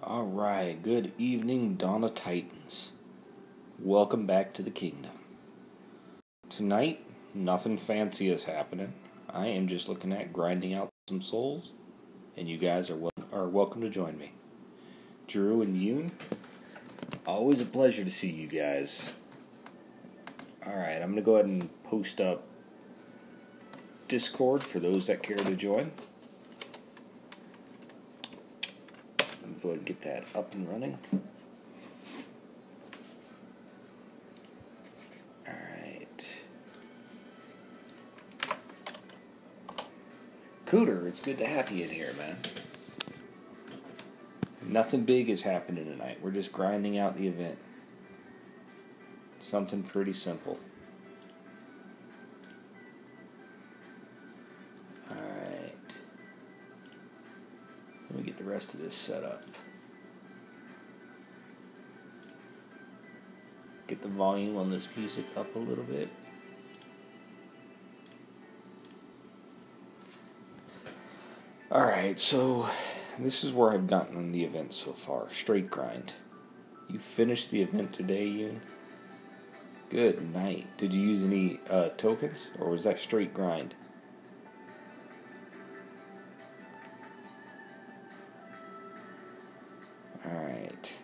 Alright, good evening, Donna Titans. Welcome back to the kingdom. Tonight, nothing fancy is happening. I am just looking at grinding out some souls, and you guys are welcome to join me. Drew and Yoon, always a pleasure to see you guys. Alright, I'm going to go ahead and post up Discord for those that care to join. Go ahead and get that up and running. Alright. Cooter, it's good to have you in here, man. Nothing big is happening tonight. We're just grinding out the event. Something pretty simple. Alright. Let me get the rest of this set up. Get the volume on this music up a little bit. Alright, so this is where I've gotten on the event so far. Straight grind. You finished the event today, Yoon? Good night. Did you use any tokens, or was that straight grind? Alright.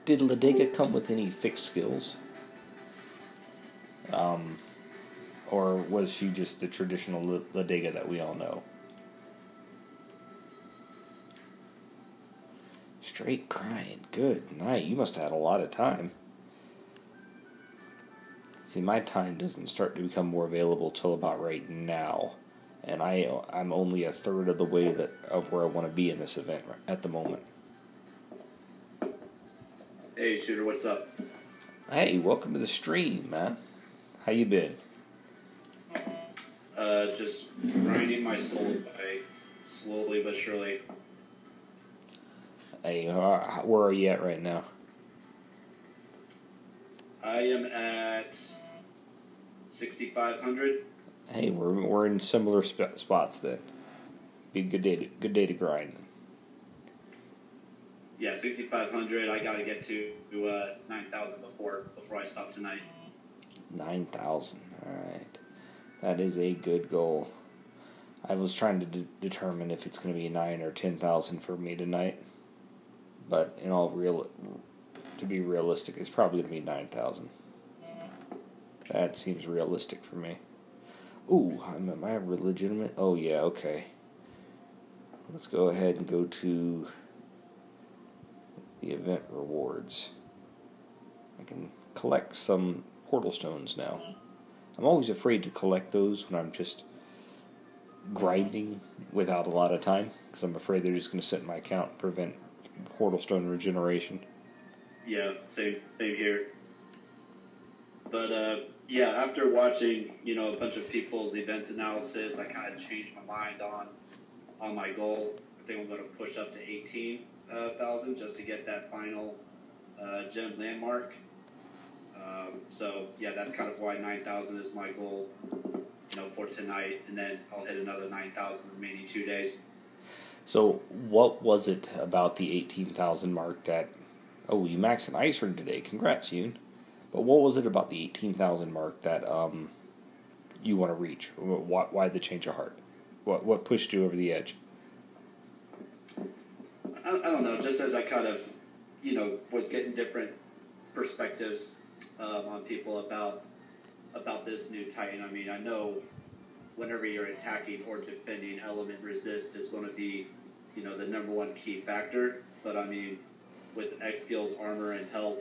Did Ladega come with any fixed skills? Or was she just the traditional Ladega that we all know? Straight grind. Good night. You must have had a lot of time. See, my time doesn't start to become more available till about right now. And I'm only a third of the way of where I want to be in this event at the moment. Hey, Shooter, what's up? Hey, welcome to the stream, man. How you been? Just grinding my soul away, slowly but surely. Hey, where are you at right now? I am at 6,500. Hey, we're in similar spots then. Be a good day to grind. Yeah, 6,500. I got to get to 9,000 before I stop tonight. 9,000. All right, that is a good goal. I was trying to determine if it's going to be 9 or 10,000 for me tonight, but to be realistic, it's probably going to be 9,000. That seems realistic for me. Ooh, am I legitimate? Oh yeah, okay. Let's go ahead and go to the event rewards. I can collect some portal stones now. I'm always afraid to collect those when I'm just grinding without a lot of time, because I'm afraid they're just going to sit in my account and prevent portal stone regeneration. Yeah, same here. But yeah, after watching a bunch of people's event analysis, I kind of changed my mind on my goal. I think I'm going to push up to 18,000 just to get that final gem landmark. So yeah, that's kind of why 9,000 is my goal, for tonight, and then I'll hit another 9,000 remaining 2 days. So what was it about the 18,000 mark that? Oh, you maxed an ice ring today. Congrats, Yoon. But what was it about the 18,000 mark that you want to reach? Why the change of heart? What pushed you over the edge? I don't know. Just as I kind of, was getting different perspectives on people about this new Titan. I mean, I know whenever you're attacking or defending, element resist is going to be, the number one key factor. But I mean, with X skills, armor, and health,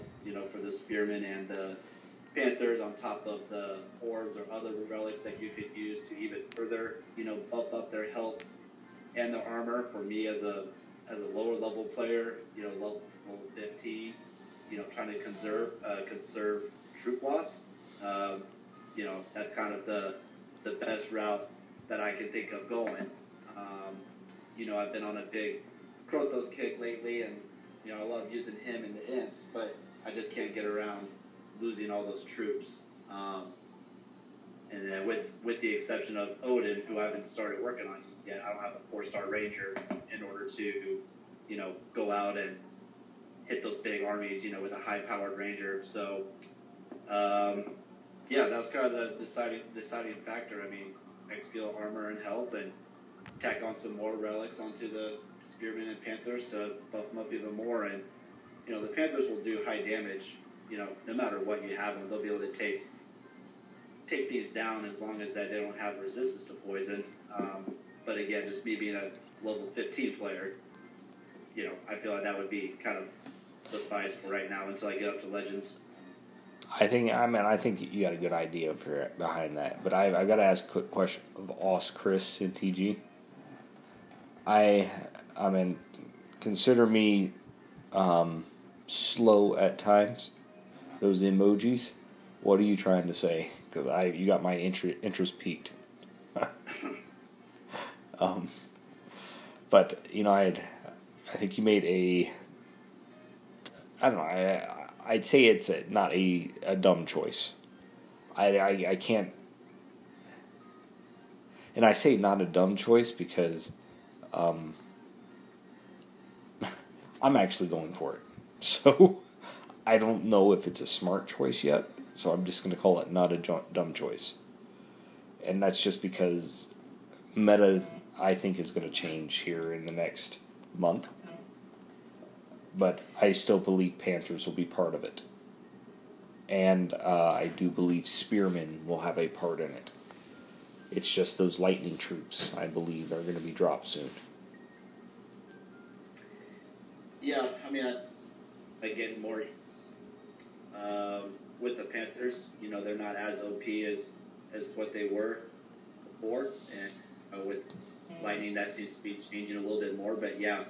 for the Spearmen and the Panthers on top of the orbs or other relics that you could use to even further, buff up their health and their armor. For me as a lower level player, level 15, trying to conserve troop loss, that's kind of the best route that I can think of going. I've been on a big Krothos kick lately, and I love using him in the imps, but I just can't get around losing all those troops. And then with the exception of Odin, who I haven't started working on yet, I don't have a 4-star Ranger in order to, go out and hit those big armies, with a high-powered Ranger. So, that was kind of the deciding factor. I mean, X-Skill armor and health, and tack on some more relics onto the Spearmen and Panthers to buff them up even more. And, the Panthers will do high damage, no matter what you have them. They'll be able to take these down as long as that they don't have resistance to poison. But again, just me being a level 15 player, I feel like that would be kind of suffice for right now until I get up to Legends. I think you got a good idea behind that. But I've got to ask a quick question of Os Chris in TG. I mean, consider me slow at times. Those emojis. What are you trying to say? Because you got my interest piqued. But I think you made I don't know. I'd say it's not a dumb choice. I can't, and I say not a dumb choice because I'm actually going for it. So I don't know if it's a smart choice yet. So I'm just going to call it not a dumb choice. And that's just because meta, I think, is going to change here in the next month. But I still believe Panthers will be part of it. And I do believe Spearmen will have a part in it. It's just those lightning troops, I believe, are going to be dropped soon. Yeah, I mean, again, more with the Panthers, they're not as OP as what they were before. And with Lightning, that seems to be changing a little bit more. But yeah,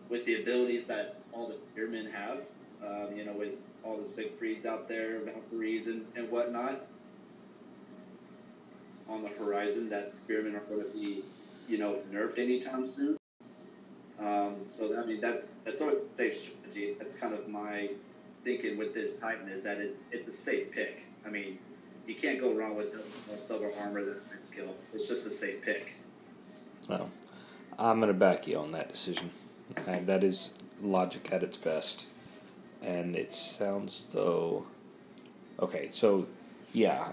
with the abilities that all the Spearmen have, with all the Siegfrieds out there, Valkyries and whatnot, on the horizon, that Spearmen are going to be, nerfed anytime soon. So, I mean, that's always a safe strategy. That's kind of my thinking with this Titan, is that it's a safe pick. I mean, you can't go wrong with double armor that skill. It's just a safe pick. Well, I'm going to back you on that decision. And that is logic at its best. And it sounds though... Okay, so, yeah.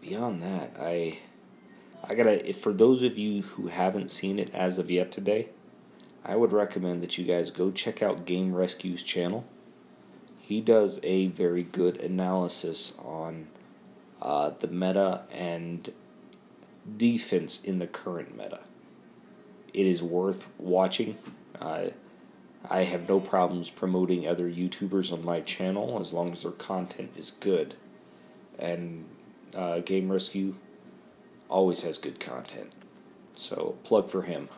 Beyond that, I gotta... For those of you who haven't seen it as of yet today, I would recommend that you guys go check out Game Rescue's channel. He does a very good analysis on the meta and defense in the current meta. It is worth watching. I have no problems promoting other YouTubers on my channel as long as their content is good. And Game Rescue always has good content. So, plug for him.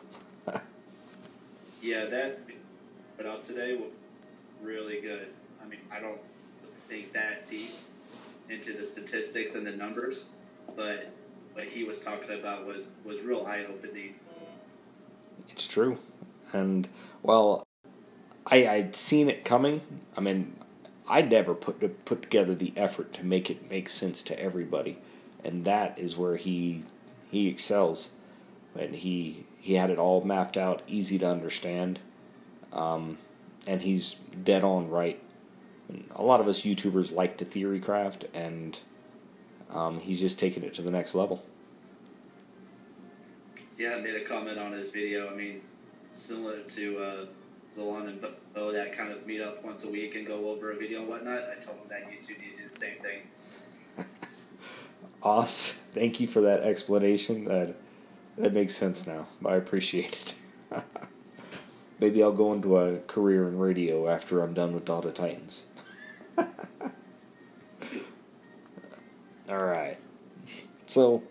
Yeah, that put out today was really good. I mean, I don't think that deep into the statistics and the numbers, but what he was talking about was real eye-opening. It's true. And, well, I'd seen it coming. I mean, I never put together the effort to make it make sense to everybody. And that is where he excels. And he had it all mapped out, easy to understand. And he's dead on right. And a lot of us YouTubers like to theory craft, and he's just taking it to the next level. Yeah, I made a comment on his video. I mean, similar to Zolan and Bo that kind of meet up once a week and go over a video and whatnot. I told him that YouTube need to do the same thing. Oz, thank you for that explanation. That makes sense now. I appreciate it. Maybe I'll go into a career in radio after I'm done with Dota Titans. Alright. So,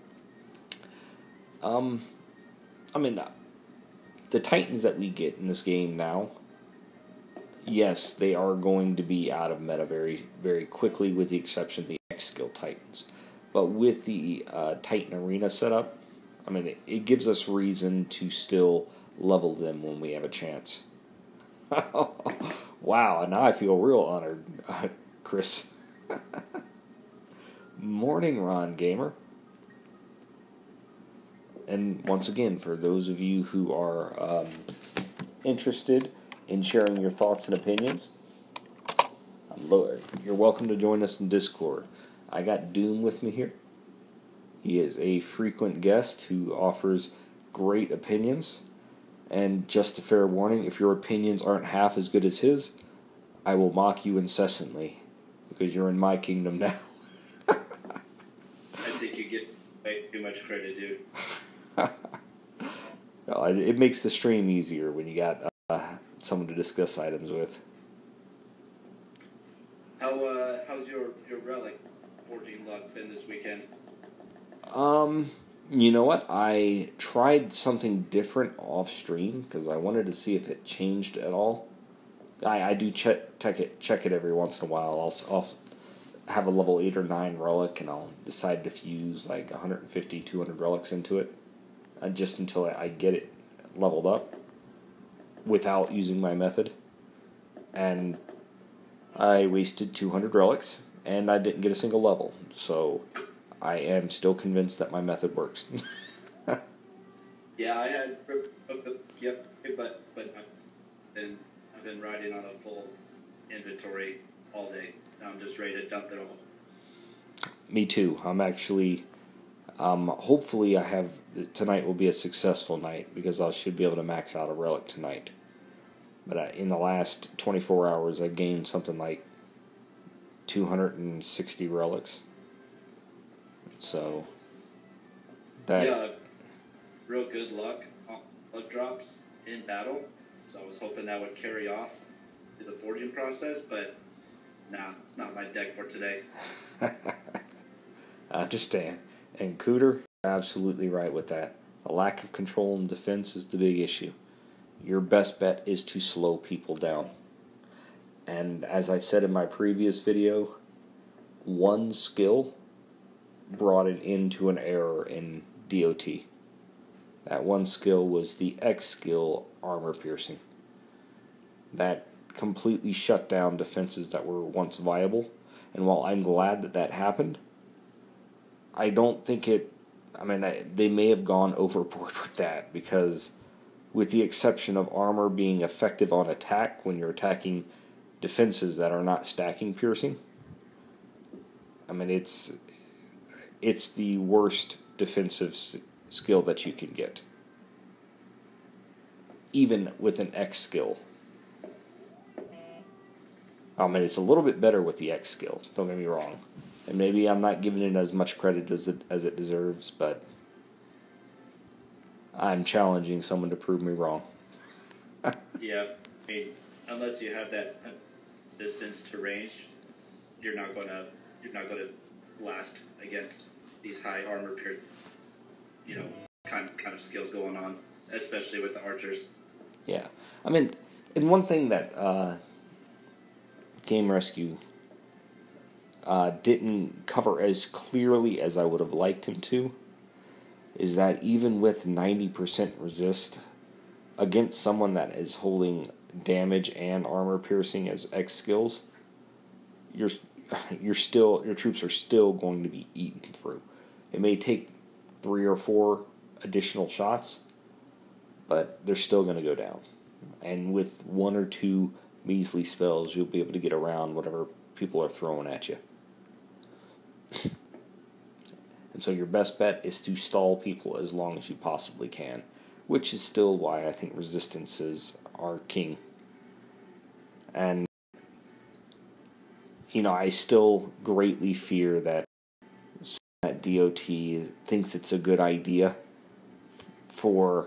I mean, the Titans that we get in this game now, yes, they are going to be out of meta very, very quickly, with the exception of the X-Skill Titans. But with the Titan Arena setup, I mean, it gives us reason to still level them when we have a chance. Wow, now I feel real honored, Chris. Morning, Ron Gamer. And once again, for those of you who are interested in sharing your thoughts and opinions, you're welcome to join us in Discord. I got Doom with me here. He is a frequent guest who offers great opinions. And just a fair warning, if your opinions aren't half as good as his, I will mock you incessantly, because you're in my kingdom now. I think you get way too much credit, dude. No, it makes the stream easier when you got someone to discuss items with. How's your relic forging luck been this weekend? You know what? I tried something different off stream because I wanted to see if it changed at all. I do check it every once in a while. I'll have a level 8 or 9 relic, and I'll decide to fuse like 150, 200 relics into it, just until I get it leveled up without using my method. And I wasted 200 relics, and I didn't get a single level. So I am still convinced that my method works. Yeah, I had yep, but I've been riding on a full inventory all day. Now I'm just ready to dump it all. Me too. I'm actually, hopefully tonight will be a successful night, because I should be able to max out a relic tonight. But in the last 24 hours, I gained something like 260 relics. So, yeah, real good luck on blood drops in battle. So I was hoping that would carry off to the forging process, but nah, it's not my deck for today. I understand. And Cooter, you're absolutely right with that. The lack of control and defense is the big issue. Your best bet is to slow people down. And as I've said in my previous video, one skill brought it into an error in DOT. That one skill was the X skill, armor piercing. That completely shut down defenses that were once viable. And while I'm glad that happened, I don't think they may have gone overboard with that, because with the exception of armor being effective on attack when you're attacking defenses that are not stacking piercing, it's the worst defensive skill that you can get, even with an X skill. It's a little bit better with the X skill, don't get me wrong. And maybe I'm not giving it as much credit as it deserves, but I'm challenging someone to prove me wrong. Yeah, unless you have that distance to range, you're not gonna last against these high armor period, kind of skills going on, especially with the archers. Yeah, and one thing that Game Rescue didn't cover as clearly as I would have liked him to is that even with 90% resist against someone that is holding damage and armor piercing as X skills, your troops are still going to be eaten through. It may take 3 or 4 additional shots, but they're still going to go down. And with 1 or 2 measly spells, you'll be able to get around whatever people are throwing at you. And so your best bet is to stall people as long as you possibly can, which is still why I think resistances are king. And, I still greatly fear that DOT thinks it's a good idea for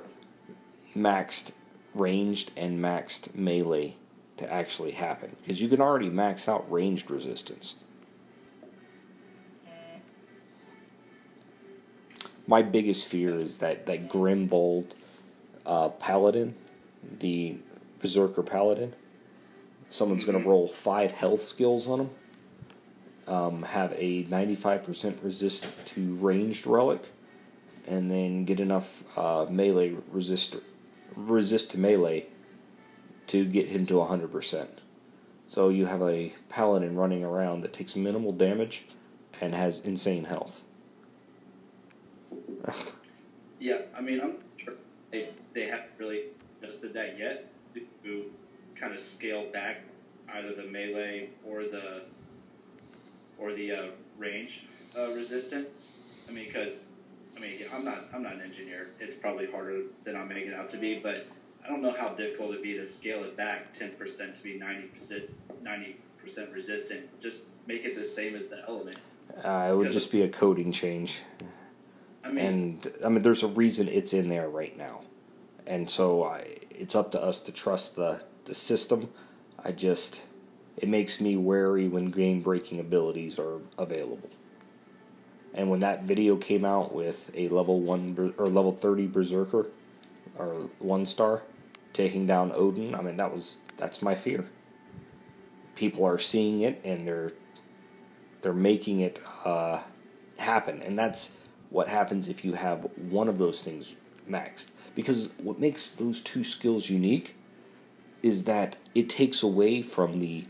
maxed ranged and maxed melee to actually happen, because you can already max out ranged resistance. My biggest fear is that Grimbold Paladin, the Berserker Paladin, someone's going to roll 5 health skills on him, have a 95% resist to ranged relic, and then get enough melee resist to melee to get him to 100%. So you have a Paladin running around that takes minimal damage and has insane health. Yeah, I mean, I'm sure they haven't really adjusted that yet to kind of scale back either the melee or the range resistance. I mean, because I'm not an engineer. It's probably harder than I'm making it out to be, but I don't know how difficult it'd be to scale it back 10% to be 90% resistant. Just make it the same as the element. It would just be a coding change. I mean, there's a reason it's in there right now, and so it's up to us to trust the system. It makes me wary when game-breaking abilities are available. And when that video came out with a level 1 or level 30 Berserker, or 1-star, taking down Odin, I mean, that's my fear. People are seeing it, and they're making it happen, and that's what happens if you have one of those things maxed. Because what makes those two skills unique is that it takes away from the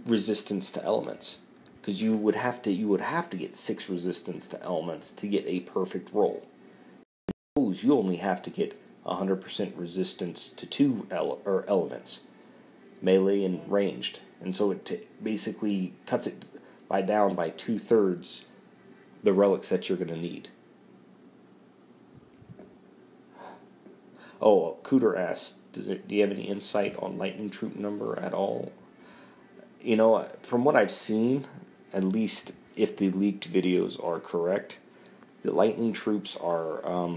resistance to elements. Because you would have to get 6 resistance to elements to get a perfect roll. You only have to get 100% resistance to 2 elements, melee and ranged, and so it basically cuts it down by 2/3 the relics that you're going to need. Oh, Cooter asked, do you have any insight on Lightning Troop number at all? You know, from what I've seen, at least if the leaked videos are correct, the Lightning Troops are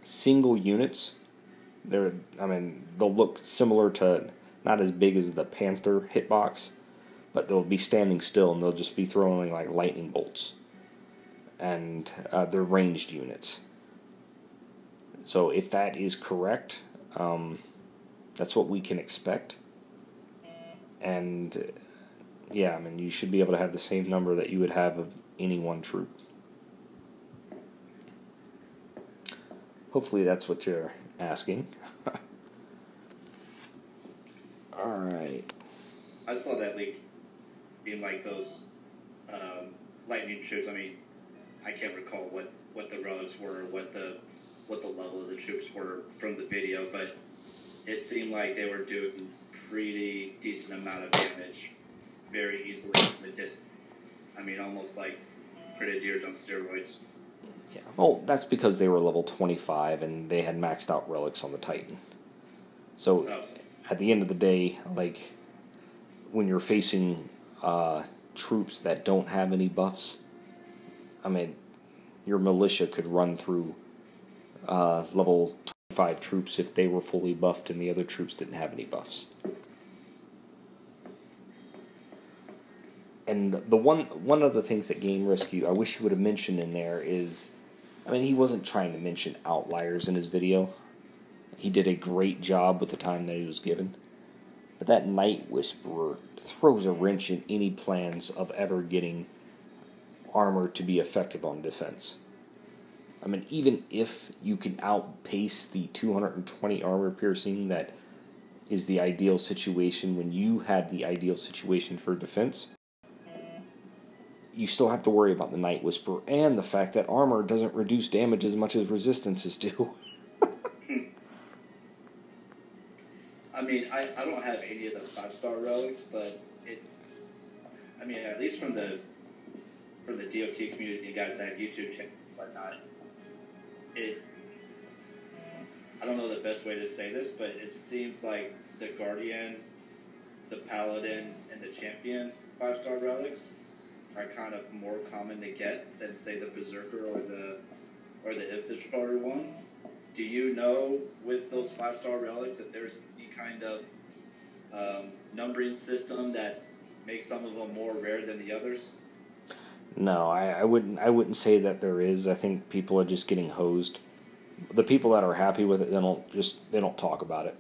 single units. They'll look similar to, not as big as the Panther hitbox, but they'll be standing still and they'll just be throwing like lightning bolts. And they're ranged units. So if that is correct, that's what we can expect. And yeah, I mean, you should be able to have the same number that you would have of any one troop. Hopefully that's what you're asking. Alright. I saw that leak being like those lightning troops. I mean, I can't recall what the relics were, what the level of the troops were from the video, but it seemed like they were doing pretty decent amount of damage very easily from the distance. I mean, almost like Grenadiers on steroids. Yeah, well, that's because they were level 25 and they had maxed out relics on the Titan. So, at the end of the day, like, when you're facing troops that don't have any buffs, I mean, your militia could run through level 25 troops if they were fully buffed and the other troops didn't have any buffs. And the one of the things that Game Rescue, I wish he would have mentioned in there is, I mean, he wasn't trying to mention outliers in his video. He did a great job with the time that he was given. But that Night Whisperer throws a wrench in any plans of ever getting armor to be effective on defense. I mean, even if you can outpace the 220 armor piercing that is the ideal situation when you had the ideal situation for defense, you still have to worry about the Night Whisperer and the fact that armor doesn't reduce damage as much as resistances do. I mean, I don't have any of the 5-star relics, but it's, I mean, at least from the DOT community guys that have YouTube channels and whatnot, I don't know the best way to say this, but it seems like the Guardian, the Paladin, and the Champion 5-star relics are kind of more common to get than, say, the Berserker or the Infiltrator one. Do you know, with those 5-star relics, if there's any kind of numbering system that makes some of them more rare than the others? No, I wouldn't say that there is. I think people are just getting hosed. The people that are happy with it, they don't talk about it.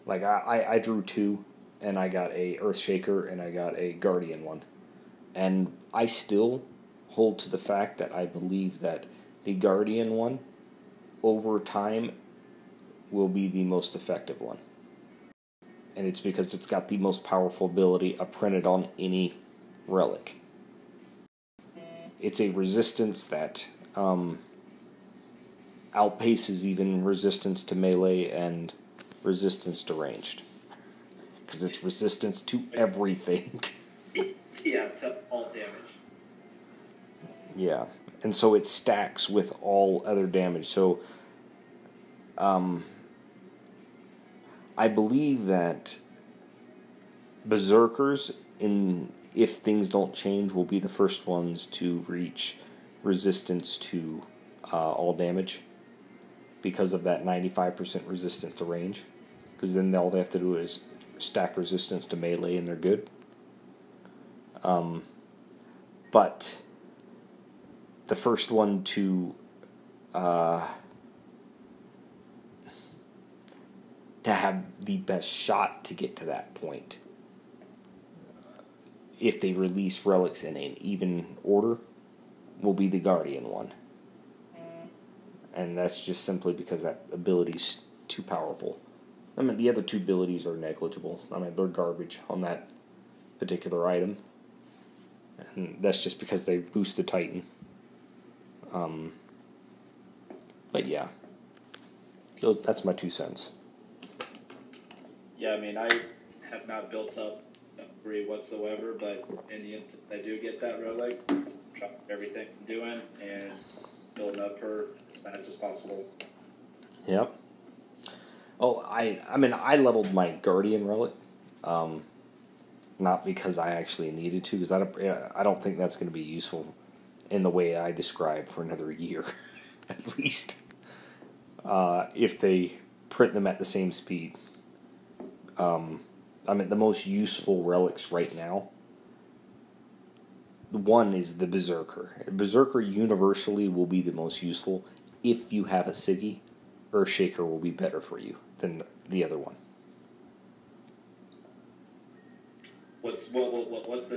Like I drew 2, and I got a Earthshaker and I got a Guardian one. And I still hold to the fact that I believe that the Guardian one, over time, will be the most effective one. And it's because it's got the most powerful ability printed on any relic. it's a resistance that outpaces even resistance to melee and resistance to ranged. Because it's resistance to everything. Yeah, to all damage. Yeah. And so it stacks with all other damage. So I believe that Berserkers, if things don't change, will be the first ones to reach resistance to all damage because of that 95% resistance to range. Because then all they have to do is stack resistance to melee and they're good. But the first one to have the best shot to get to that point, if they release relics in an even order, will be the Guardian one. And that's just simply because that ability's too powerful. I mean, the other two abilities are negligible. I mean, they're garbage on that particular item. And that's just because they boost the Titan. But yeah. So that's my 2 cents. Yeah, I mean, I have not built up free whatsoever, but in the instant I do get that relic, drop everything I'm doing and build up her as fast as possible. Yep. Oh, I mean, I leveled my Guardian relic, not because I actually needed to, because I don't think that's going to be useful in the way I described for another year, at least. If they print them at the same speed. I mean, the most useful relics right now, one is the Berserker. Berserker universally will be the most useful. If you have a Siggy, Earthshaker will be better for you than the other one. What's the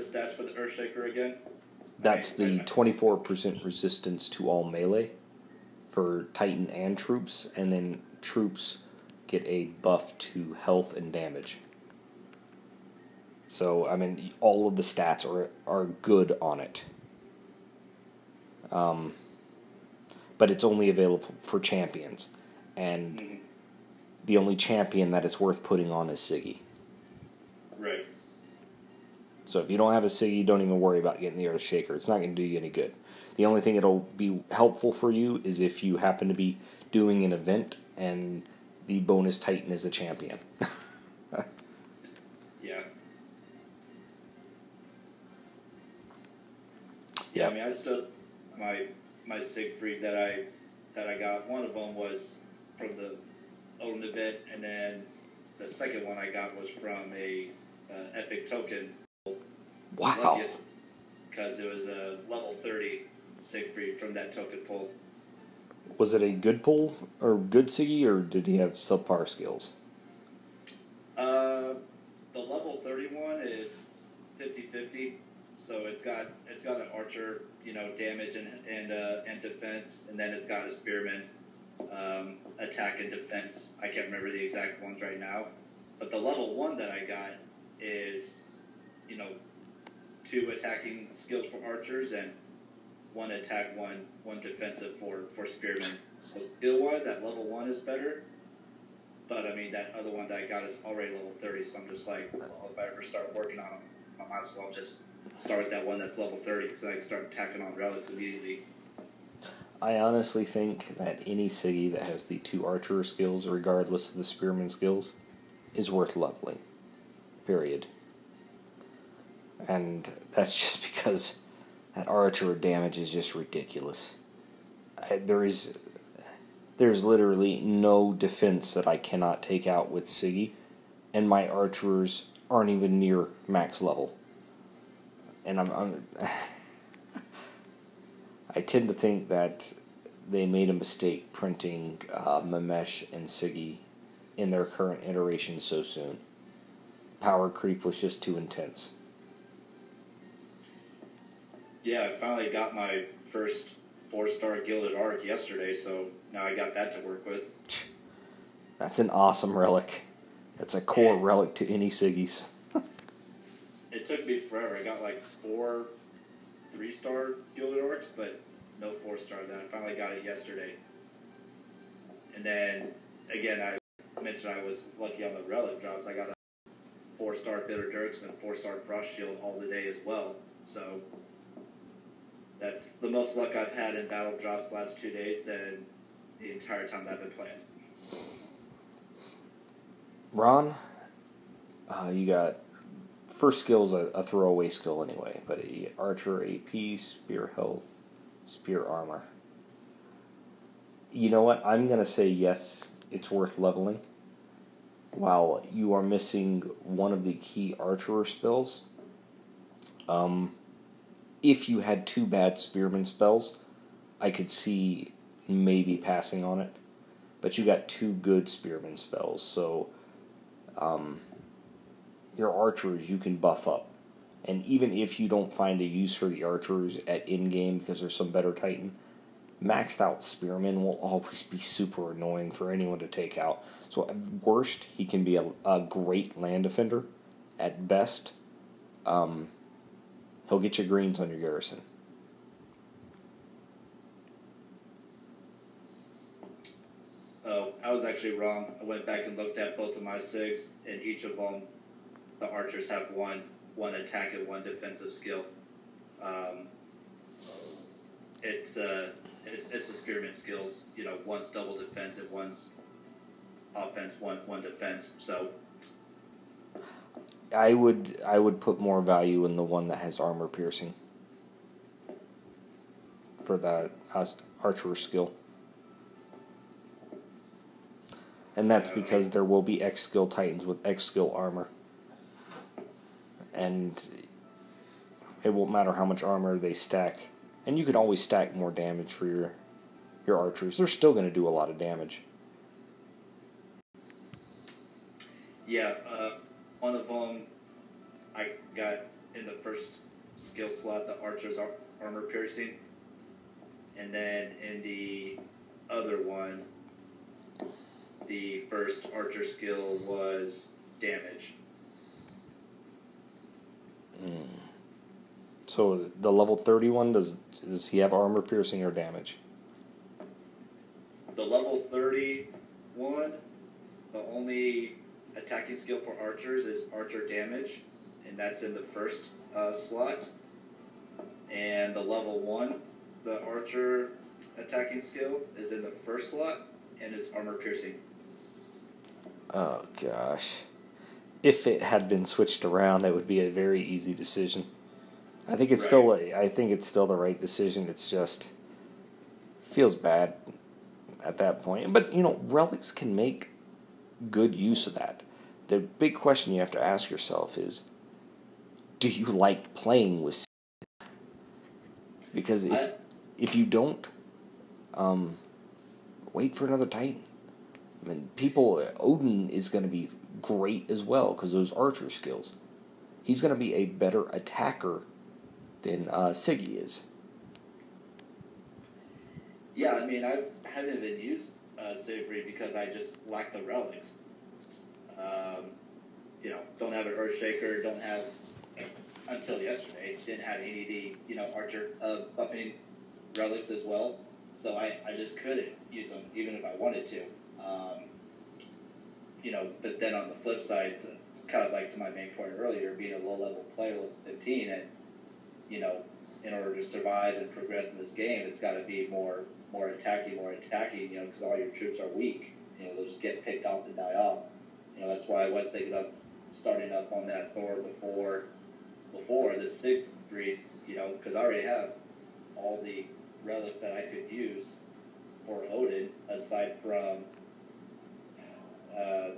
stats for the Earthshaker again? That's the 24% resistance to all melee for Titan and troops, and then troops get a buff to health and damage. So, I mean, all of the stats are good on it. But it's only available for champions. And the only champion that it's worth putting on is Siggy. Right. So if you don't have a Siggy, don't even worry about getting the Earthshaker. It's not going to do you any good. The only thing it'll be helpful for you is if you happen to be doing an event and the bonus Titan is a champion. Yeah. Yep. Yeah, I mean, I still my Siegfried that I got. One of them was from the Odin event, and then the second one I got was from a epic token. Wow. Because it was a level 30 Siegfried from that token pull. Was it a good pull or good Siggy, or did he have subpar skills? The level 31 is 50-50. So it's got an archer, damage and defense, and then it's got a spearman, attack and defense. I can't remember the exact ones right now, but the level 1 that I got is, 2 attacking skills for archers and 1 attack, one defensive for spearmen. So skill wise, that level 1 is better. But I mean, that other one that I got is already level 30. So I'm just like, well, if I ever start working on them, I might as well just start with that one that's level 30, because I can start attacking on relics immediately. I honestly think that any Siggy that has the 2 archer skills, regardless of the spearman skills, is worth leveling. Period. And that's just because that archer damage is just ridiculous. There's literally no defense that I cannot take out with Siggy, and my archers aren't even near max level. And I tend to think that they made a mistake printing Mamesh and Siggy in their current iteration so soon. Power creep was just too intense. Yeah, I finally got my first 4-star Gilded Arc yesterday, so now I got that to work with. That's an awesome relic. That's a core relic to any Siggies. It took me forever. I got like 4 3-star Gilded Orcs, but no 4-star. Then I finally got it yesterday. And then, again, I mentioned I was lucky on the relic drops. I got a 4-star Bitter Dirks and a 4-star Frost Shield all today as well. So that's the most luck I've had in battle drops the last 2 days than the entire time that I've been playing. Ron, you got first skill's a throwaway skill anyway, but Archer AP, Spear Health, Spear Armor. You know what? I'm going to say yes, it's worth leveling. While you are missing one of the key Archer spells, if you had 2 bad Spearman spells, I could see maybe passing on it. But you got 2 good Spearman spells, so your Archers you can buff up. And even if you don't find a use for the Archers at in-game because there's some better Titan, maxed out Spearman will always be super annoying for anyone to take out. So at worst, he can be a great land defender. At best, he'll get you greens on your garrison. Oh, I was actually wrong. I went back and looked at both of my SIGs, and each of them, the Archers have one attack and 1 defensive skill. It's the Spearman skills. You know, one's double defensive, one's offense, one defense. So I would put more value in the one that has armor piercing for that Archer skill. And that's because there will be X skill Titans with X skill armor. And it won't matter how much armor they stack. And you can always stack more damage for your Archers. They're still going to do a lot of damage. Yeah, one of them I got in the first skill slot, the Archer's armor piercing. And then in the other one, the first Archer skill was damage. So the level 31, does he have armor piercing or damage? The level 31, the only attacking skill for Archers is Archer damage, and that's in the first slot. And the level 1, the Archer attacking skill is in the first slot, and it's armor piercing. Oh gosh. If it had been switched around, it would be a very easy decision. I think it's still the right decision. It's just feels bad at that point. But you know, relics can make good use of that. The big question you have to ask yourself is, do you like playing with? Because if you don't, wait for another Titan. I mean, Odin is going to be great as well because those Archer skills. He's going to be a better attacker than Siggy is. Yeah, I mean, I haven't even used Sivri because I just lack the relics. You know, don't have an Earthshaker, don't have, until yesterday, didn't have any of the, Archer buffing relics as well. So I just couldn't use them even if I wanted to. But then on the flip side, kind of like to my main point earlier, being a low-level player with 15, and, in order to survive and progress in this game, it's got to be more attacking, because all your troops are weak. They'll just get picked off and die off. That's why I was thinking of starting up on that Thor before the Sig breed, because I already have all the relics that I could use for Odin, aside from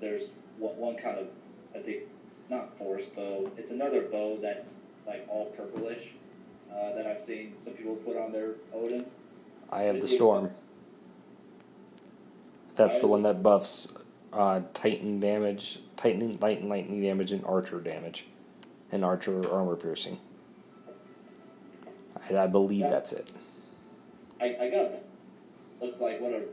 there's one kind of, I think, not force bow. It's another bow that's like all purplish that I've seen some people put on their Odins. I have the Storm. That's the one that buffs Titan damage, lightning damage, and Archer damage, and Archer armor piercing. I believe that's it. I got that. Looked like one of the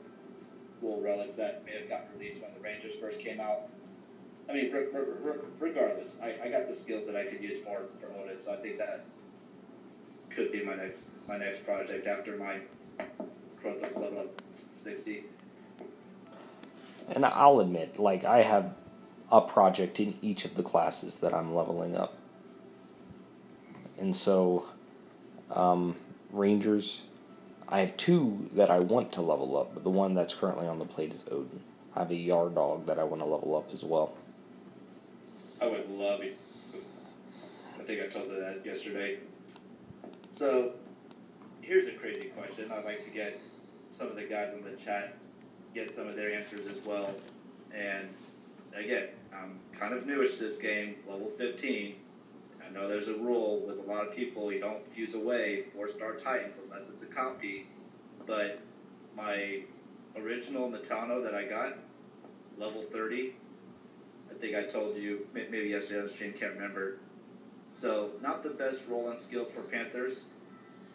cool relics that may have gotten released when the Rangers first came out. I mean, regardless, I got the skills that I could use for Odin, so I think could be my next project after my Krothos level up 60. And I'll admit, like, I have a project in each of the classes that I'm leveling up. And so, Rangers, I have 2 that I want to level up, but the one that's currently on the plate is Odin. I have a Yard Dog that I want to level up as well. I would love it. I think I told her that yesterday. So, here's a crazy question. I'd like to get some of the guys in the chat, get some of their answers as well. And again, I'm kind of newish to this game, level 15. I know there's a rule with a lot of people, you don't fuse away 4-star Titans unless it's a copy. But my original Matano that I got, level 30, I think I told you, maybe yesterday on the stream, can't remember. So, not the best roll-on skills for Panthers.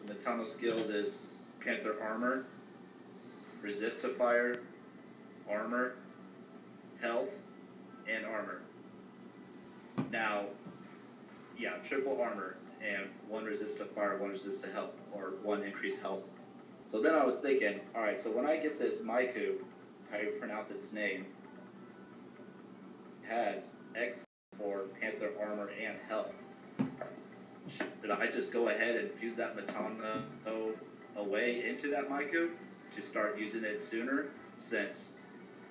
The Matano skills is Panther Armor, Resist to Fire, Armor, Health, and Armor. Now, yeah, triple Armor, and 1 Resist to Fire, 1 Resist to Health, or 1 increased Health. So then I was thinking, alright, so when I get this Maiku, how you pronounce its name, has X for Panther Armor and Health. Did I just go ahead and fuse that Matano away into that Maiku to start using it sooner, since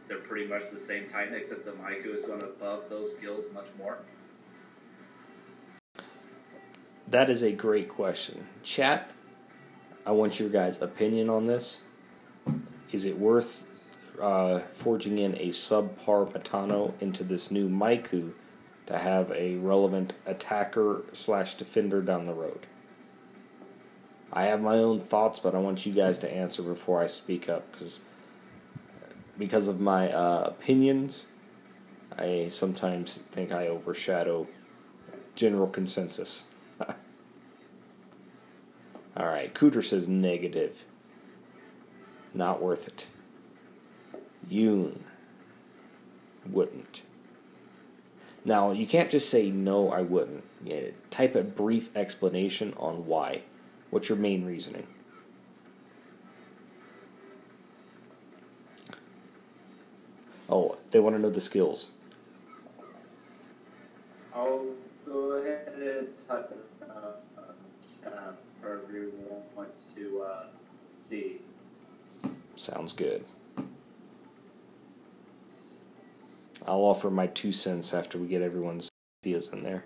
they're pretty much the same Titan, except the Maiku is going to buff those skills much more? That is a great question. Chat, I want your guys' opinion on this. Is it worth forging in a subpar Matano into this new Maiku to have a relevant attacker/defender down the road? I have my own thoughts, but I want you guys to answer before I speak up, because of my opinions, I sometimes think I overshadow general consensus. Alright, Cooter says negative. Not worth it. Yoon. Wouldn't. Now, you can't just say, no, I wouldn't. Yeah, type a brief explanation on why. What's your main reasoning? Oh, they want to know the skills. I'll go ahead and type it for everyone to see. Sounds good. I'll offer my 2 cents after we get everyone's ideas in there.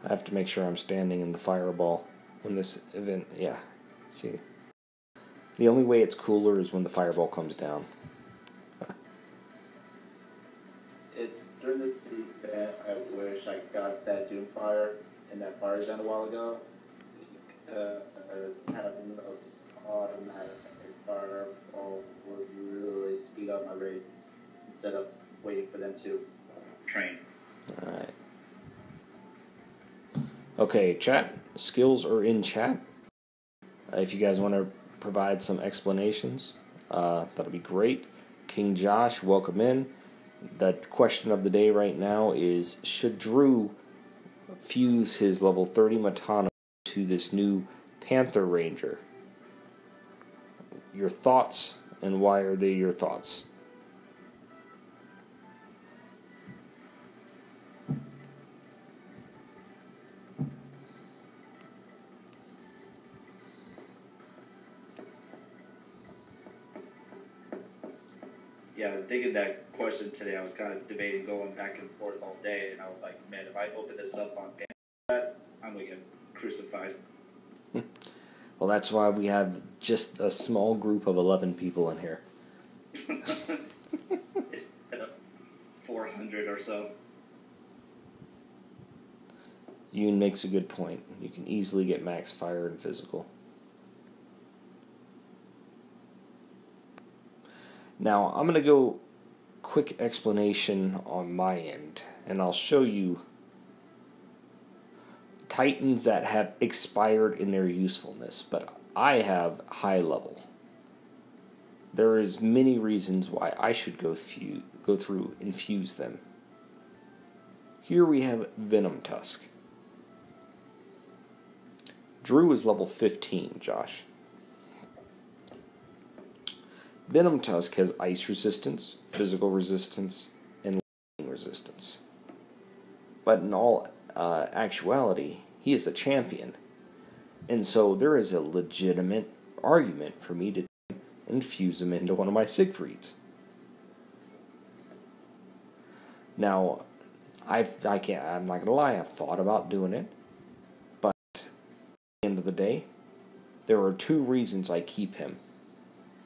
I have to make sure I'm standing in the fireball when this event, yeah, see. The only way it's cooler is when the fireball comes down. It's during this event, I wish I got that Doomfire and that fire gun a while ago. Having an automatic fireball would really speed up my rate instead of waiting for them to train. Alright. Okay, chat. Skills are in chat. If you guys want to provide some explanations, that'll be great. King Josh, welcome in. The question of the day right now is, should Drew fuse his level 30 Matano to this new Panther Ranger? Your thoughts, and why are they your thoughts? Yeah, thinking that question today, I was kind of debating going back and forth all day, and I was like, man, if I open this up on Panther, I'm going to get crucified. Well, that's why we have just a small group of 11 people in here. Instead of 400 or so. Yoon makes a good point. You can easily get max fire and physical. Now, I'm going to go quick explanation on my end, and I'll show you Titans that have expired in their usefulness, but I have high level. There is many reasons why I should go through and fuse them. Here we have Venom Tusk. Drew is level 15, Josh. Venom Tusk has ice resistance, physical resistance, and lightning resistance. But in all actuality, he is a champion. And so there is a legitimate argument for me to infuse him into one of my Siegfrieds. Now, I'm not gonna lie, I've thought about doing it, but at the end of the day, there are 2 reasons I keep him.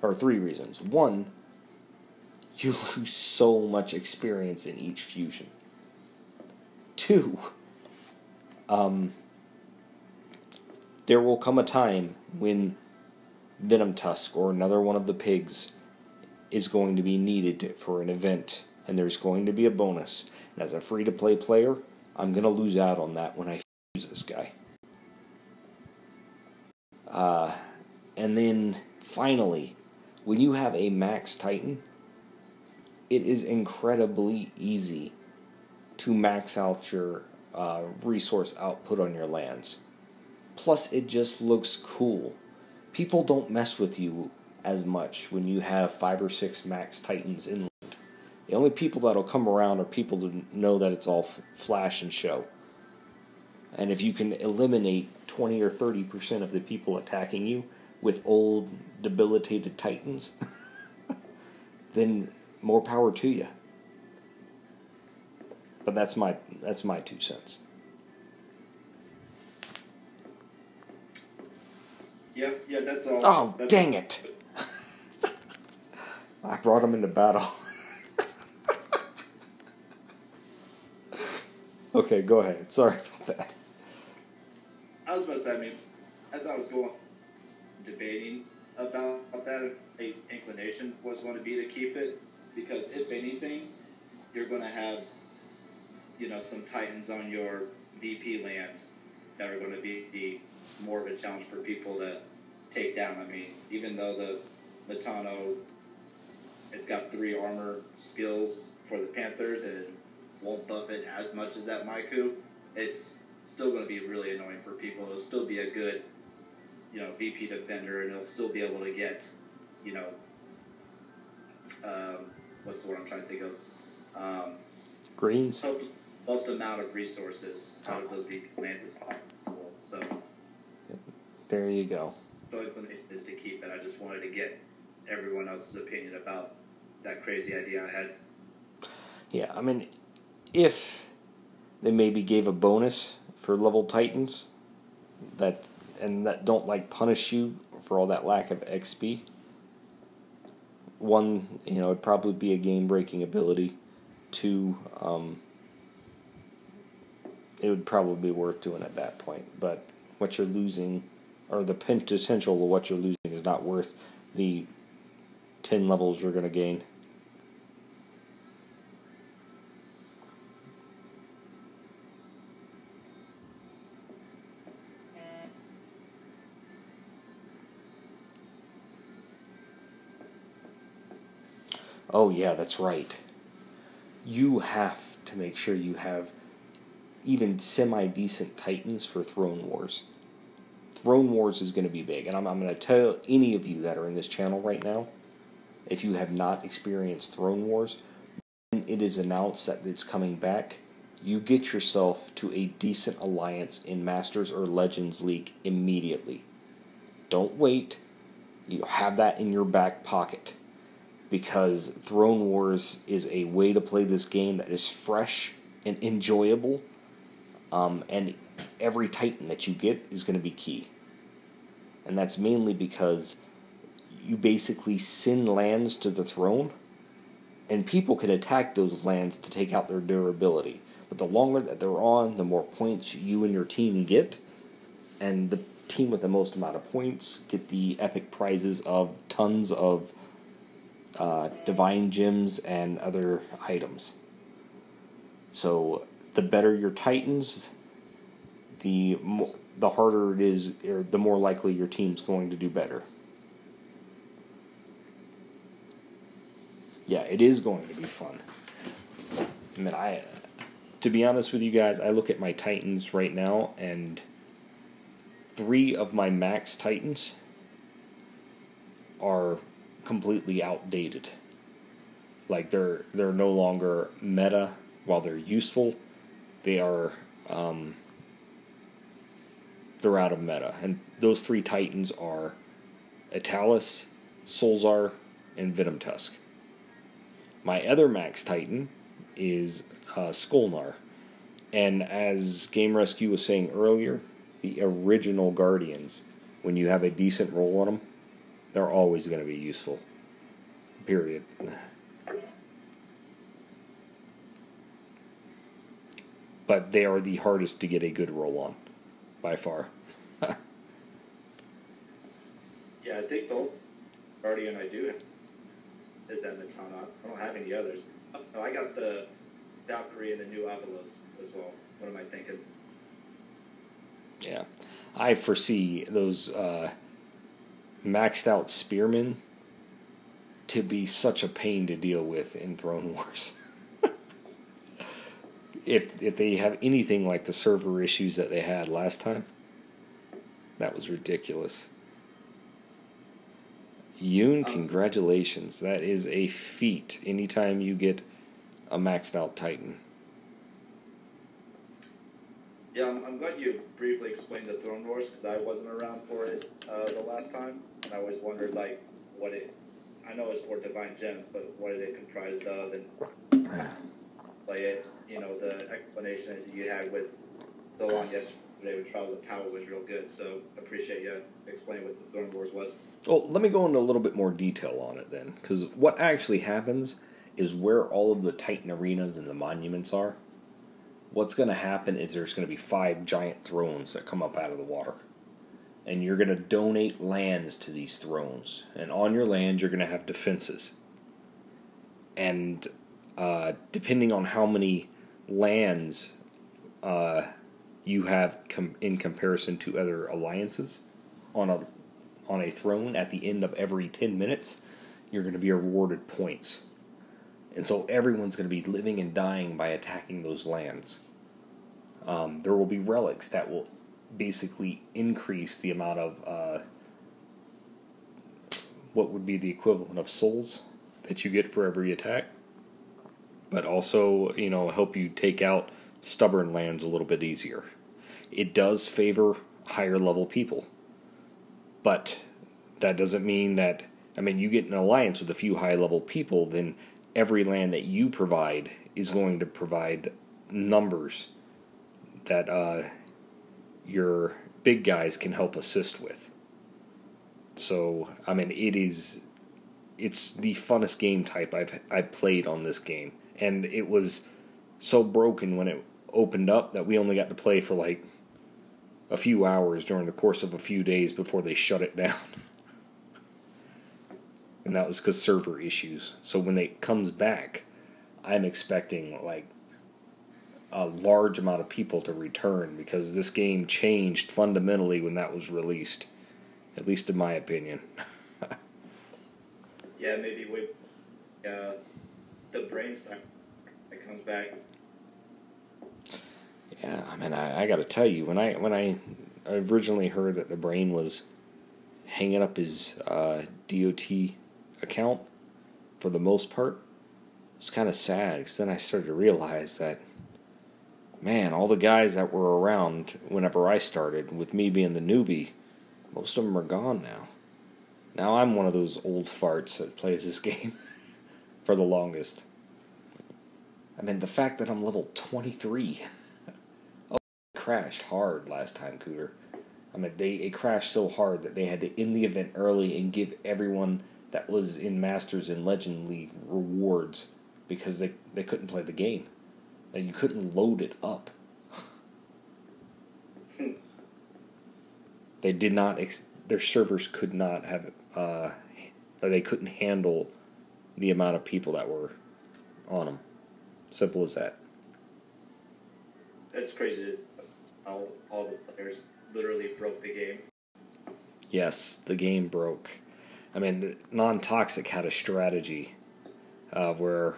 Or 3 reasons. 1, you lose so much experience in each fusion. 2, there will come a time when Venom Tusk or another one of the pigs is going to be needed for an event, and there's going to be a bonus. And as a free-to-play player, I'm going to lose out on that when I fuse this guy. And then, finally, when you have a Max Titan, it is incredibly easy to max out your resource output on your lands. Plus, it just looks cool. People don't mess with you as much when you have 5 or 6 Max Titans inland. The only people that'll come around are people who know that it's all flash and show. And if you can eliminate 20 or 30% of the people attacking you with old, debilitated Titans, then more power to you. But that's my 2 cents. Yeah, that's all. Oh, dang it! I brought him into battle. Okay, go ahead. Sorry about that. I was about to say, I mean, as I was debating about that, the inclination was going to be to keep it, because if anything, you're going to have, some Titans on your VP lands that are going to be more of a challenge for people to take down. I mean, even though the Metano, it's got 3 armor skills for the Panthers and it won't buff it as much as that Maiku, it's still going to be really annoying for people. It'll still be a good, VP defender, and it'll still be able to get, what's the word I'm trying to think of? Greens? Most amount of resources out of those VP lands as possible. So there you go. The inclination is to keep it. I just wanted to get everyone else's opinion about that crazy idea I had. Yeah, I mean, if they maybe gave a bonus for level Titans that don't punish you for all that lack of XP, 1, it'd probably be a game-breaking ability. 2, it would probably be worth doing at that point. But what you're losing, or the potential of what you're losing, is not worth the 10 levels you're going to gain. Oh yeah, that's right. You have to make sure you have even semi-decent Titans for Throne Wars. Throne Wars is going to be big, and I'm going to tell any of you that are in this channel right now, if you have not experienced Throne Wars, when it is announced that it's coming back, you get yourself to a decent alliance in Masters or Legends League immediately. Don't wait. You have that in your back pocket, because Throne Wars is a way to play this game that is fresh and enjoyable, and every Titan that you get is going to be key. And that's mainly because you basically send lands to the throne, and people can attack those lands to take out their durability. But the longer that they're on, the more points you and your team get, and the team with the most amount of points get the epic prizes of tons of divine gems and other items. So the better your Titans, the harder it is, or the more likely your team's going to do better. Yeah, it is going to be fun. I mean, to be honest with you guys, I look at my Titans right now, and 3 of my max Titans are completely outdated. Like, they're no longer meta. While they're useful, they are they're out of meta. And those 3 Titans are Italis, Solzar, and Venom Tusk. My other max Titan is Skolnar. And as Game Rescue was saying earlier, the original Guardians, when you have a decent roll on them, they're always going to be useful. Period. But they are the hardest to get a good roll on, by far. Yeah, I think the old Guardian I do is that Matana. I don't have any others. Oh, I got the Valkyrie and the new Avalos as well. What am I thinking? Yeah. I foresee those maxed out spearmen to be such a pain to deal with in Throne Wars. If they have anything like the server issues that they had last time, that was ridiculous. Yoon, congratulations. That is a feat anytime you get a maxed out Titan. Yeah, I'm glad you briefly explained the Throne Wars because I wasn't around for it the last time, and I always wondered like what it. I know it's for Divine Gems, but what is it comprised of, and like it, the explanation that you had with so long yesterday with Trials of Power was real good. So appreciate you explaining what the Throne Wars was. Well, let me go into a little bit more detail on it then, because what actually happens is where all of the Titan arenas and the monuments are. What's going to happen is there's going to be 5 giant thrones that come up out of the water. And you're going to donate lands to these thrones. And on your land, you're going to have defenses. And depending on how many lands you have in comparison to other alliances on a throne at the end of every 10 minutes, you're going to be awarded points. And so everyone's going to be living and dying by attacking those lands. There will be relics that will basically increase the amount of what would be the equivalent of souls that you get for every attack. But also, help you take out stubborn lands a little bit easier. It does favor higher level people. But that doesn't mean that, you get an alliance with a few high level people, then every land that you provide is going to provide numbers that your big guys can help assist with. So, it's the funnest game type I've played on this game. And it was so broken when it opened up that we only got to play for like a few hours during the course of a few days before they shut it down. And that was because server issues. So when it comes back, I'm expecting like a large amount of people to return because this game changed fundamentally when that was released. At least in my opinion. Yeah, maybe with the brain side that comes back. Yeah, I got to tell you, when I originally heard that the brain was hanging up his DOT account, for the most part, it's kind of sad, because then I started to realize that, man, all the guys that were around whenever I started, with me being the newbie, most of them are gone now. Now I'm one of those old farts that plays this game for the longest. The fact that I'm level 23. Oh, it crashed hard last time, Cooter. It crashed so hard that they had to end the event early and give everyone that was in Masters and Legend League rewards because they couldn't play the game. And you couldn't load it up. They did not... their servers could not have... or they couldn't handle the amount of people that were on them. Simple as that. It's crazy. all the players literally broke the game. Yes, the game broke. I mean, Non-Toxic had a strategy where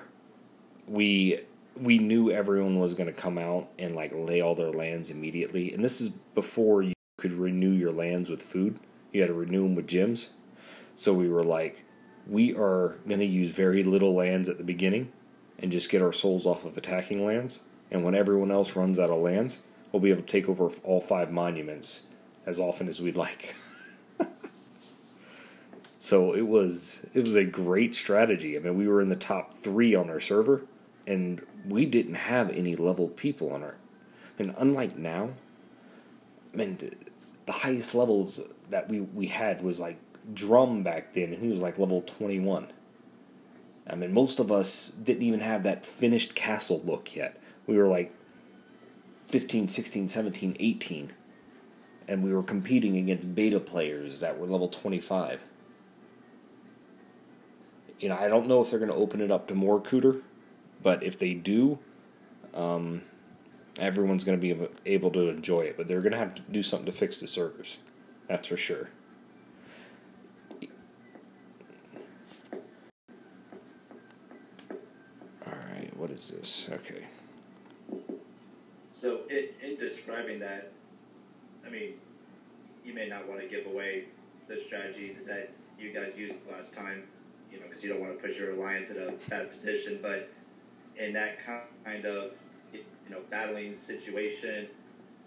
we knew everyone was going to come out and like lay all their lands immediately, and this is before you could renew your lands with food. You had to renew them with gems. So we were like, we are going to use very little lands at the beginning and just get our souls off of attacking lands. And when everyone else runs out of lands, we'll be able to take over all 5 monuments as often as we'd like. So it was a great strategy. I mean, we were in the top 3 on our server, and we didn't have any leveled people on our. I mean, unlike now, I mean, the highest levels that we had was like Drum back then, and he was like level 21. I mean, most of us didn't even have that finished castle look yet. We were like 15, 16, 17, 18. And we were competing against beta players that were level 25. You know, I don't know if they're going to open it up to more Cooter, but if they do, everyone's going to be able to enjoy it. But they're going to have to do something to fix the servers. That's for sure. Alright, what is this? Okay. So in describing that, I mean, you may not want to give away the strategies that you guys used last time, you know, because you don't want to put your alliance in a bad position. But in that kind of, you know, battling situation,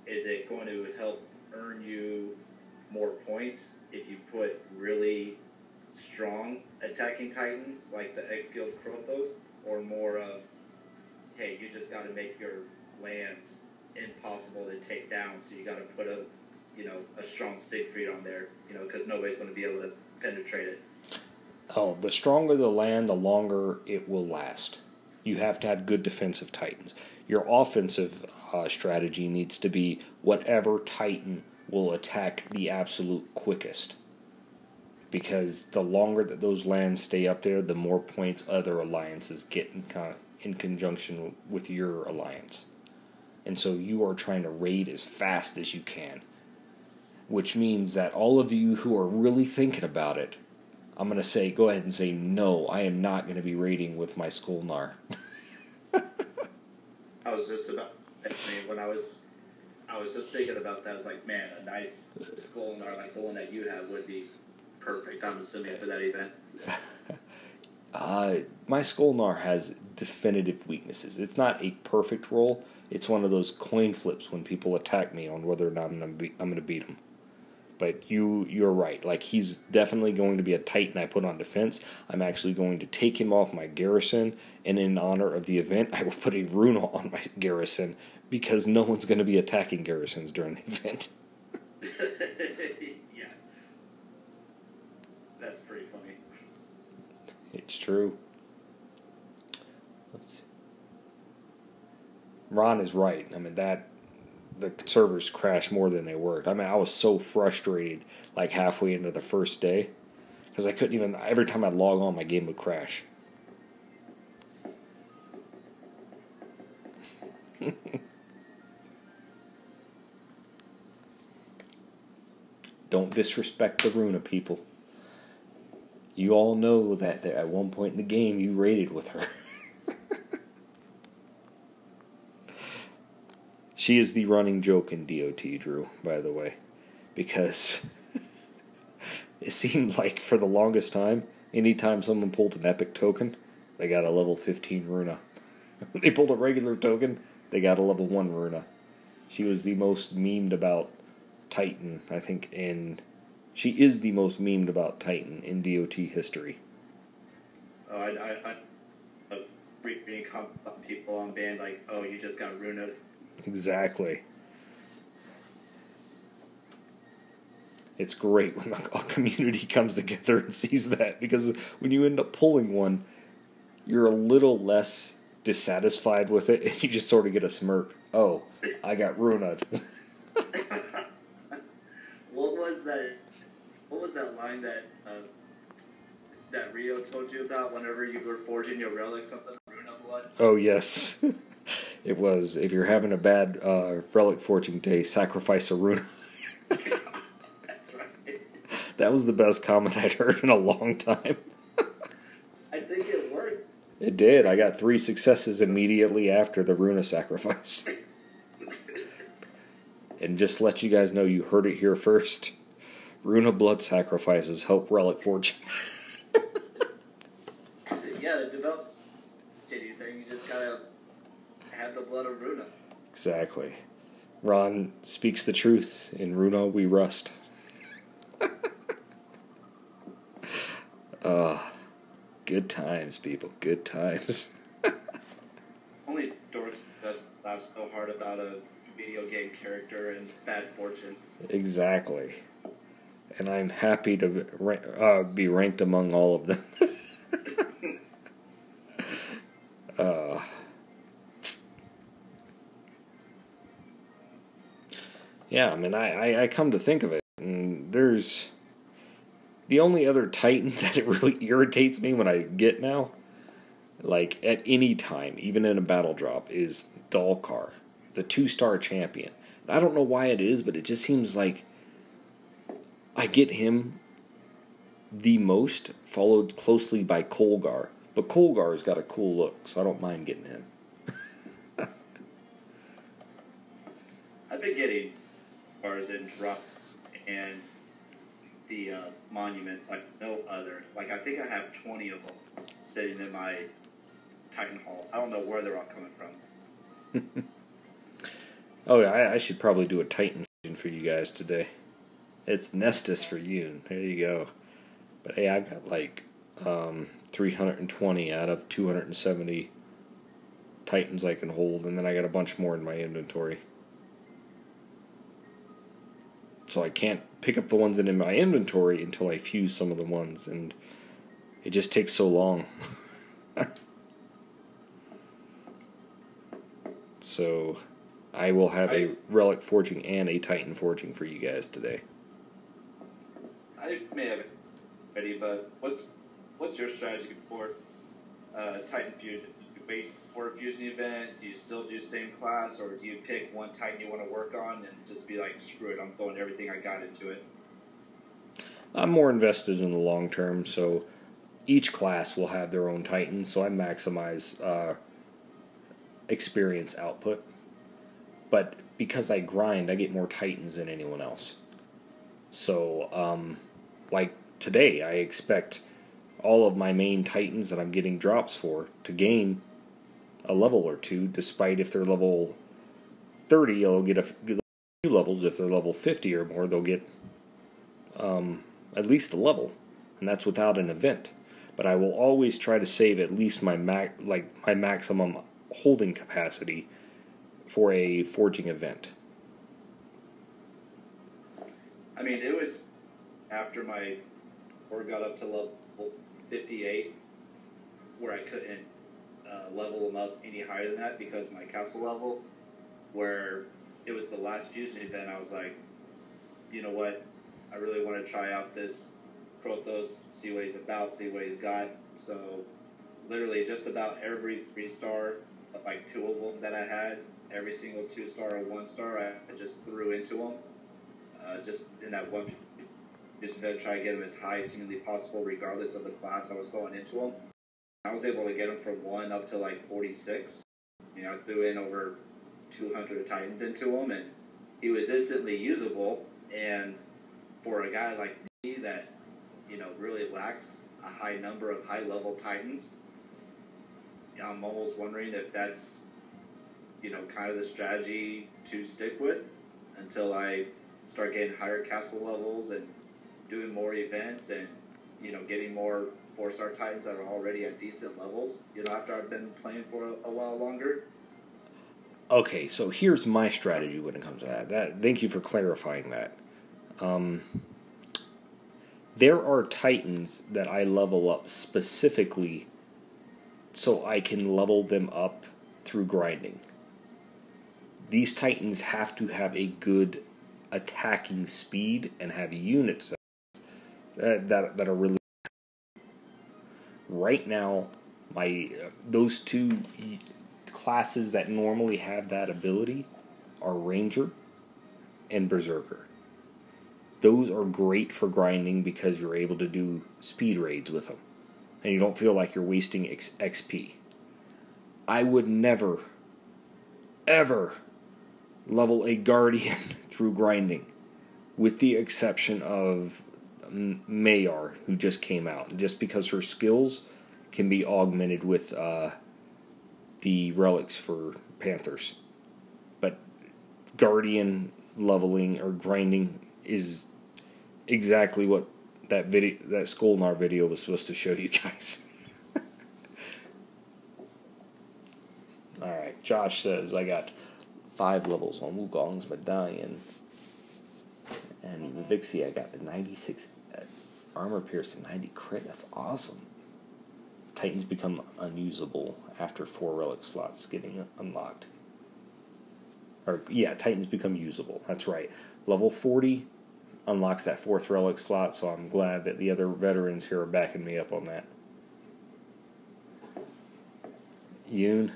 is it going to help earn you more points if you put really strong attacking Titan like the X-Guild Krothos, or more of, hey, you just got to make your lands impossible to take down, so you got to put a strong Siegfried on there, you know, because nobody's going to be able to penetrate it. Oh, the stronger the land, the longer it will last. You have to have good defensive Titans. Your offensive strategy needs to be whatever Titan will attack the absolute quickest. Because the longer that those lands stay up there, the more points other alliances get in conjunction with your alliance. And so you are trying to raid as fast as you can. Which means that all of you who are really thinking about it, I'm going to say, go ahead and say, no, I am not going to be raiding with my Skolnar. I was just about, I mean, when I was just thinking about that, I was like, man, a nice Skolnar like the one that you have would be perfect, I'm assuming, for that event. My Skolnar has definitive weaknesses. It's not a perfect roll. It's one of those coin flips when people attack me on whether or not I'm going to beat them. But you're right. Like, he's definitely going to be a Titan I put on defense. I'm actually going to take him off my garrison, and in honor of the event, I will put a rune on my garrison, because no one's going to be attacking garrisons during the event. Yeah. That's pretty funny. It's true. Let's see. Ron is right. I mean, the servers crashed more than they worked. I mean, I was so frustrated like halfway into the first day because I couldn't even, every time I'd log on, my game would crash. Don't disrespect the Runa, people. You all know that at one point in the game you raided with her. She is the running joke in DOT, Drew, by the way. Because it seemed like for the longest time, anytime someone pulled an epic token, they got a level 15 Runa. When they pulled a regular token, they got a level 1 Runa. She was the most memed about Titan, I think, she is the most memed about Titan in DOT history. Oh, I reading people on band like, oh, you just got Runa. Exactly. It's great when a community comes together and sees that, because when you end up pulling one, you're a little less dissatisfied with it, and you just sort of get a smirk. Oh, I got Runa. What was that line that that Rio told you about whenever you were forging your relic, something Runa blood? Oh, yes. It was, if you're having a bad Relic Forging day, sacrifice a Runa. That's right. That was the best comment I'd heard in a long time. I think it worked. It did. I got 3 successes immediately after the Runa sacrifice. And just to let you guys know, you heard it here first. Runa blood sacrifices help Relic Forging. Yeah, the develop anything, you just gotta have the blood of Runa. Exactly. Ron speaks the truth. In Runa, we rust. Good times, people. Good times. Only Dork does laugh so hard about a video game character and bad fortune. Exactly. And I'm happy to be ranked among all of them. Yeah, I mean, I come to think of it, and there's the only other Titan that it really irritates me when I get now, like at any time, even in a battle drop, is Dalkar, the 2-star champion. I don't know why it is, but it just seems like I get him the most, followed closely by Kolgar. But Kolgar's got a cool look, so I don't mind getting him. I've been getting bars in drop and the monuments like no other. Like I think I have 20 of them sitting in my Titan Hall. I don't know where they're all coming from. Oh yeah, I should probably do a Titan for you guys today. It's Nestus for you. There you go. But hey, I've got like 320 out of 270 Titans I can hold, and then I got a bunch more in my inventory. So I can't pick up the ones in my inventory until I fuse some of the ones, and it just takes so long. So I will have a Relic Forging and a Titan Forging for you guys today. I may have it ready, but what's your strategy for Titan Fusion? Do you wait for a fusion event? Do you still do same class, or do you pick one Titan you want to work on and just be like, screw it, I'm throwing everything I got into it? I'm more invested in the long term, so each class will have their own Titans, so I maximize experience output. But because I grind, I get more Titans than anyone else. So, like today, I expect all of my main Titans that I'm getting drops for to gain a level or two, despite if they're level 30, they'll get a few levels. If they're level 50 or more, they'll get at least a level, and that's without an event. But I will always try to save at least my maximum holding capacity for a forging event. I mean, it was after my ore got up to level 58 where I couldn't level them up any higher than that because of my castle level, where it was the last fusion event. I was like, you know what, I really want to try out this Krothos, see what he's about, see what he's got. So literally just about every 3-star, like 2 of them that I had, every single 2-star or 1-star, I just threw into them. Just in that one event, try to get them as high as humanly possible, regardless of the class I was going into them. I was able to get them from 1 up to like 46. You know, I threw in over 200 Titans into him, and he was instantly usable. And for a guy like me that, you know, really lacks a high number of high-level Titans, I'm almost wondering if that's, you know, kind of the strategy to stick with until I start getting higher castle levels and doing more events and, you know, getting more 4-star Titans that are already at decent levels, you know, after I've been playing for a while longer. Okay, so here's my strategy when it comes to that. Thank you for clarifying that. There are Titans that I level up specifically so I can level them up through grinding. These Titans have to have a good attacking speed and have units that are really. Right now, those 2 classes that normally have that ability are Ranger and Berserker. Those are great for grinding because you're able to do speed raids with them. And you don't feel like you're wasting XP. I would never, ever level a Guardian through grinding, with the exception of Mayar, who just came out, just because her skills can be augmented with the relics for Panthers. But Guardian leveling or grinding is exactly what that Skolnar video was supposed to show you guys. Alright, Josh says, I got 5 levels on Wukong's Medallion. And Vixie, I got the 96 armor piercing, 90 crit. That's awesome. Titans become unusable after 4 relic slots getting unlocked. Titans become usable. That's right. Level 40 unlocks that 4th relic slot, so I'm glad that the other veterans here are backing me up on that. Yoon,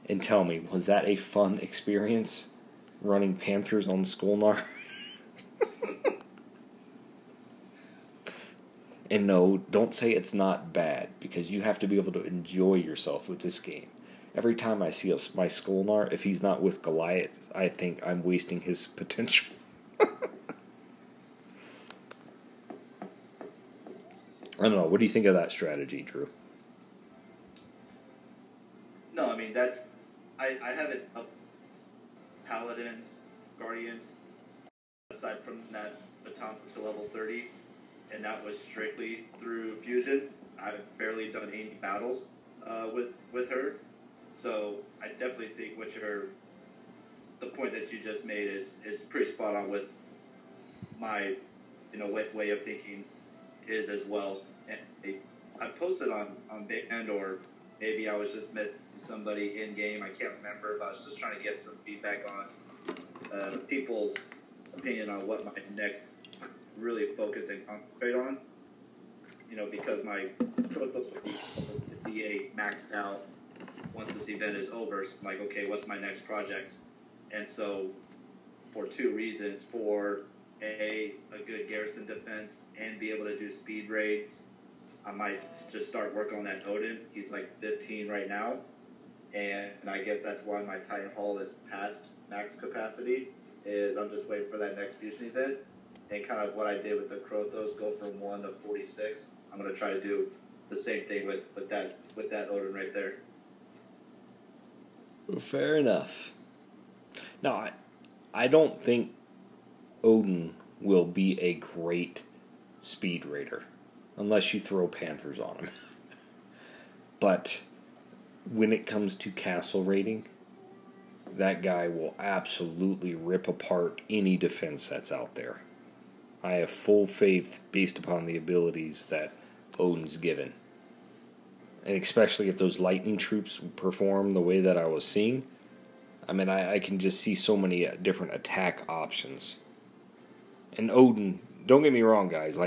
and tell me, was that a fun experience running Panthers on Skolnar? And no, don't say it's not bad, because you have to be able to enjoy yourself with this game. Every time I see my Skolnar, if he's not with Goliath, I think I'm wasting his potential. I don't know. What do you think of that strategy, Drew? No, I mean, I have it up Paladins, Guardians, aside from that baton to level 30, and that was strictly through fusion. I've barely done any battles with her, so I definitely think the point that you just made is pretty spot on with my way of thinking is as well. And I posted on Band, or maybe I was just messaging somebody in game, I can't remember, but I was just trying to get some feedback on people's opinion on what my next really focus and concentrate on. Because my Protoss will be maxed out once this event is over. So I'm like, okay, what's my next project? And so, for 2 reasons: for a good garrison defense and be able to do speed raids, I might just start working on that Odin. He's like 15 right now, and I guess that's why my Titan Hall is past max capacity. Is I'm just waiting for that next fusion event, and kind of what I did with the Krothos, go from 1 to 46. I'm gonna try to do the same thing with that Odin right there. Fair enough. Now, I don't think Odin will be a great speed raider unless you throw Panthers on him. But when it comes to castle raiding, that guy will absolutely rip apart any defense that's out there. I have full faith based upon the abilities that Odin's given. And especially if those lightning troops perform the way that I was seeing. I mean, I can just see so many different attack options. And Odin, don't get me wrong, guys,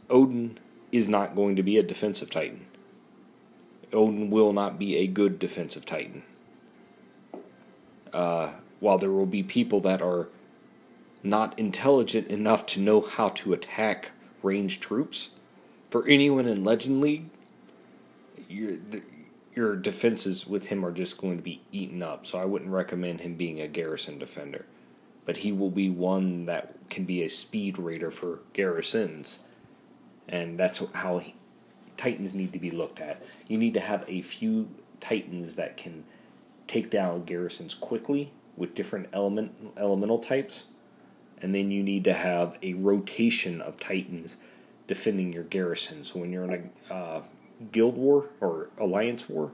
Odin is not going to be a defensive Titan. Odin will not be a good defensive Titan. While there will be people that are not intelligent enough to know how to attack ranged troops, for anyone in Legend League, your defenses with him are just going to be eaten up. So I wouldn't recommend him being a garrison defender. But he will be one that can be a speed raider for garrisons. And that's how Titans need to be looked at. You need to have a few Titans that can take down garrisons quickly with different elemental types. And then you need to have a rotation of Titans defending your garrisons. So when you're in a guild war or alliance war,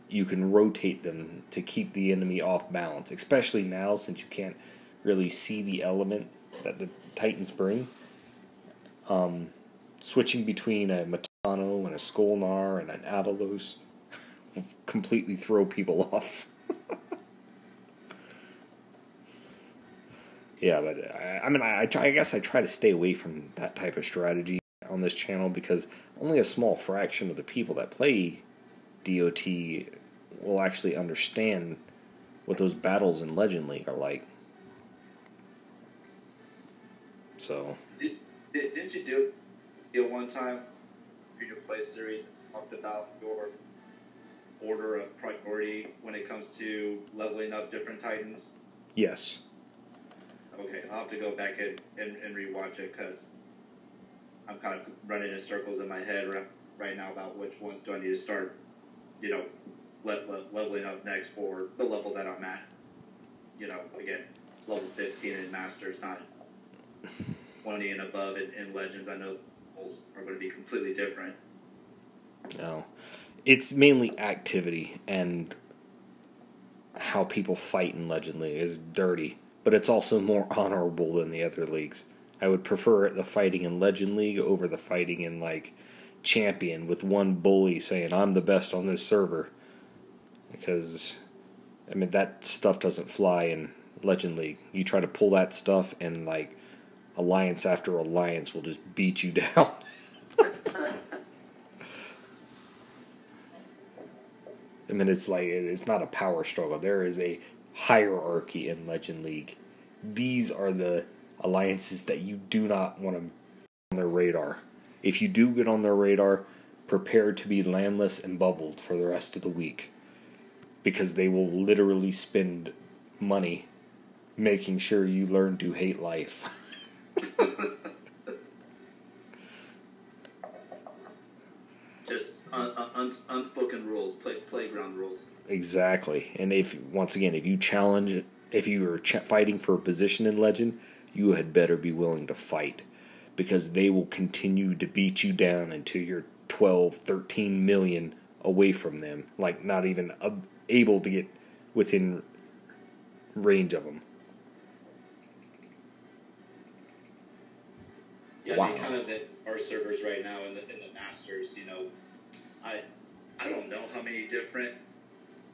you can rotate them to keep the enemy off balance, especially now since you can't really see the element that the Titans bring. Switching between a Matano and a Skolnar and an Avalos will completely throw people off. Yeah, but I guess I try to stay away from that type of strategy on this channel because only a small fraction of the people that play DOT will actually understand what those battles in Legend League are like. So. Didn't you do it one time for your play series? Talked about your order of priority when it comes to leveling up different Titans? Yes. Okay, I'll have to go back and rewatch it because I'm kind of running in circles in my head right now about which ones do I need to start, leveling up next for the level that I'm at. Again, level 15 in Masters, not 20 and above in Legends. I know levels are going to be completely different. No. It's mainly activity and how people fight in Legend League is dirty, but it's also more honorable than the other leagues. I would prefer the fighting in Legend League over the fighting in, like, Champion with one bully saying, I'm the best on this server. Because, that stuff doesn't fly in Legend League. You try to pull that stuff and, like, alliance after alliance will just beat you down. It's not a power struggle. There is a hierarchy in Legend League. These are the alliances that you do not want to on their radar. If you do get on their radar, prepare to be landless and bubbled for the rest of the week. Because they will literally spend money making sure you learn to hate life. Just unspoken rules, playground rules. Exactly. And if you are fighting for a position in Legend, you had better be willing to fight. Because they will continue to beat you down until you're 12, 13 million away from them. Like, not even able to get within range of them. Yeah, wow. They kind of at our servers right now in the Masters, I don't know how many different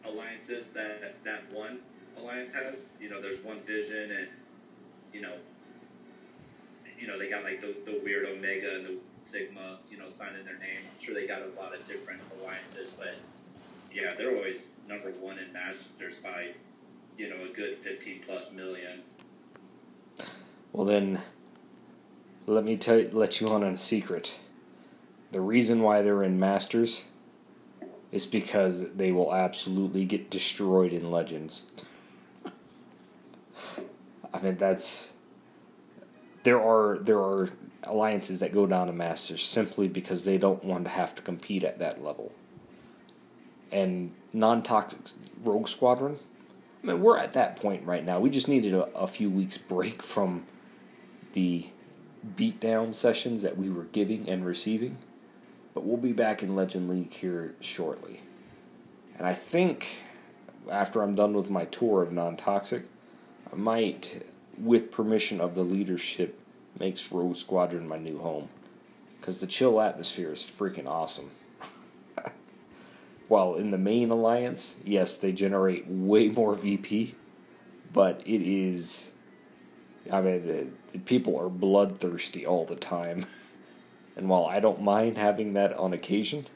alliances that one alliance has. There's one Vision and, they got like the weird Omega and the Sigma, signing their name. I'm sure they got a lot of different alliances, but yeah, they're always number one in Masters by, a good 15 plus million. Well then, let you on a secret. The reason why they're in Masters is because they will absolutely get destroyed in Legends. There are alliances that go down to Masters simply because they don't want to have to compete at that level. And non-toxic Rogue Squadron, we're at that point right now. We just needed a few weeks break from the beatdown sessions that we were giving and receiving. But we'll be back in Legend League here shortly. And I think after I'm done with my tour of non-toxic, I might, with permission of the leadership, make Rogue Squadron my new home. Because the chill atmosphere is freaking awesome. While in the main alliance, yes, they generate way more VP, but it is... people are bloodthirsty all the time. And while I don't mind having that on occasion,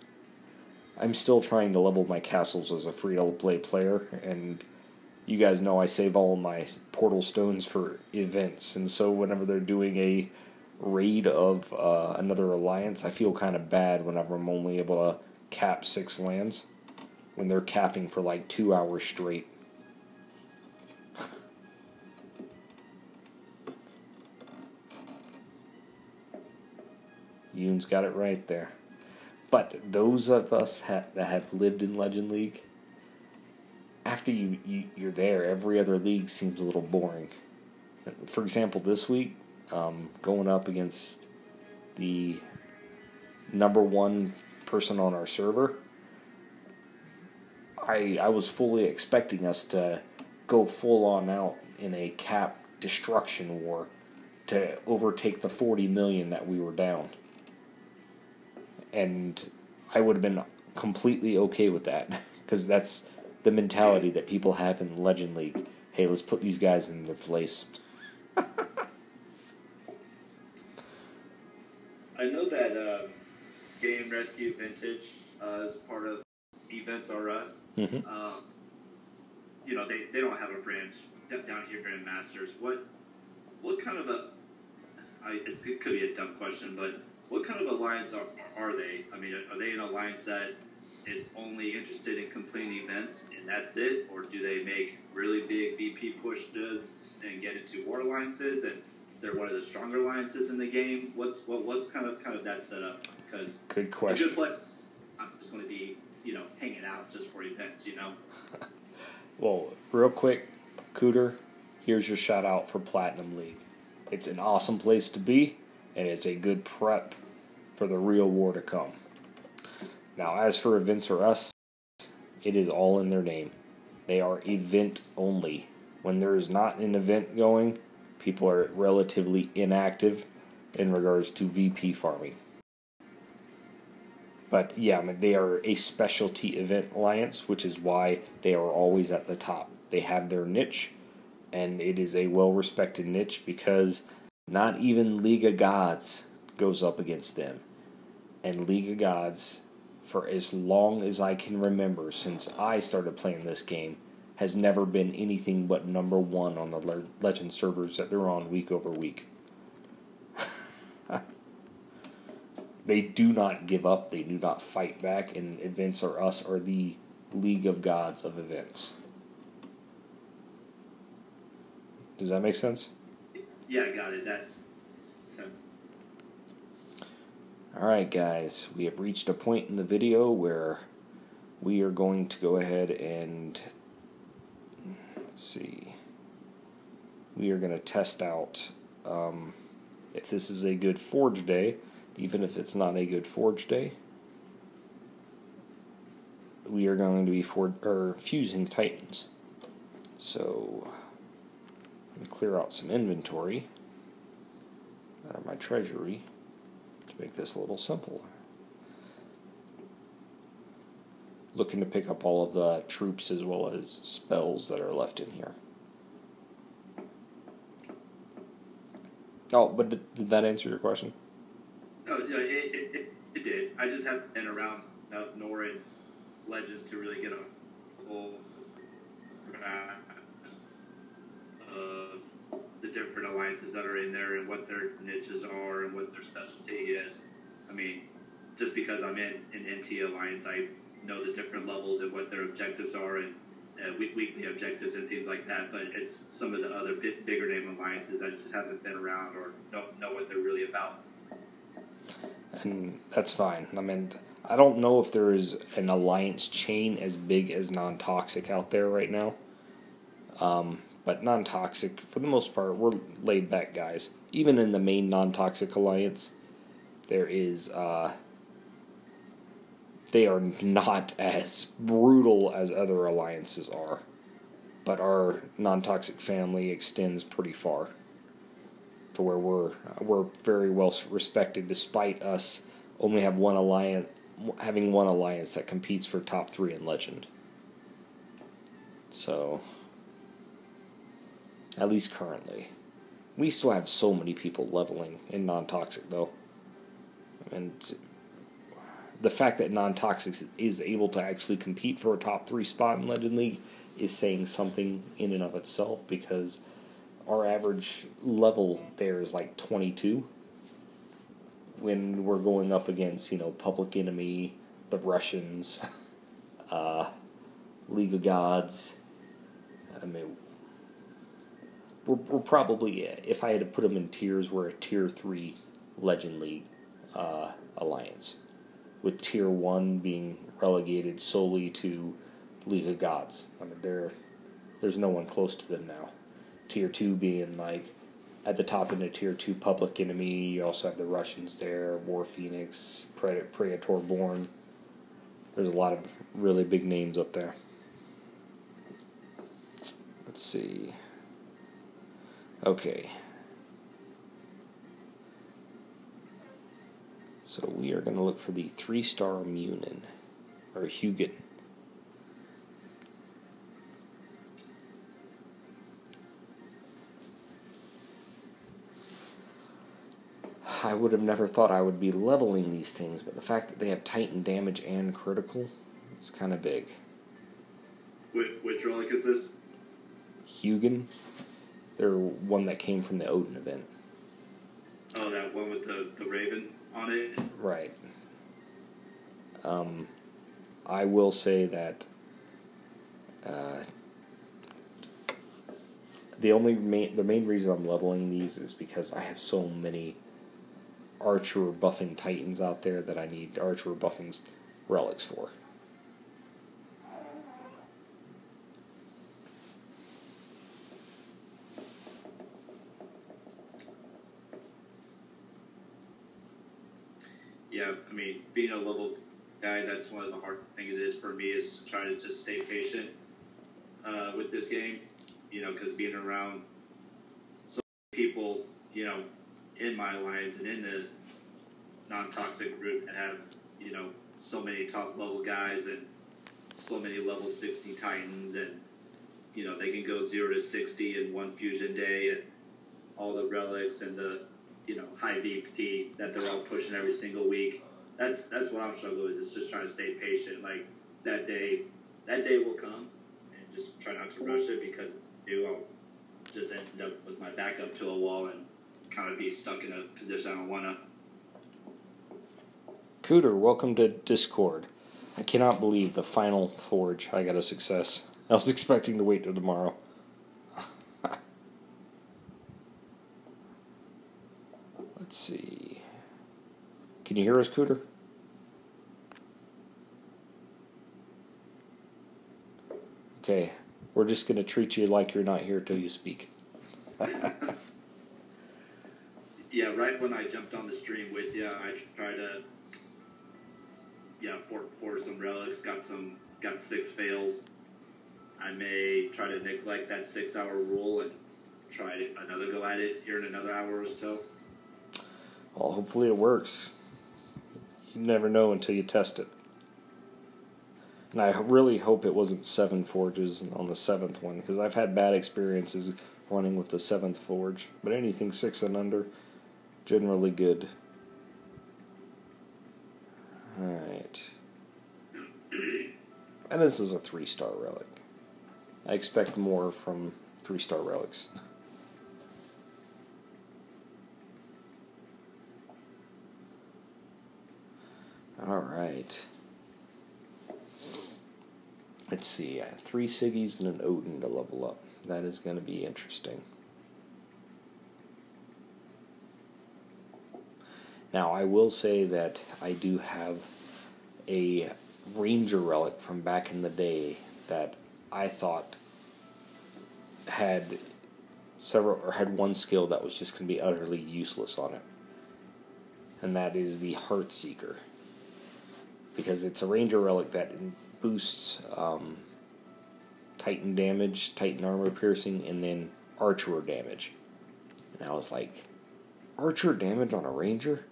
I'm still trying to level my castles as a free-to-play player, and you guys know I save all my portal stones for events, and so whenever they're doing a raid of another alliance, I feel kind of bad whenever I'm only able to cap 6 lands, when they're capping for like 2 hours straight. Yoon's got it right there. But those of us that have lived in Legend League, after you're there, every other league seems a little boring. For example, this week, going up against the number one person on our server, I was fully expecting us to go full on out in a cap destruction war to overtake the 40 million that we were down. And I would have been completely okay with that, because that's the mentality that people have in Legend League. Hey, let's put these guys in their place. I know that Game Rescue Vintage is part of Events R Us. Mm-hmm. You know, they don't have a branch down here, Grandmasters. What kind of it could be a dumb question, but what kind of alliance are they? I mean, are they an alliance that is only interested in completing events and that's it, or do they make really big VP pushes and get into more alliances and they're one of the stronger alliances in the game? What's kind of that setup? Because good question. I'm just going to be hanging out just for events, Well, real quick, Cooter, here's your shout out for Platinum League. It's an awesome place to be, and it's a good prep for the real war to come. Now, as for Events R Us, it is all in their name. They are event only. When there is not an event going, people are relatively inactive in regards to VP farming. But yeah, I mean, they are a specialty event alliance, which is why they are always at the top. They have their niche, and it is a well-respected niche because not even League of Gods goes up against them. And League of Gods, for as long as I can remember since I started playing this game, has never been anything but number one on the Legend servers that they're on week over week. They do not give up. They do not fight back. And Events R Us are the League of Gods of events. Does that make sense? Yeah, I got it. That makes sense. Alright, guys. We have reached a point in the video where we are going to go ahead and... Let's see. We are going to test out if this is a good Forge day. Even if it's not a good Forge day, we are going to be fusing Titans. So, let me clear out some inventory out of my treasury to make this a little simpler. Looking to pick up all of the troops as well as spells that are left in here. Oh, but did that answer your question? No, it did. I just haven't been around enough Norrin Legends to really get a full grasp of the different alliances that are in there and what their niches are and what their specialty is. I mean, just because I'm in an NT alliance, I know the different levels and what their objectives are and weekly objectives and things like that. But it's some of the other bigger name alliances I just haven't been around or don't know what they're really about. And that's fine. I mean, I don't know if there is an alliance chain as big as Non-Toxic out there right now. But Non-Toxic, for the most part, we're laid back guys. Even in the main Non-Toxic alliance, there is, they are not as brutal as other alliances are. But our Non-Toxic family extends pretty far. To where we're very well respected, despite us only having one alliance that competes for top 3 in Legend. So, at least currently, we still have so many people leveling in Non-Toxic though, and the fact that Non-Toxic is able to actually compete for a top 3 spot in Legend League is saying something in and of itself because our average level there is like 22 when we're going up against, Public Enemy, the Russians, League of Gods. I mean, we're probably, if I had to put them in tiers, we're a tier 3 Legend League alliance, with tier 1 being relegated solely to League of Gods. I mean, there's no one close to them now. Tier 2 being like at the top end of tier 2 Public Enemy. You also have the Russians there, War Phoenix, Praetor Born. There's a lot of really big names up there. Let's see. Okay. So we are going to look for the 3-star Munin, or Hugin. I would have never thought I would be leveling these things, but the fact that they have Titan damage and critical It's kind of big. Which relic is this? Hugin. They're one that came from the Odin event. Oh, that one with the raven on it? Right. I will say that the main reason I'm leveling these is because I have so many Archer buffing Titans out there that I need Archer buffing relics for. Yeah, I mean, being a level guy, that's one of the hard things it is for me is to try to just stay patient with this game, because being around so many people, in my alliance and in the non-toxic group that have, so many top-level guys and so many level 60 Titans, and, they can go 0 to 60 in one fusion day, and all the relics and the high VP that they're all pushing every single week. That's what I'm struggling with. Is just trying to stay patient. Like that day will come, and just try not to rush it, because I'll just end up with my back up to a wall and kind of be stuck in a position I don't want to. Cooter, welcome to Discord. I cannot believe the final forge I got a success. I was expecting to wait till tomorrow. Let's see. Can you hear us, Cooter? Okay, we're just going to treat you like you're not here till you speak. Yeah, right when I jumped on the stream with you, I tried to for some relics, got 6 fails. I may try to neglect that 6-hour rule and try another go at it here in another hour or so. Well, hopefully it works. You never know until you test it. And I really hope it wasn't 7 forges on the 7th one, because I've had bad experiences running with the 7th forge. But anything 6 and under, generally good. Alright. And this is a 3-star relic. I expect more from 3-star relics. Alright. Let's see. 3 Siggies and an Odin to level up. That is going to be interesting. Now, I will say that I do have a Ranger relic from back in the day that I thought had one skill that was just going to be utterly useless on it. And that is the Heartseeker. Because it's a Ranger relic that boosts Titan damage, Titan armor piercing, and then Archer damage. And I was like, Archer damage on a Ranger?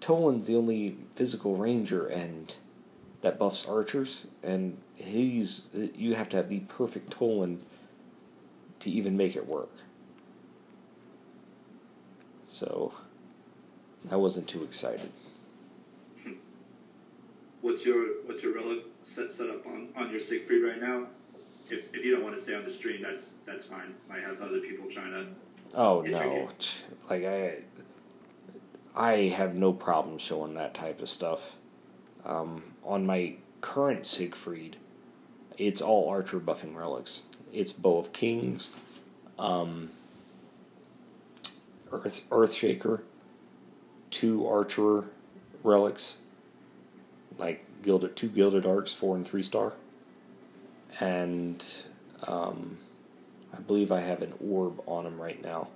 Toland's the only physical Ranger and that buffs archers, and you have to have the perfect Toland to even make it work. So I wasn't too excited. What's your relic set up on your Siegfried right now? If you don't want to stay on the stream, that's fine. I have other people trying to. Oh no! Like I have no problem showing that type of stuff. On my current Siegfried, it's all Archer buffing relics. It's Bow of Kings, Earthshaker, 2 Archer relics, like 2 Gilded Arcs, 4 and 3-star, and I believe I have an orb on him right now,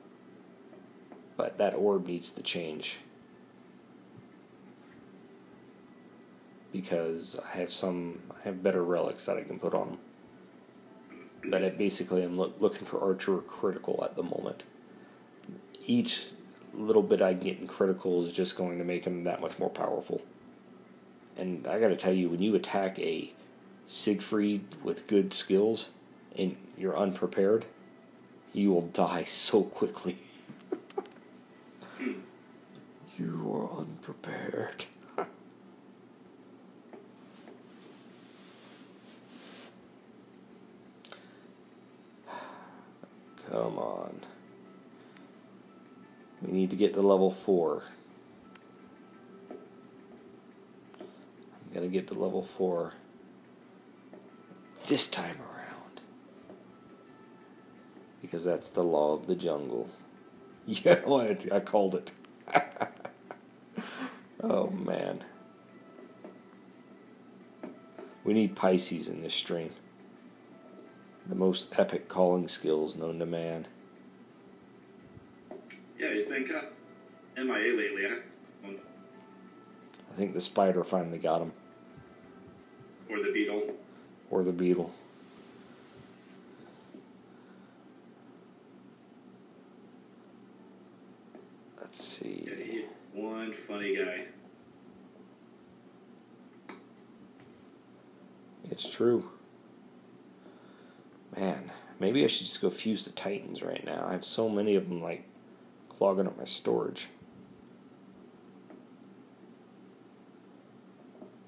but that orb needs to change because I have better relics that I can put on them. But I'm looking for Archer critical at the moment. Each little bit I get in critical is just going to make him that much more powerful. And I gotta tell you, when you attack a Siegfried with good skills and you're unprepared, you will die so quickly. You are unprepared. Come on. We need to get to level 4. I'm going to get to level 4 this time around. Because that's the law of the jungle. Yeah, I called it. Oh, man. We need Pisces in this stream. The most epic calling skills known to man. Yeah, he's been kind of MIA lately. I think the spider finally got him. Or the beetle. Or the beetle. Let's see. Yeah, he's one funny guy. It's true. Man, maybe I should just go fuse the Titans right now. I have so many of them, like, clogging up my storage.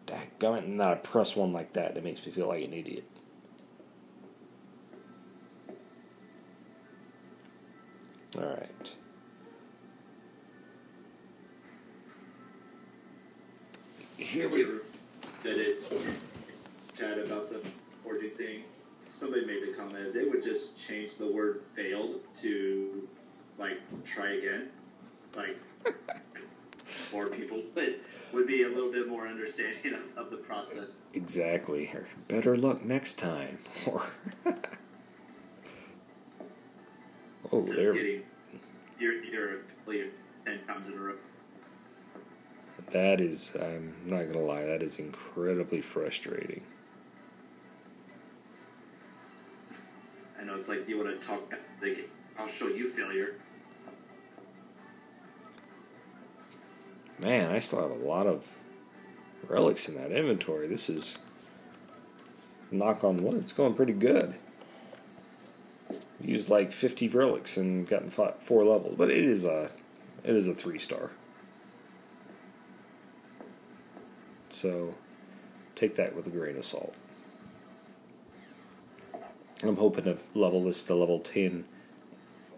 Dadgummit, and not press one like that. That makes me feel like an idiot. Alright. Here we go. Did it chat about the forging thing? Somebody made the comment, they would just change the word failed to, like, try again. Like, more people would be a little bit more understanding of the process. Exactly. Or better luck next time. Or oh, there. You're 10 times in a row. That is, I'm not going to lie, that is incredibly frustrating. I know, it's like you want to talk, like, I'll show you failure. Man, I still have a lot of relics in that inventory. This is, knock on wood, it's going pretty good. Used like 50 relics and gotten 4 levels, but it is a 3-star. So, take that with a grain of salt. And I'm hoping to level this to level 10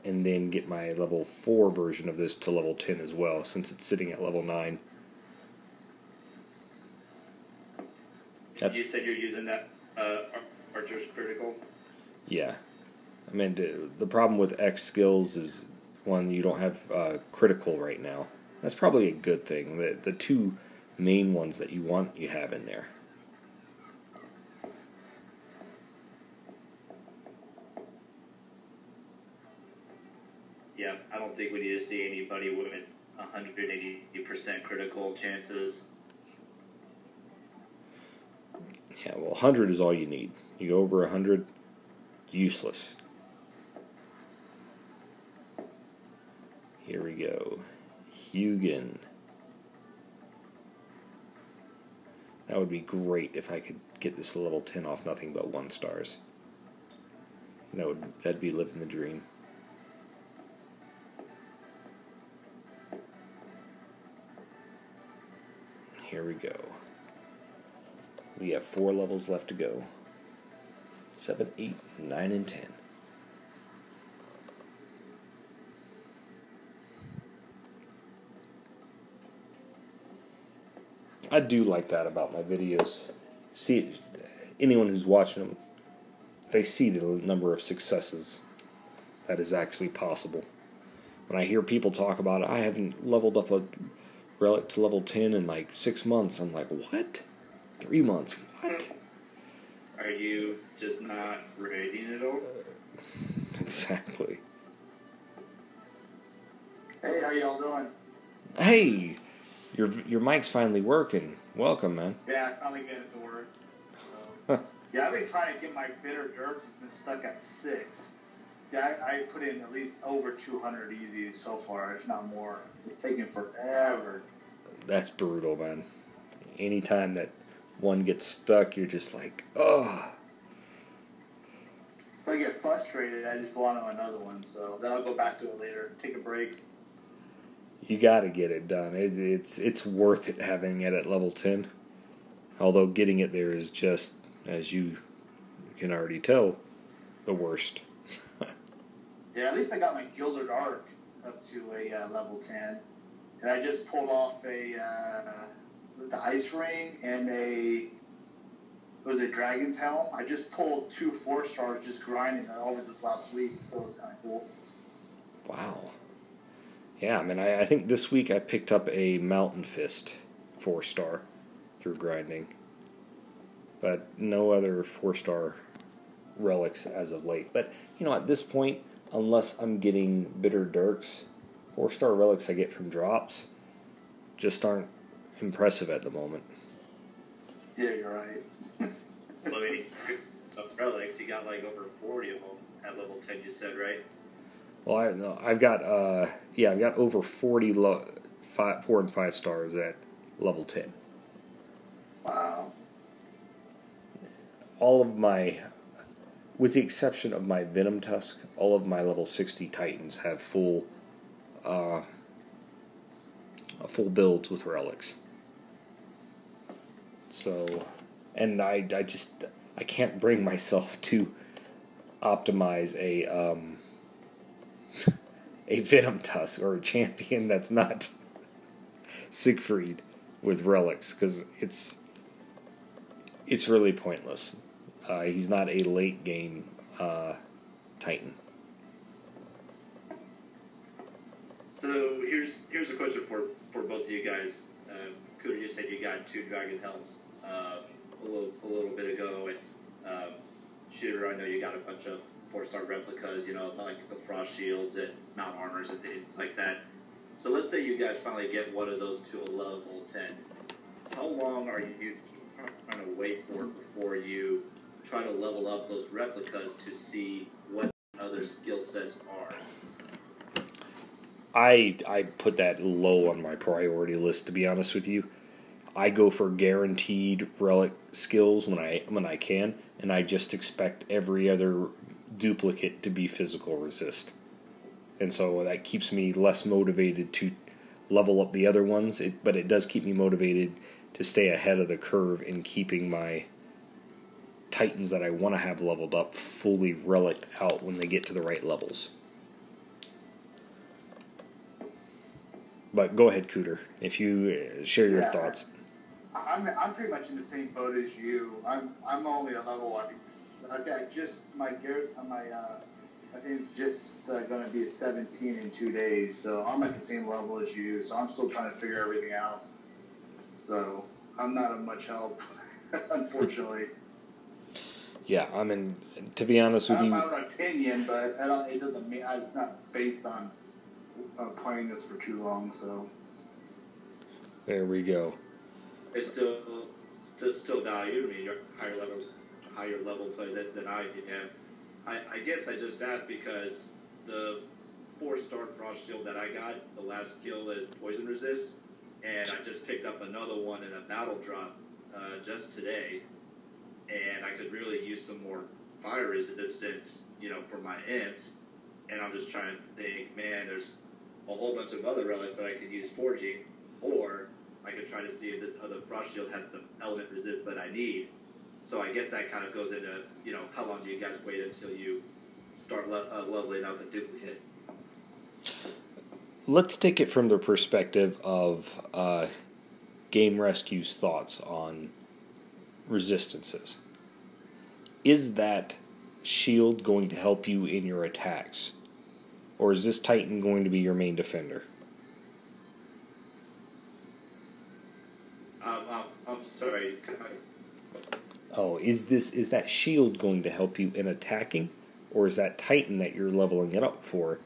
and then get my level 4 version of this to level 10 as well, since it's sitting at level 9. You said you're using that Archer's Critical? Yeah. I mean, the problem with X skills is, one, you don't have critical right now. That's probably a good thing. The 2 main ones that you want, you have in there. Yeah, I don't think we need to see anybody with 180% critical chances. Yeah, well, 100 is all you need. You go over 100, useless. Here we go. Hugin. That would be great if I could get this to level 10 off nothing but 1 stars. That'd be living the dream. Here we go. We have 4 levels left to go. 7, 8, 9, and 10. I do like that about my videos. See, anyone who's watching them, they see the number of successes that is actually possible. When I hear people talk about it, I haven't leveled up a relic to level 10 in like 6 months. I'm like, what? 3 months? What? Are you just not rating it all? Exactly. Hey, how y'all doing? Hey, your mic's finally working. Welcome, man. Yeah, I finally get it to work. So. Yeah, I've been trying to get my bitter dirt. It's been stuck at 6. Yeah, I put in at least over 200 easy so far, if not more. It's taking forever. That's brutal, man. Anytime that one gets stuck, you're just like, oh. So I get frustrated. I just go on to another one. So then I'll go back to it later. Take a break. You got to get it done. It's worth it having it at level 10. Although getting it there is just, as you can already tell, the worst. Yeah, at least I got my Gilded Arc up to a level 10. And I just pulled off the Ice Ring and Dragon's Helm. I just pulled 2 4-stars just grinding over this last week, so it was kind of cool. Wow. Yeah, I mean, I think this week I picked up a Mountain Fist 4-star through grinding. But no other 4-star relics as of late. But, at this point, unless I'm getting Bitter Dirks, 4-star relics I get from drops just aren't impressive at the moment. Yeah, you're right. Well, I mean, some relics, you got like over 40 of them at level 10, you said, right? Well, I've got over 40 4 and 5 stars at level 10. Wow. All of my, with the exception of my Venom Tusk, all of my level 60 Titans have full builds with relics. So, and I can't bring myself to optimize a Venom Tusk or a champion that's not Siegfried with relics, because it's really pointless. He's not a late game Titan. So here's a question for both of you guys. Kuda, you said you got 2 Dragon Helms a little bit ago, and Shooter, I know you got a bunch of 4-star replicas, like the Frost Shields and Mount Armors and things like that. So let's say you guys finally get one of those to a level 10. How long are you trying to wait for before you try to level up those replicas to see what other skill sets are? I put that low on my priority list, to be honest with you. I go for guaranteed relic skills when I can, and I just expect every other duplicate to be physical resist. And so that keeps me less motivated to level up the other ones, but it does keep me motivated to stay ahead of the curve in keeping my Titans that I want to have leveled up fully relic out when they get to the right levels. But go ahead, Cooter, if you share your thoughts. I'm pretty much in the same boat as you. I'm only a level. I think just my gears on my. I think it's just going to be a 17 in 2 days, so I'm at the same level as you. So I'm still trying to figure everything out. So I'm not of much help, unfortunately. Yeah, to be honest with you. I have my own opinion, but it doesn't mean it's not based on playing this for too long. So there we go. It's still value. I mean, you're higher level player than I am. I guess I just asked because the 4-star Frost Shield that I got, the last skill is poison resist, and I just picked up another one in a battle drop just today, and I could really use some more fire resistance, for my imps, and I'm just trying to think, man, there's a whole bunch of other relics that I could use forging, or I could try to see if this other Frost Shield has the element resist that I need. So I guess that kind of goes into, how long do you guys wait until you start leveling up a duplicate? Let's take it from the perspective of Game Rescue's thoughts on resistances. Is that shield going to help you in your attacks? Or is this Titan going to be your main defender? I'm sorry. Oh, is that shield going to help you in attacking, or is that Titan that you're leveling it up for?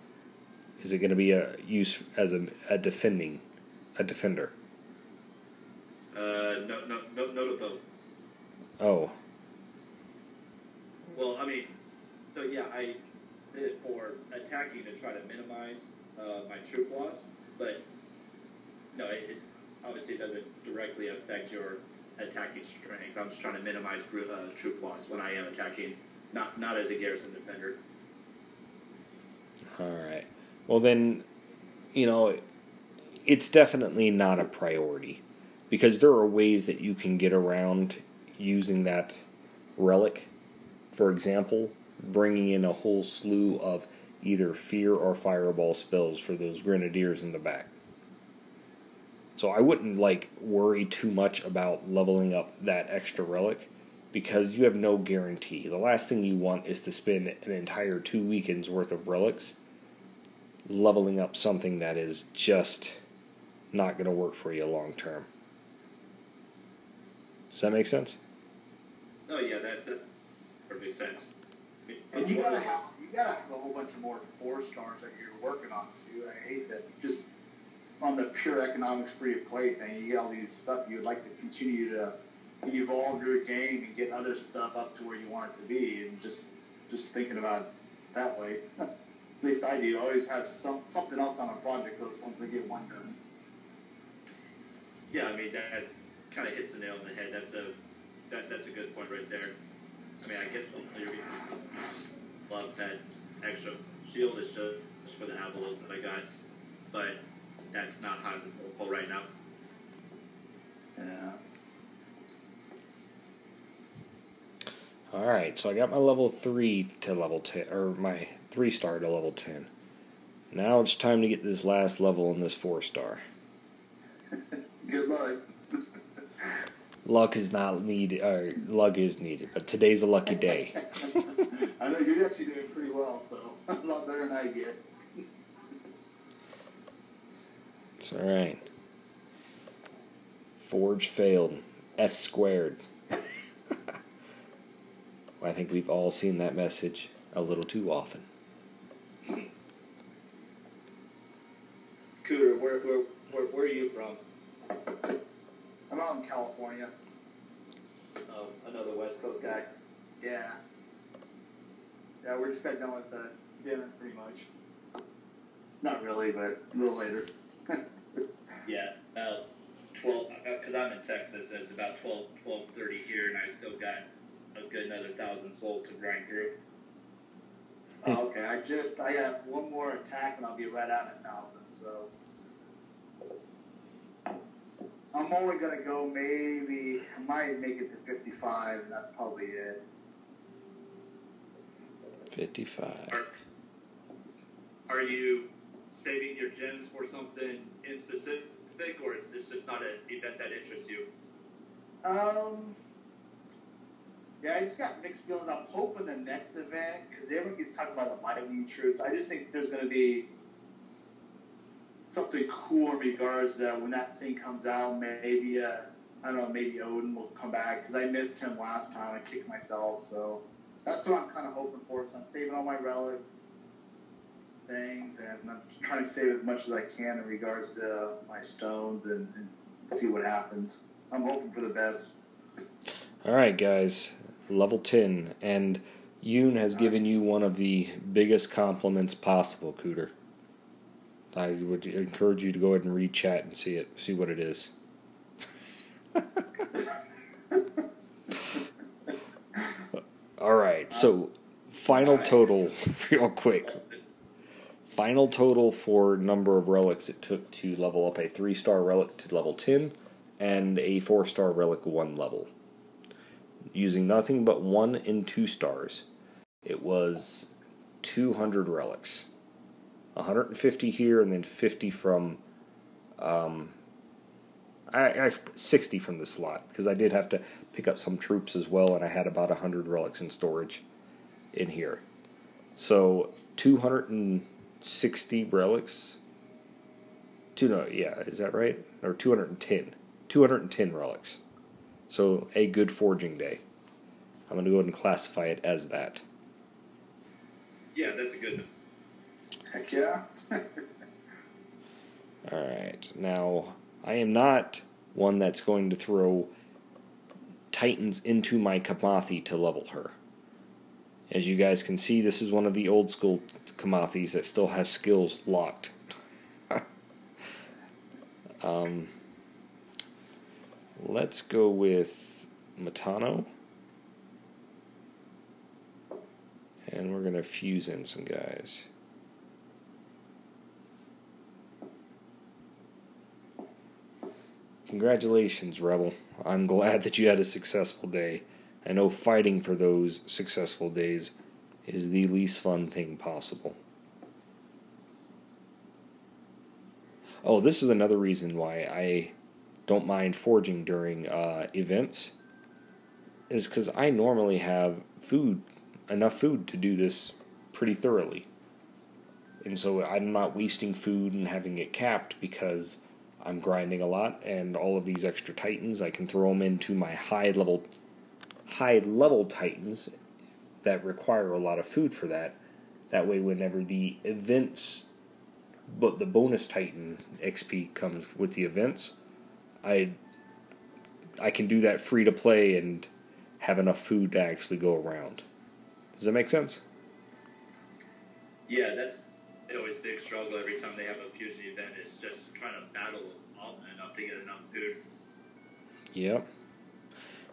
Is it going to be a use as a defender? No to both. Oh. Well, I mean, so yeah, I did it for attacking to try to minimize my troop loss, but no, it obviously doesn't directly affect your attacking strength. I'm just trying to minimize troop loss when I am attacking, not as a garrison defender. All right. Well, then, it's definitely not a priority, because there are ways that you can get around using that relic. For example, bringing in a whole slew of either fear or fireball spells for those grenadiers in the back. So I wouldn't worry too much about leveling up that extra relic, because you have no guarantee. The last thing you want is to spend an entire 2 weekends worth of relics leveling up something that is just not going to work for you long term. Does that make sense? Oh yeah, that perfect sense. And you gotta have a whole bunch of more 4-stars that you're working on too. I hate that. Just on the pure economics free to play thing, you got all these stuff you'd like to continue to evolve your game and get other stuff up to where you want it to be, and just thinking about it that way. At least I do. I always have something else on a project once I get one done. Yeah, I mean that kind of hits the nail on the head. That's a good point right there. I mean, I get the love that extra shield is just for the Avalos that I got, but that's not how it's pull right now. Yeah. Alright, so I got my level 3 to level 10, or my 3-star to level 10. Now it's time to get this last level in this 4-star. Good luck. Luck is not needed, or luck is needed, but today's a lucky day. I know you're actually doing pretty well, so a lot better than I get. It's alright. Forge failed. F squared. I think we've all seen that message a little too often. Cooter, where are you from? I'm out in California. Oh, another West Coast guy. Yeah. Yeah, we're just got done with the dinner pretty much. Not really, but a little later. Yeah, about 12, because I'm in Texas, and it's about 12:30 here, and I still got a good another 1,000 souls to grind through. Oh, okay, I have one more attack and I'll be right at 1,000, so. I'm only gonna go I might make it to 55, and that's probably it. 55. Are you saving your gems for something in specific, or is this just not an event that interests you? Yeah, I just got mixed feelings. I'm hoping the next event, because everyone keeps talking about the lightning troops. I just think there's going to be something cool in regards to when that thing comes out. Maybe, I don't know, maybe Odin will come back, because I missed him last time. I kicked myself, so that's what I'm kind of hoping for. So I'm saving all my relic things, and I'm trying to save as much as I can in regards to my stones and see what happens. I'm hoping for the best. All right, guys. Level 10. And Yoon has given you one of the biggest compliments possible, Cooter. I would encourage you to go ahead and read chat and see what it is. All right, so final total, real quick. Final total for number of relics it took to level up a 3-star relic to level 10 and a 4-star relic 1 level. Using nothing but 1 and 2 stars, it was 200 relics. 150 here and then 50 from 60 from the slot, because I did have to pick up some troops as well, and I had about 100 relics in storage in here. So 260 relics. Is that right? Or 210. 210 relics. So a good forging day. I'm going to go ahead and classify it as that. Yeah, that's a good. Heck yeah. Alright, now, I am not one that's going to throw Titans into my Kamathi to level her. As you guys can see, this is one of the old school Kamathis that still has skills locked. Let's go with Matano. And we're going to fuse in some guys. Congratulations, Rebel. I'm glad that you had a successful day. I know fighting for those successful days is the least fun thing possible. Oh, this is another reason why I don't mind forging during events, is because I normally have enough food to do this pretty thoroughly. And so I'm not wasting food and having it capped because I'm grinding a lot, and all of these extra titans, I can throw them into my high level titans that require a lot of food for that. That way, whenever the events, but the bonus titan XP comes with the events, I can do that free to play and have enough food to actually go around. Does that make sense? Yeah, that's always a big struggle every time they have a fusion event, is just trying to battle enough to get enough food. Yep.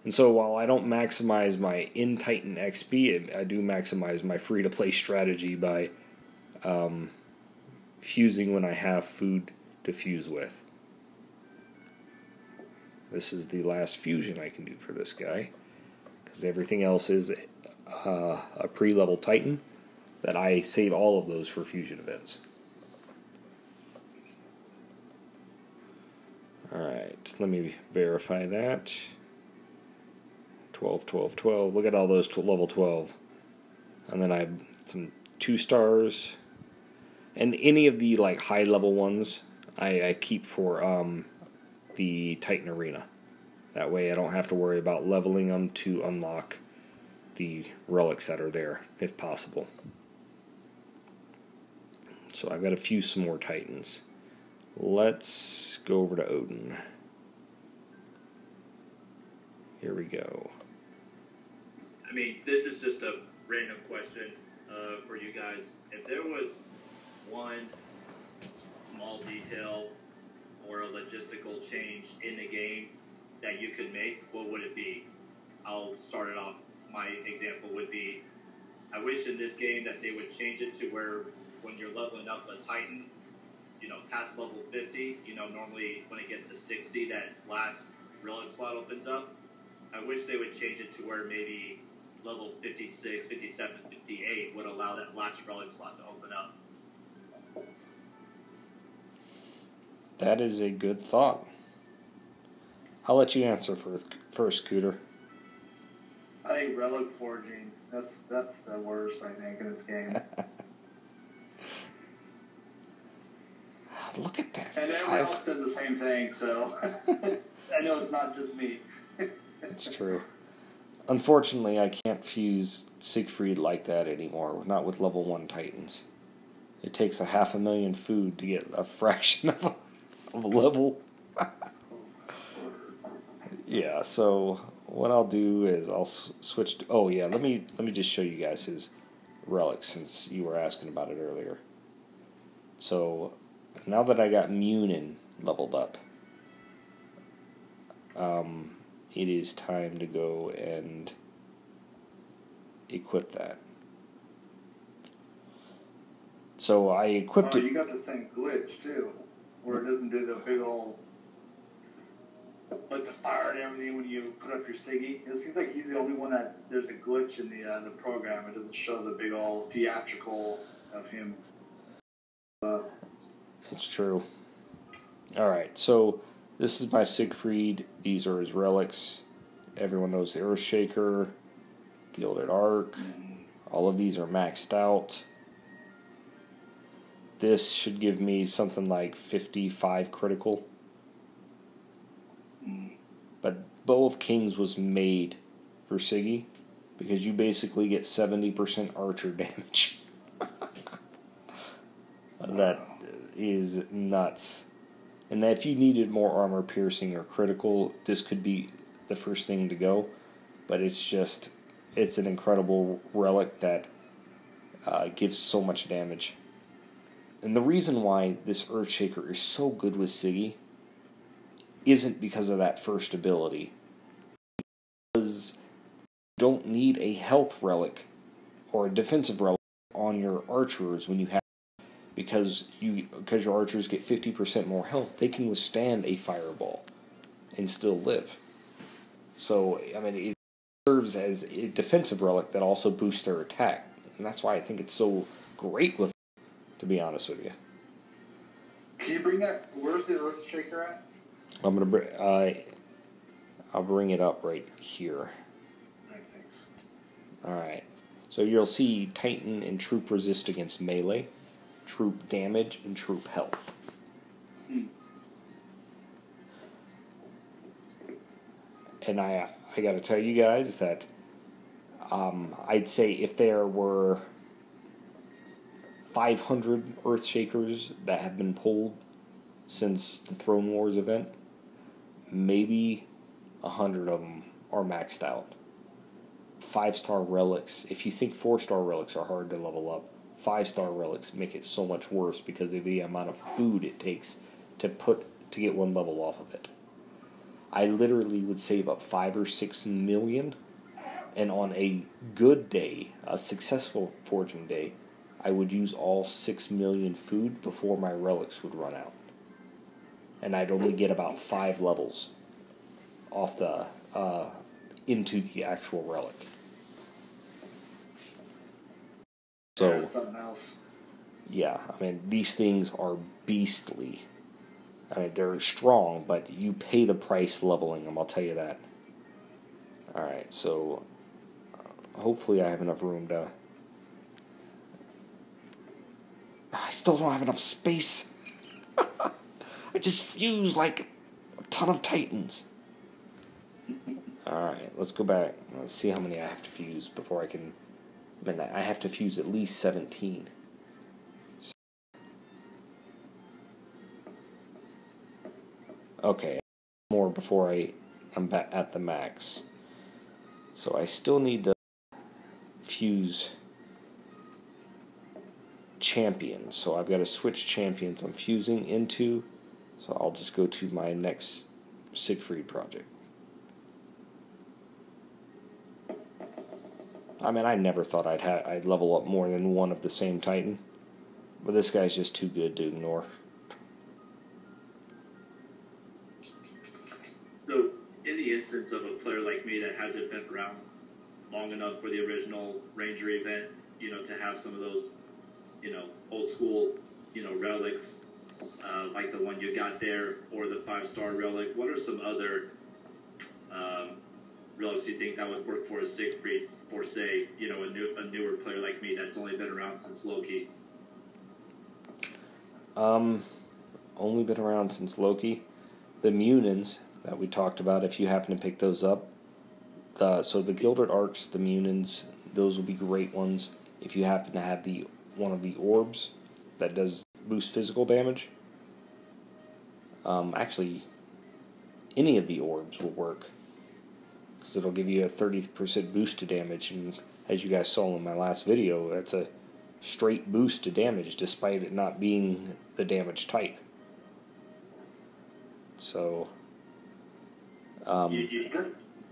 And so while I don't maximize my in-Titan XP, I do maximize my free-to-play strategy by fusing when I have food to fuse with. This is the last fusion I can do for this guy, because everything else is a pre-level Titan that I save all of those for fusion events. Alright, let me verify that. 12, 12, 12. Look at all those to level 12. And then I have some 2 stars. And any of the like high level ones I keep for the Titan Arena. That way I don't have to worry about leveling them to unlock the relics that are there, if possible. So I've got to fuse some more Titans. Let's go over to Odin. Here we go. I mean, this is just a random question for you guys. If there was one small detail or a logistical change in the game that you could make, what would it be? I'll start it off. My example would be, I wish in this game that they would change it to where when you're leveling up a Titan, past level 50, normally when it gets to 60, that last relic slot opens up. I wish they would change it to where maybe level 56, 57, 58 would allow that last relic slot to open up. That is a good thought. I'll let you answer first, Cooter. I think relic forging. That's the worst, I think, in this game. Look at that. And everyone else says the same thing, so I know it's not just me. It's true. Unfortunately, I can't fuse Siegfried like that anymore, not with level 1 Titans. It takes 500,000 food to get a fraction of a level. Yeah, so what I'll do is I'll switch to... Oh, yeah, let me just show you guys his relics, since you were asking about it earlier. So, now that I got Munin leveled up, it is time to go and equip that. So I equipped it. You got the same glitch too, where it doesn't do the big old, like the fire and everything when you put up your Siggy. It seems like he's the only one that there's a glitch in the program. It doesn't show the big old theatrical of him. It's true. Alright, so this is my Siegfried. These are his relics. Everyone knows the Earthshaker, Gilded Arc. All of these are maxed out. This should give me something like 55 critical. But Bow of Kings was made for Siggy because you basically get 70% archer damage. That is nuts. And if you needed more armor piercing or critical, this could be the first thing to go. But it's an incredible relic that gives so much damage. And the reason why this Earthshaker is so good with Siggy isn't because of that first ability. Because you don't need a health relic or a defensive relic on your archers when you have, because your archers get 50% more health, they can withstand a fireball and still live. So, I mean, it serves as a defensive relic that also boosts their attack. And that's why I think it's so great with, to be honest with you. Can you bring that? Where's the Earth Shaker at? I'm gonna bring. I'll bring it up right here. Right, thanks. All right. So you'll see Titan and Troop resist against melee, Troop damage, and Troop health. And I got to tell you guys that I'd say if there were 500 Earthshakers that have been pulled since the Throne Wars event, maybe 100 of them are maxed out. 5-star relics, if you think 4-star relics are hard to level up, 5-star relics make it so much worse because of the amount of food it takes to get one level off of it. I literally would save up 5 or 6 million, and on a good day, a successful forging day, I would use all 6 million food before my relics would run out. And I'd only get about 5 levels off the into the actual relic. So That's something else. yeah, I mean, these things are beastly. I mean, they're strong, but you pay the price leveling them, I'll tell you that. Alright, so hopefully I have enough room to... I still don't have enough space. I just fused like a ton of Titans. Alright, let's go back. Let's see how many I have to fuse before I can... I mean, I have to fuse at least 17. Okay, more before I'm back at the max. So I still need to fuse champions. So I've got to switch champions I'm fusing into. So I'll just go to my next Siegfried project. I mean, I never thought I'd level up more than one of the same Titan. But this guy's just too good to ignore. So, in the instance of a player like me that hasn't been around long enough for the original Ranger event, to have some of those, old school, relics, like the one you got there, or the 5-star relic, what are some other relics you think that would work for a Siegfried, or say, a newer player like me that's only been around since Loki? Only been around since Loki. The Munins that we talked about, if you happen to pick those up. So the Gilded Arcs, the Munins, those will be great ones. If you happen to have one of the orbs that does boost physical damage. Actually, any of the orbs will work. Because it'll give you a 30% boost to damage. And as you guys saw in my last video, that's a straight boost to damage despite it not being the damage type. So... Does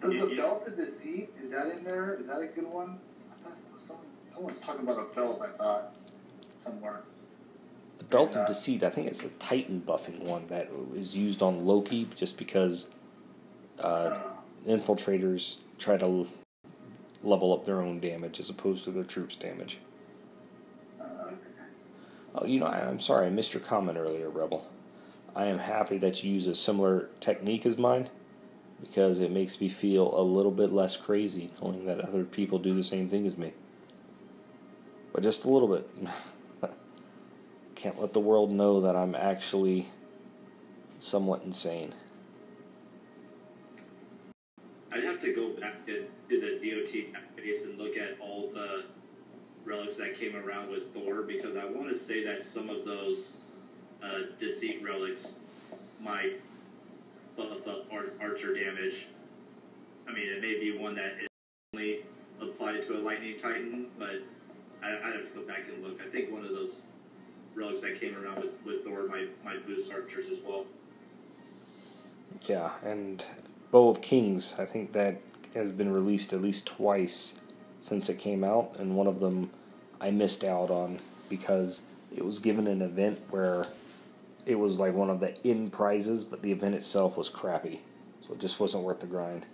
the Belt of Deceit, is that in there? Is that a good one? I thought someone was talking about a belt, I thought, somewhere. The Belt of Deceit, I think it's a Titan buffing one that is used on Loki just because infiltrators try to level up their own damage as opposed to their troops' damage. Okay. Oh, I'm sorry, I missed your comment earlier, Rebel. I am happy that you use a similar technique as mine, because it makes me feel a little bit less crazy knowing that other people do the same thing as me. But just a little bit. Can't let the world know that I'm actually somewhat insane. I'd have to go back to the DOT database and look at all the relics that came around with Thor, because I want to say that some of those Deceit relics might buff up archer damage. I mean, it may be one that is only applied to a Lightning Titan, but I'd have to go back and look. I think one of those relics that came around with Thor might boost archers as well. Yeah, and Bow of Kings, I think that has been released at least twice since it came out, and one of them I missed out on because it was given an event where it was like one of the in prizes, but the event itself was crappy, so it just wasn't worth the grind.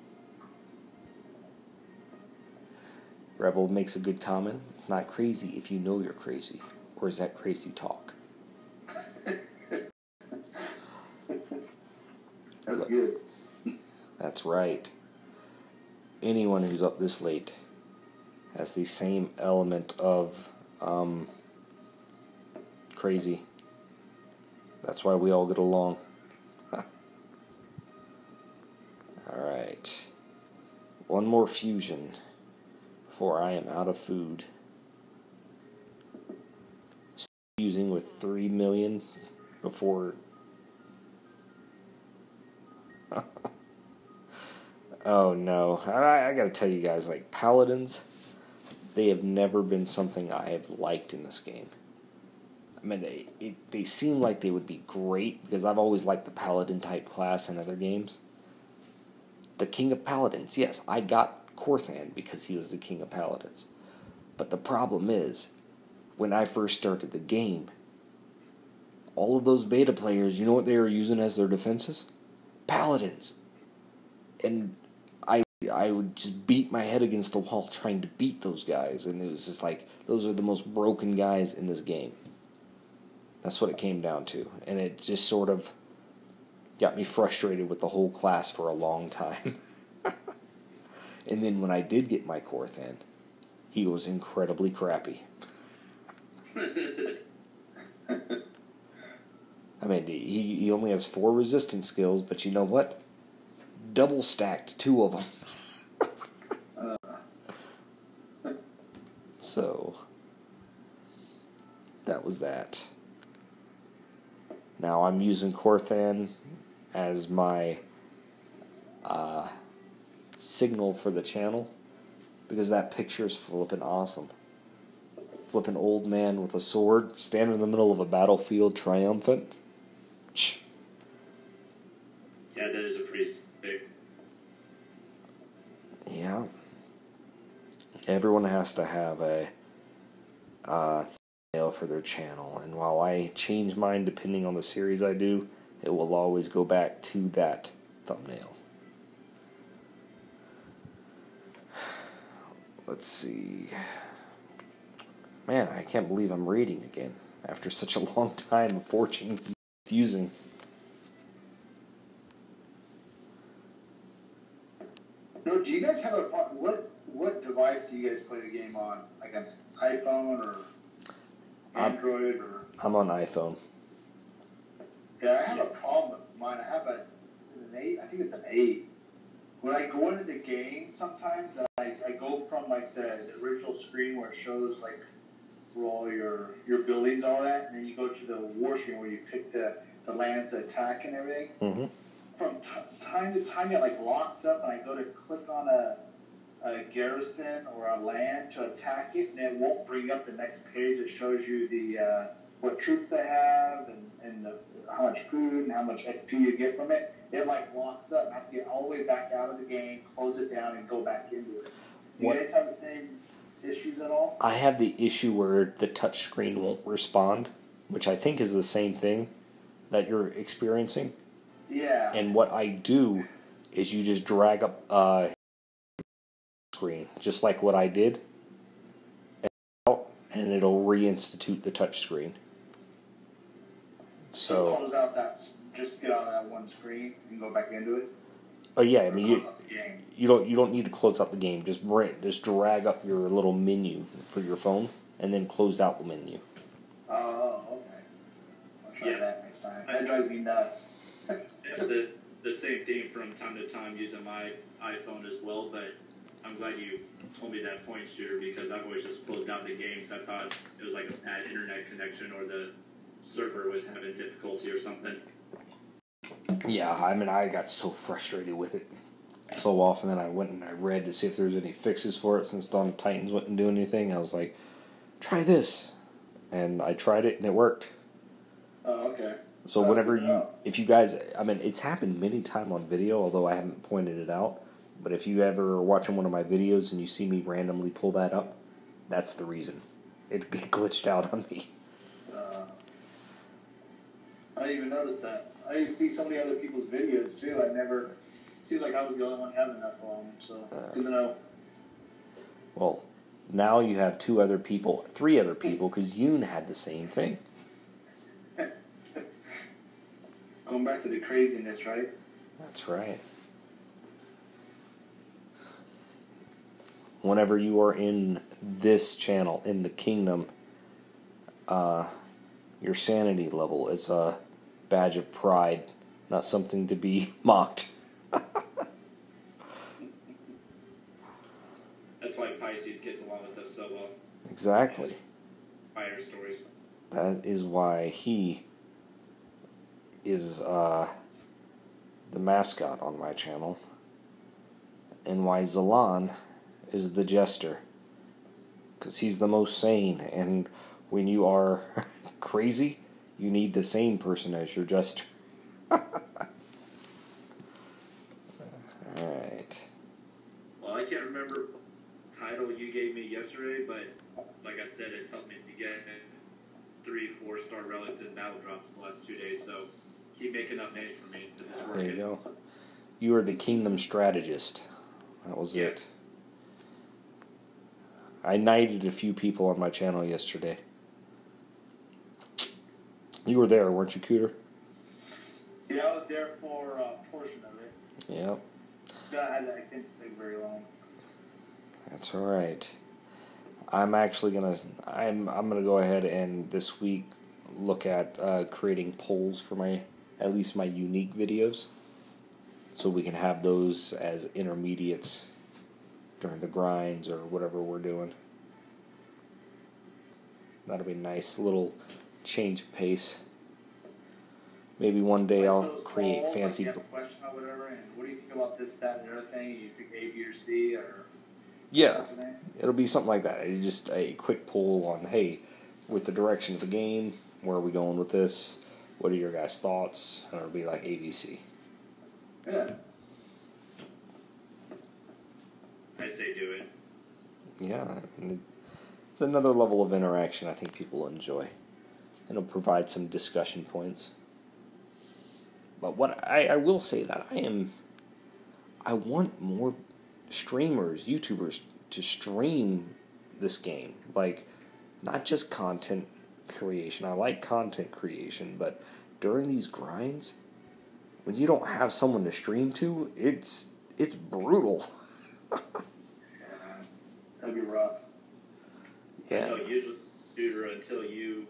Rebel makes a good comment. It's not crazy if you know you're crazy. Or is that crazy talk? good. That's right. Anyone who's up this late has the same element of crazy. That's why we all get along. Alright. One more fusion before I am out of food. Fusing with 3 million before... Oh no. I gotta tell you guys, like, Paladins, they have never been something I have liked in this game. I mean, they seem like they would be great, because I've always liked the Paladin type class in other games. The King of Paladins, yes, I got Korthan because he was the King of Paladins. But the problem is, when I first started the game, all of those beta players, you know what they were using as their defenses? Paladins. And I would just beat my head against the wall trying to beat those guys, and it was just like, those are the most broken guys in this game. That's what it came down to. And it just sort of got me frustrated with the whole class for a long time. And then when I did get my Korthan, he was incredibly crappy. I mean, he only has 4 resistance skills, but you know what? Double stacked 2 of them. So, that was that. Now I'm using Korthan as my signal for the channel, because that picture is flippin' awesome. Flippin' old man with a sword, standing in the middle of a battlefield, triumphant. Yeah, that is a pretty big. Yeah. Everyone has to have a thumbnail for their channel, and while I change mine depending on the series I do, it will always go back to that thumbnail. Let's see. Man, I can't believe I'm reading again after such a long time of fortune fusing. No, do you guys have what device do you guys play the game on? Like an iPhone or Android or? I'm on iPhone. Yeah, I have a problem with mine. I have is it an 8? I think it's an 8. When I go into the game, sometimes I go from like the original screen where it shows like where all your buildings, all that, and then you go to the war screen where you pick the lands to attack and everything. Mm-hmm. From time to time, it like locks up, and I go to click on a garrison or a land to attack it, and it won't bring up the next page that shows you the what troops they have and how much food and how much XP you get from it. It like locks up. I have to get all the way back out of the game, close it down, and go back into it. Do you guys have the same issues at all? I have the issue where the touch screen won't respond, which I think is the same thing that you're experiencing. Yeah. And what I do is you just drag up screen, just like what I did, and it'll reinstitute the touch screen. So close out that, just get out of that one screen and go back into it. Oh yeah, I mean you don't need to close out the game. Just drag up your little menu for your phone, and then close out the menu. Oh, okay. I'll try that next time. That drives me nuts. The same thing from time to time using my iPhone as well, but I'm glad you told me that point, Shooter, because I've always just closed out the games. I thought it was like a bad internet connection or the server was having difficulty or something. Yeah, I mean, I got so frustrated with it so often that I went and I read to see if there was any fixes for it since Dawn of Titans wouldn't do anything. I was like, try this. And I tried it and it worked. Oh, okay. So whenever if you guys, I mean, it's happened many times on video, although I haven't pointed it out. But if you ever are watching one of my videos and you see me randomly pull that up, that's the reason. It glitched out on me. I didn't even notice that. I used to see so many other people's videos too. Seems like I was the only one having that problem. So, good to know. Well, now you have 3 other people, because Yoon had the same thing. Going back to the craziness, right? That's right. Whenever you are in this channel, in the kingdom, your sanity level is a badge of pride, not something to be mocked. That's why Pisces gets along with us so well. Exactly. Fire stories. That is why he is the mascot on my channel, and why Zalan is the jester, because he's the most sane, and when you are crazy, you need the sane person as your jester. Alright. Well, I can't remember the title you gave me yesterday, but like I said, it's helped me to get 3-4-star relics and battle drops the last 2 days, so keep making up names for me. This is There working. you go. You are the kingdom strategist. That was it. I knighted a few people on my channel yesterday. You were there, weren't you, Cooter? Yeah, I was there for a portion of it. Yep. I didn't stay very long. That's all right. I'm gonna go ahead and this week look at creating polls for at least my unique videos, so we can have those as intermediates during the grinds or whatever we're doing. That'll be a nice little change of pace. Maybe one day I'll create fancy. Like you have a question or whatever, and what do you think about this, that, and the other thing? You pick A, B, or C, or Yeah, it'll be something like that. Just a quick poll on, hey, with the direction of the game, where are we going with this? What are your guys' thoughts? And it'll be like ABC. Yeah. I say do it. Yeah, and it's another level of interaction I think people will enjoy. It'll provide some discussion points. But what I will say that I want more streamers, YouTubers to stream this game. Like, not just content creation. I like content creation, but during these grinds, when you don't have someone to stream to, it's brutal. Yeah, that'd be rough. Yeah. No, usually, dude, until you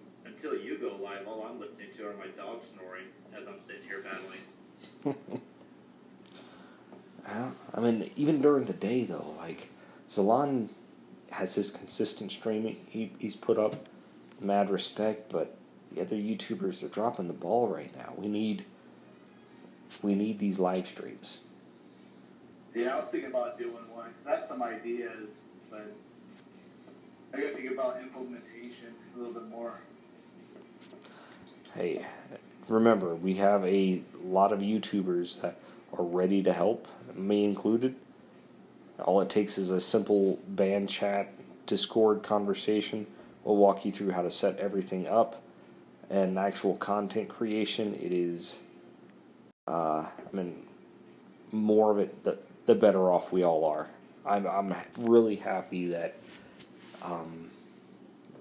go live, all I'm listening to are my dogs snoring as I'm sitting here battling. I mean, even during the day, though, like, Zalan has his consistent streaming he's put up, mad respect, but the other YouTubers are dropping the ball right now. We need these live streams. Yeah, I was thinking about doing one. I have some ideas, but I got to think about implementation a little bit more. Hey, remember, we have a lot of YouTubers that are ready to help, me included. All it takes is a simple band chat, Discord conversation. We'll walk you through how to set everything up. And actual content creation, it is, more of it, the better off we all are. I'm really happy that,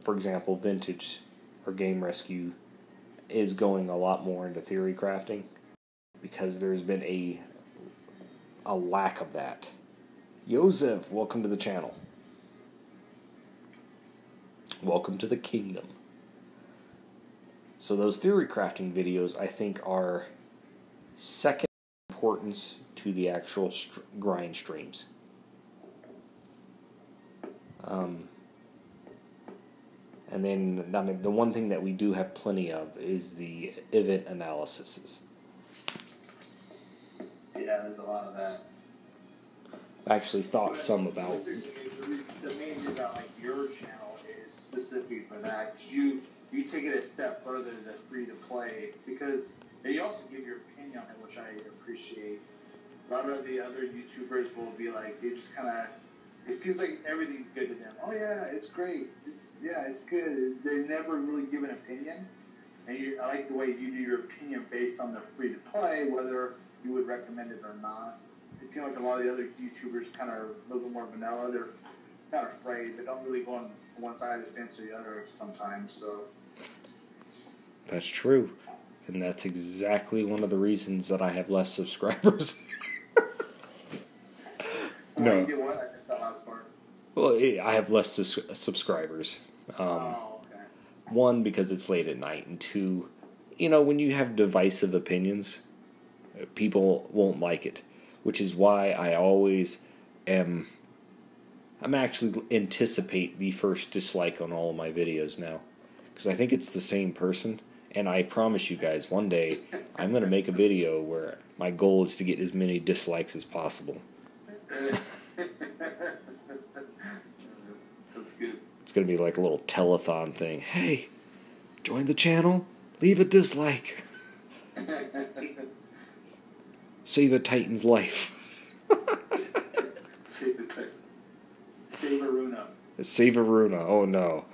for example, Vintage or Game Rescue is going a lot more into theory crafting, because there's been a lack of that. Joseph, welcome to the channel. Welcome to the kingdom. So those theory crafting videos, I think, are second importance to the actual grind streams. And then, I mean, the one thing that we do have plenty of is the event analyses. Yeah, there's a lot of that. I actually thought some about. The main thing about like your channel is specific for that, because you take it a step further than free to play, because you also give your opinion on it, which I appreciate. A lot of the other YouTubers will be like, they just kind of, it seems like everything's good to them. Oh yeah, it's great. It's good. They never really give an opinion, and I like the way you do your opinion based on the free to play, whether you would recommend it or not. It seems like a lot of the other YouTubers kind of a little bit more vanilla. They're not afraid. They don't really go on one side of the fence or the other sometimes. So That's true. and that's exactly one of the reasons that I have less subscribers. No. You do what? I missed that last part. Well, I have less subscribers. Okay. One, because it's late at night, and two, when you have divisive opinions, people won't like it, which is why I always I'm actually anticipate the first dislike on all of my videos now, because I think it's the same person, and I promise you guys, one day, I'm going to make a video where my goal is to get as many dislikes as possible. That's good. It's going to be like a little telethon thing. Hey, join the channel, leave a dislike. Save a Titan's life. Save Aruna. Save Aruna. Oh, no.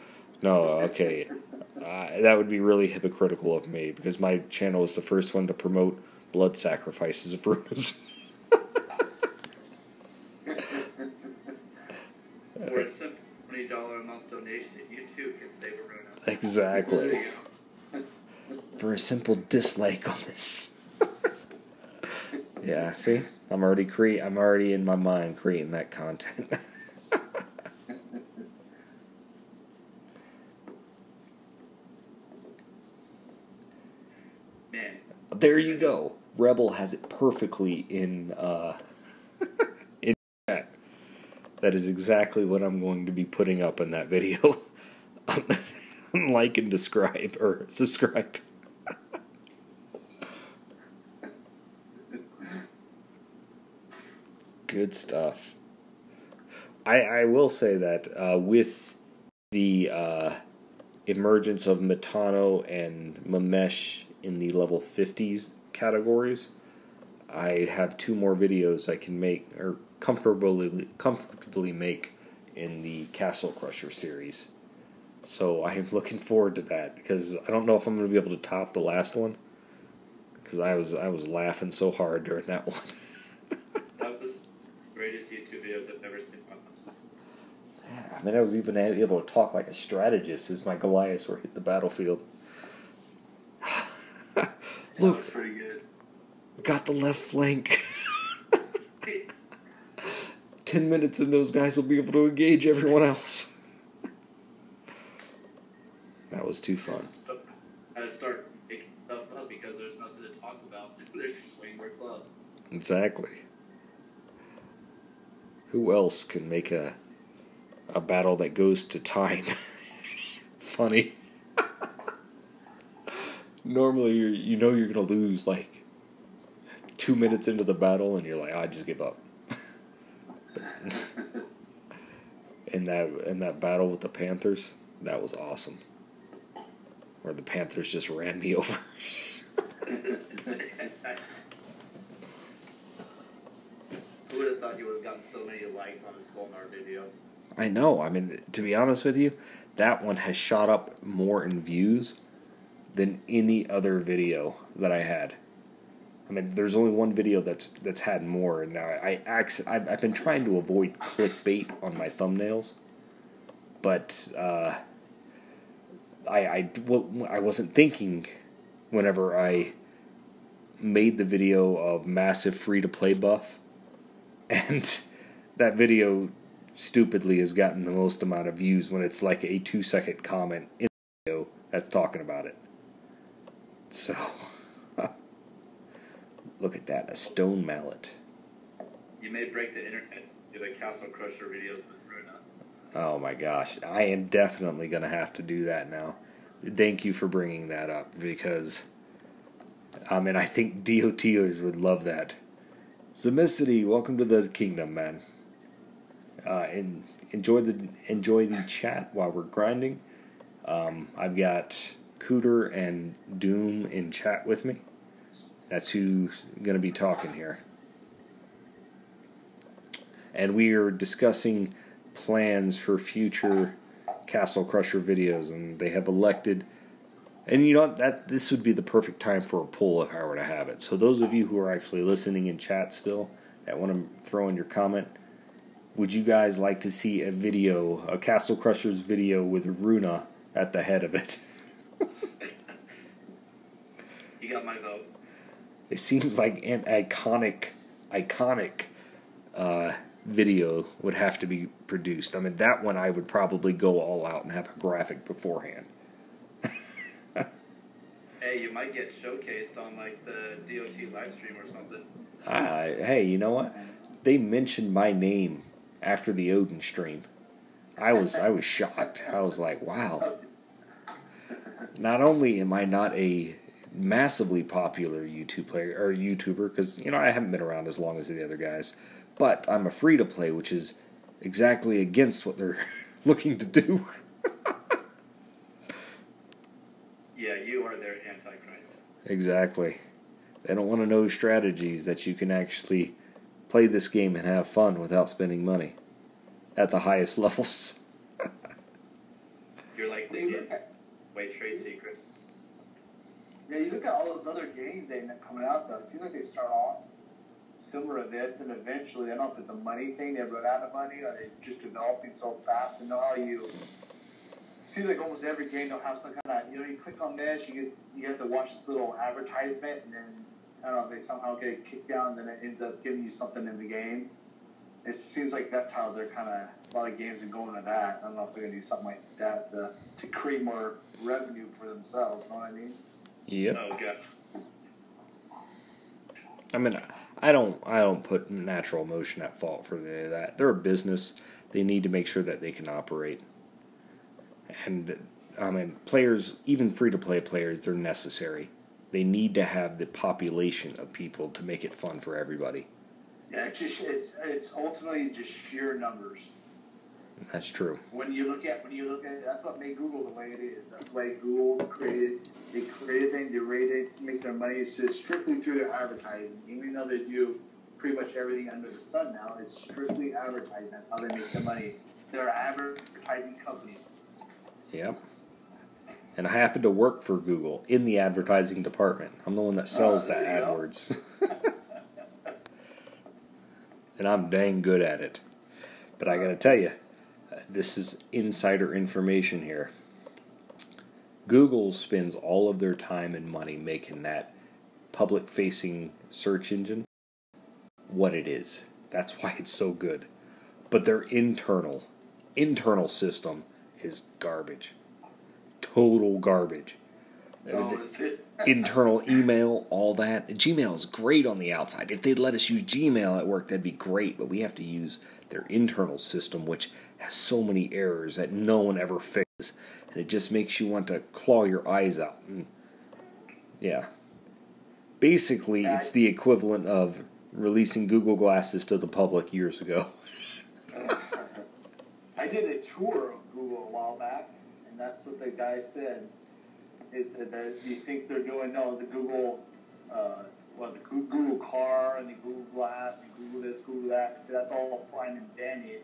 No, okay. That would be really hypocritical of me, because my channel is the first one to promote blood sacrifices of Runas. For a simple $20 a month donation, you too can save Aruna. Exactly. For a simple dislike on this. Yeah, see? I'm already in my mind creating that content. Man. There you go. Rebel has it perfectly in in chat. That is exactly what I'm going to be putting up in that video. Like and subscribe. Good stuff. I will say that with the emergence of Metano and Mamesh in the level 50s categories, I have 2 more videos I can make, or comfortably make, in the Castle Crusher series. So I am looking forward to that, because I don't know if I'm going to be able to top the last one, because I was laughing so hard during that one. That was the greatest YouTube videos I've ever seen. Yeah, I mean, I was even able to talk like a strategist as my Goliaths were hitting the battlefield. Look, that was pretty good. Got the left flank. 10 minutes and those guys will be able to engage everyone else. That was too fun. I had to start making stuff up because there's nothing to talk about. There's swing their club. Exactly. Who else can make a battle that goes to time funny? Normally, you're going to lose like 2 minutes into the battle, and you're like, I just give up. in that battle with the Panthers, that was awesome. Where the Panthers just ran me over. Who would have thought you would have gotten so many likes on a Skullnar video? I know. I mean, to be honest with you, that one has shot up more in views than any other video that I had. I mean, there's only one video that's had more, and now I've been trying to avoid clickbait on my thumbnails, but I wasn't thinking whenever I made the video of massive free-to-play buff, and that video stupidly has gotten the most amount of views when it's like a 2-second comment in the video that's talking about it. So, look at that, a stone mallet. You may break the internet do the Castle Crusher videos with Runa. Oh my gosh, I am definitely going to have to do that now. Thank you for bringing that up, because and I think DOTers would love that. Zemicity, welcome to the kingdom, man. And enjoy the chat while we're grinding. I've got Cooter and Doom in chat with me. That's who's going to be talking here. And we are discussing plans for future Castle Crusher videos, and they have elected, and you know that this would be the perfect time for a poll if I were to have it. So those of you who are actually listening in chat still, that want to throw in your comment, would you guys like to see a Castle Crusher's video with Runa at the head of it? You got my vote. It seems like an iconic video would have to be produced. I mean, that one I would probably go all out and have a graphic beforehand. Hey, you might get showcased on like the DOT live stream or something. Hey, you know what? They mentioned my name after the Odin stream. I was shocked. I was like, wow. Not only am I not a massively popular YouTuber, because I haven't been around as long as the other guys, but I'm a free to play, which is exactly against what they're looking to do. Yeah, you are their antichrist. Exactly. They don't want to know strategies that you can actually play this game and have fun without spending money at the highest levels. You're like the Wait, trade secret. Yeah, you look at all those other games that end up coming out, though. It seems like they start off similar to this, and eventually, I don't know if it's a money thing, they run out of money, or they're just developing so fast. And know how you seems like almost every game they'll have some kind of, you click on this, you have to watch this little advertisement, and then I don't know, they somehow get it kicked down, and then it ends up giving you something in the game. It seems like that's how they're kind of, a lot of games are going to that. I don't know if they're going to do something like that to create more revenue for themselves, you know what I mean? Yep. Oh, God. I mean, I don't put Natural Motion at fault for that. They're a business. They need to make sure that they can operate. And, I mean, players, even free-to-play players, they're necessary. They need to have the population of people to make it fun for everybody. Yeah, it's ultimately just sheer numbers. That's true. When you look at that's what made Google the way it is. That's why Google created things, they rated, make their money strictly through their advertising. Even though they do pretty much everything under the sun now, it's strictly advertising. That's how they make their money. They're an advertising company. Yep. And I happen to work for Google in the advertising department. I'm the one that sells that AdWords. And I'm dang good at it. But I gotta tell you, this is insider information here. Google spends all of their time and money making that public-facing search engine what it is. That's why it's so good. But their internal system is garbage. Total garbage. Internal email, all that. Gmail is great on the outside. If they'd let us use Gmail at work, that'd be great. But we have to use their internal system, which has so many errors that no one ever fixes. And it just makes you want to claw your eyes out. And yeah. Basically, it's the equivalent of releasing Google Glasses to the public years ago. I did a tour of Google a while back, and that's what the guy said. He said that you think they're doing the Google, the Google car and the Google Glass and Google this, Google that. So that's all fine and dandy.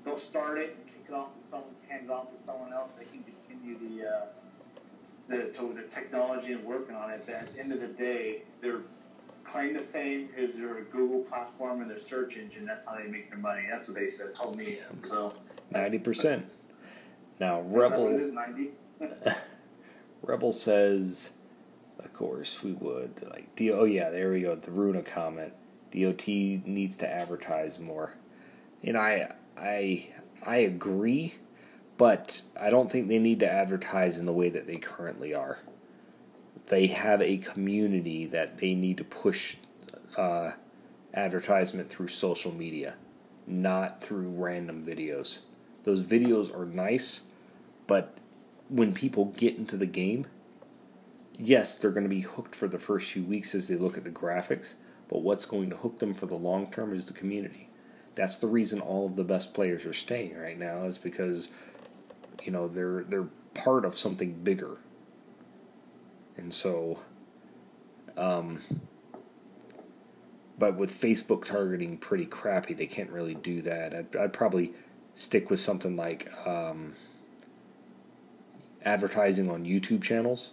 They'll start it and kick it off to someone, hand it off to someone else. They can continue the technology and working on it. But at the end of the day, their claim to fame is their Google platform and their search engine. That's how they make their money. That's what they said. Told me. So 90%. Now Rebel. 90. Rebel says, of course we would. Oh yeah, there we go. The Runa comment. DOT needs to advertise more. I agree, but I don't think they need to advertise in the way that they currently are. They have a community that they need to push advertisement through social media, not through random videos. Those videos are nice, but when people get into the game, yes, they're going to be hooked for the first few weeks as they look at the graphics, but what's going to hook them for the long term is the community. That's the reason all of the best players are staying right now, is because they're part of something bigger. And so but with Facebook targeting pretty crappy, they can't really do that. I'd probably stick with something like advertising on YouTube channels,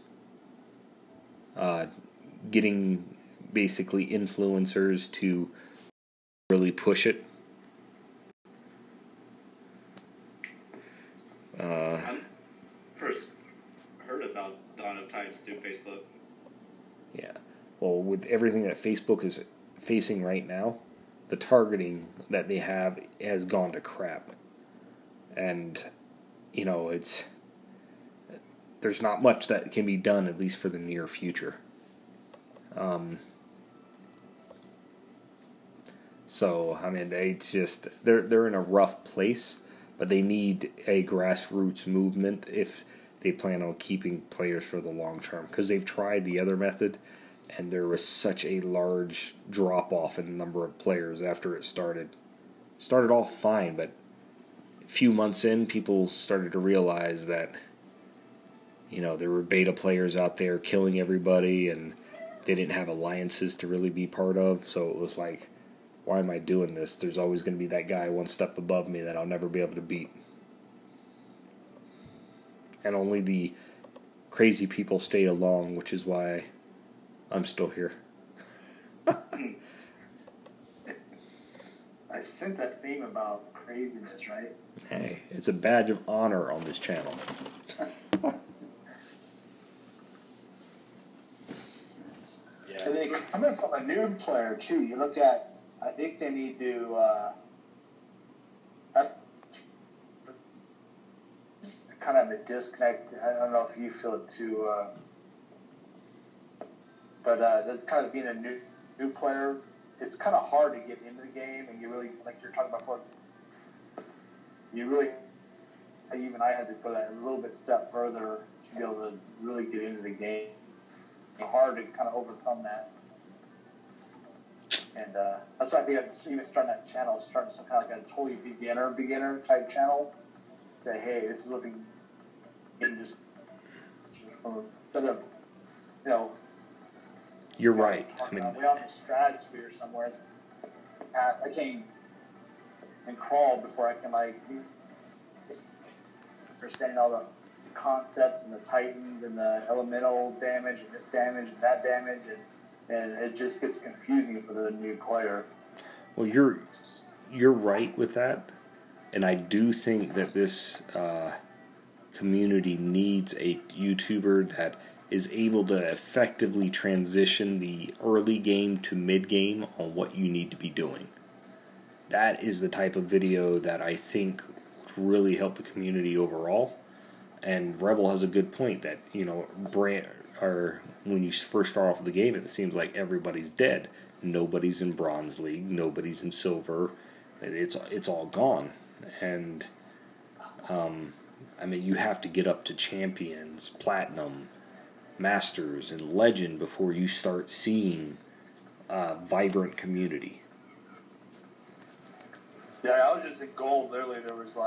getting basically influencers to really push it. First heard about Dawn of Times through Facebook. Yeah. Well, with everything that Facebook is facing right now, the targeting that they have has gone to crap. And, there's not much that can be done, at least for the near future. It's just, they're in a rough place, but they need a grassroots movement if they plan on keeping players for the long term. Because they've tried the other method, and there was such a large drop-off in the number of players after it started. Started off fine, but a few months in, people started to realize that, there were beta players out there killing everybody, and they didn't have alliances to really be part of, so it was like, why am I doing this? There's always going to be that guy one step above me that I'll never be able to beat. And only the crazy people stayed along, which is why I'm still here. I sense that theme about craziness, right? Hey, it's a badge of honor on this channel. Yeah. And then coming from a new player, too, you look at, I think they need to, kind of a disconnect. I don't know if you feel it too, but that's kind of being a new player. It's kind of hard to get into the game, and you really, like you're talking about before, even I had to go that a little bit step further to be able to really get into the game. It's hard to kind of overcome that. And that's why I think I'm even starting that channel, starting some kind of like a totally beginner type channel. Say, hey, this is what we can just from instead of, You're right. Way out in the stratosphere somewhere. I came and crawl before I can understand all the concepts and the titans and the elemental damage and this damage and that damage, and it just gets confusing for the new player. Well, you're right with that, and I do think that this community needs a YouTuber that is able to effectively transition the early game to mid game on what you need to be doing. That is the type of video that I think would really help the community overall. And Rebel has a good point that, when you first start off the game, it seems like everybody's dead. Nobody's in Bronze League, nobody's in Silver, it's all gone. And you have to get up to Champions, Platinum, Masters, and Legend before you start seeing a vibrant community. Yeah, I was just in Gold. Literally, there was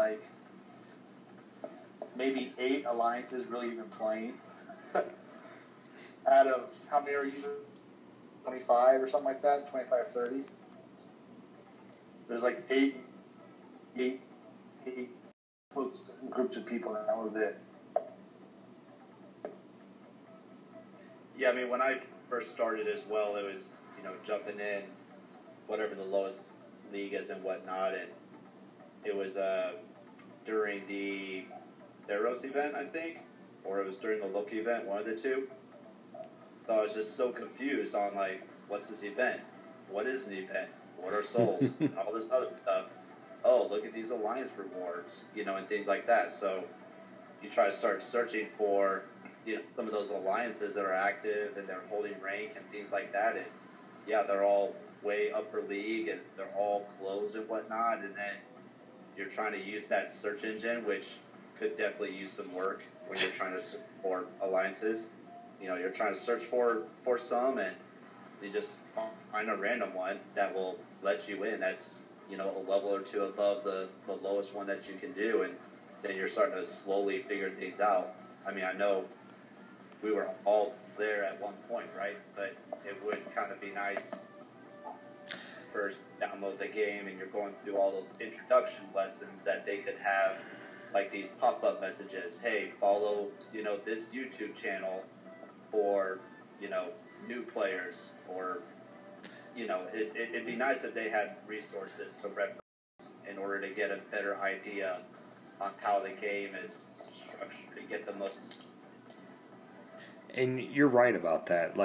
maybe 8 alliances really even playing. Out of how many are you? 25 or something like that? 25, 30? There's 8 groups of people, and that was it. Yeah, when I first started as well, it was, jumping in whatever the lowest league is and whatnot, and it was during the Theros event, I think, or it was during the Loki event, one of the two. So I was just so confused on, what's this event? What is an event? What are souls? And all this other stuff. Oh, look at these alliance rewards, and things like that. So you try to start searching for, some of those alliances that are active and they're holding rank and things like that. And yeah, they're all way upper league and they're all closed and whatnot. And then you're trying to use that search engine, which could definitely use some work when you're trying to support alliances. You're trying to search for some, and you just find a random one that will let you in. That's, a level or two above the lowest one that you can do, and then you're starting to slowly figure things out. I know we were all there at one point, right? But it would kind of be nice first download the game and you're going through all those introduction lessons that they could have, these pop-up messages. Hey, follow, this YouTube channel for, new players, or, it'd be nice if they had resources to reference in order to get a better idea on how the game is structured to get the most. And you're right about that.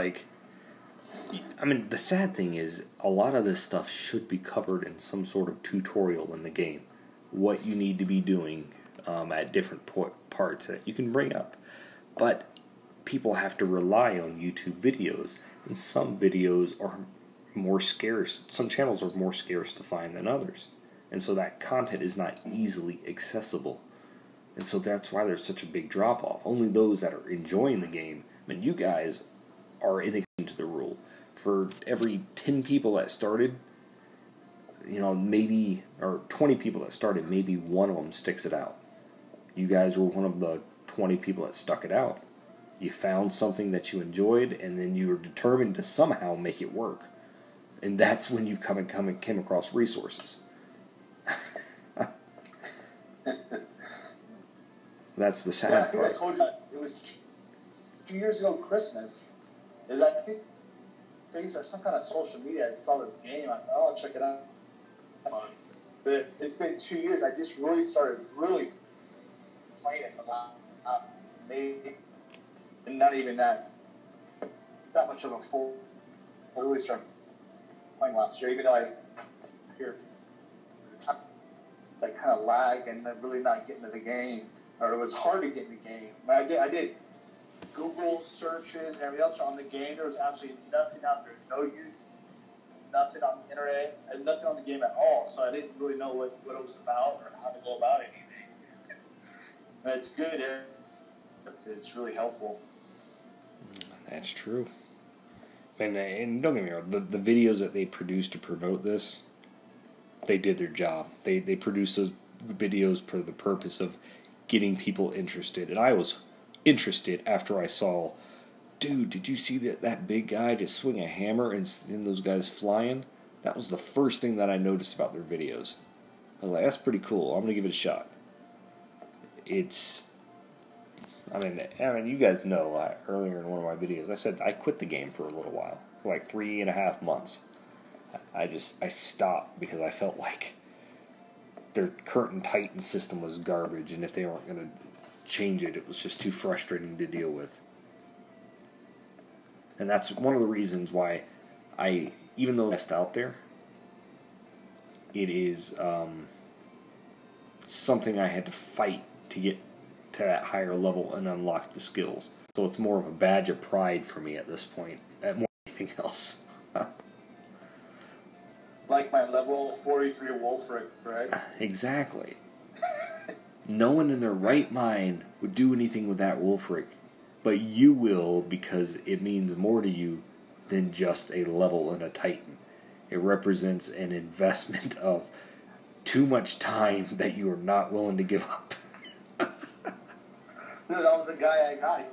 I mean, the sad thing is, a lot of this stuff should be covered in some sort of tutorial in the game. What you need to be doing at different parts that you can bring up. But people have to rely on YouTube videos, and some videos are more scarce. Some channels are more scarce to find than others. And so that content is not easily accessible. And so that's why there's such a big drop-off. Only those that are enjoying the game, I mean, you guys are in addition to the rule. For every 10 people that started, maybe, or 20 people that started, maybe one of them sticks it out. You guys were one of the 20 people that stuck it out. You found something that you enjoyed, and then you were determined to somehow make it work. And that's when you came across resources. That's the sad part. I told you it was 2 years ago Christmas. I think Facebook or some kind of social media. I saw this game. I thought, I'll check it out. But it's been 2 years. I just really started playing it the last May, and not even that much of a full. I really started playing last year, even though I hear like kind of lag and really not getting to the game, or it was hard to get in the game. But I did Google searches and everything else on the game. There was absolutely nothing out there. No YouTube, nothing on the internet, and nothing on the game at all. So I didn't really know what it was about or how to go about anything. But it's good. It's really helpful. That's true. And don't get me wrong, the videos that they produced to promote this, they did their job. They produced those videos for the purpose of getting people interested. And I was interested after I saw, dude, did you see that big guy just swing a hammer and send those guys flying? That was the first thing that I noticed about their videos. I was like, that's pretty cool. I'm going to give it a shot. I mean, you guys know, earlier in one of my videos, I said I quit the game for a little while, for like 3.5 months. I stopped because I felt like their current Titan system was garbage, and if they weren't going to change it, it was just too frustrating to deal with. And that's one of the reasons why even though it's out there, it is something I had to fight to get to that higher level and unlock the skills. So it's more of a badge of pride for me at this point, at more than anything else. Like my level 43 Wolfric, right? Exactly. No one in their right mind would do anything with that Wolfric, but you will, because it means more to you than just a level in a Titan. It represents an investment of too much time that you are not willing to give up. No, that was the guy I got.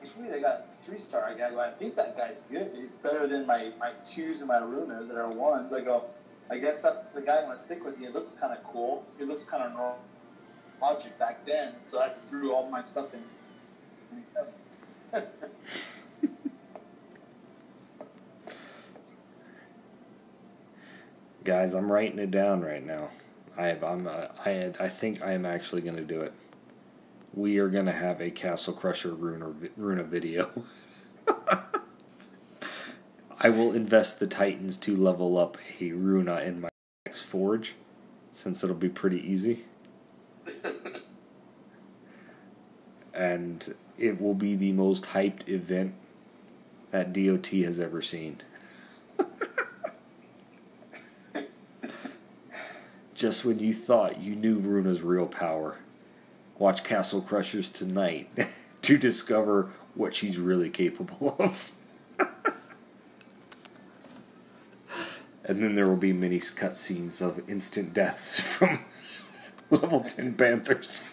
It's weird, I got a 3-star. I think that guy's good. He's better than my 2s and my Runas that are 1s. I go, I guess that's the guy I'm going to stick with. He looks kind of cool. He looks kind of normal logic back then, so I threw all my stuff in. Guys, I'm writing it down right now. I think I am actually going to do it. We are going to have a Castle Crusher Runa video. I will invest the Titans to level up a Runa in my next Forge, since it'll be pretty easy. And it will be the most hyped event that DOT has ever seen. Just when you thought you knew Runa's real power, watch Castle Crushers tonight to discover what she's really capable of. And then there will be many cutscenes of instant deaths from level 10 Panthers.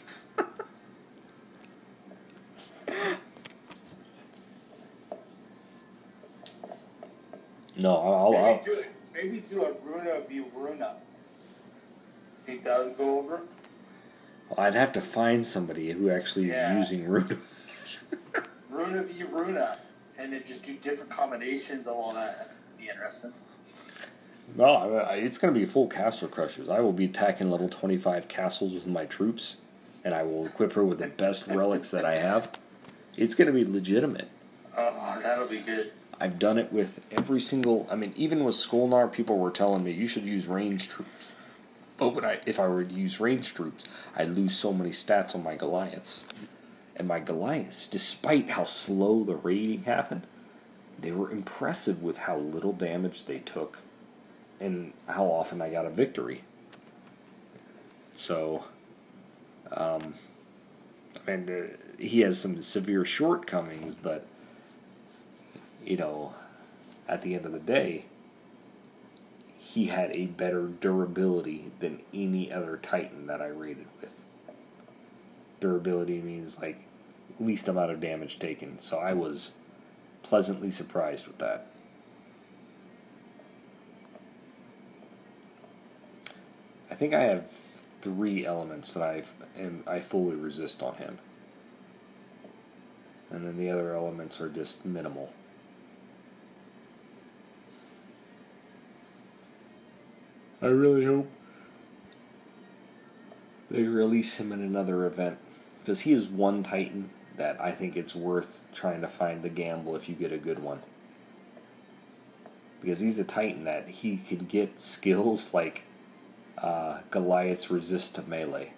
No, maybe do a Runa v Runa. Think that would go over? Well, I'd have to find somebody who actually is using Runa. Runa v Runa. And then just do different combinations of all that. That'd be interesting. No, it's going to be full Castle Crushers. I will be attacking level 25 castles with my troops, and I will equip her with the best relics that I have. It's going to be legitimate. Oh, that'll be good. I've done it with every single... I mean, even with Skolnar, people were telling me, you should use ranged troops. But if I were to use ranged troops, I'd lose so many stats on my Goliaths. And my Goliaths, despite how slow the raiding happened, they were impressive with how little damage they took and how often I got a victory. So, he has some severe shortcomings, but, at the end of the day, he had a better durability than any other Titan that I raided with. Durability means, least amount of damage taken, so I was pleasantly surprised with that. I think I have 3 elements that I fully resist on him. And then the other elements are just minimal. I really hope they release him in another event. Because he is one Titan that I think it's worth trying to find the gamble if you get a good one. Because he's a Titan that he can get skills like Goliath's resist to melee.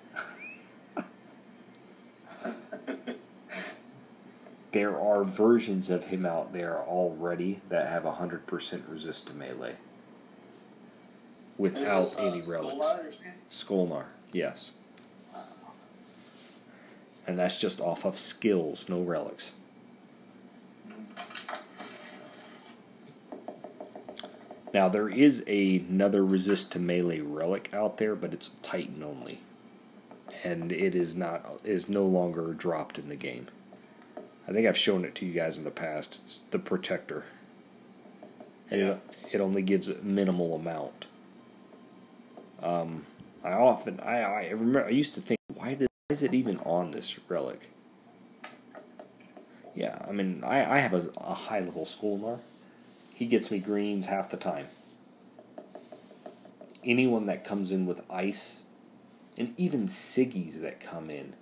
There are versions of him out there already that have 100% resist to melee. Without any relics. Skolnar, yes. And that's just off of skills, no relics. Now, there is another resist to melee relic out there, but it's Titan only. And it is no longer dropped in the game. I think I've shown it to you guys in the past. It's the Protector. And it only gives a minimal amount. I remember, I used to think, why is it even on this relic? Yeah, I mean, I have a high-level Skolnar. He gets me greens half the time. Anyone that comes in with ice, and even Siggies that come in,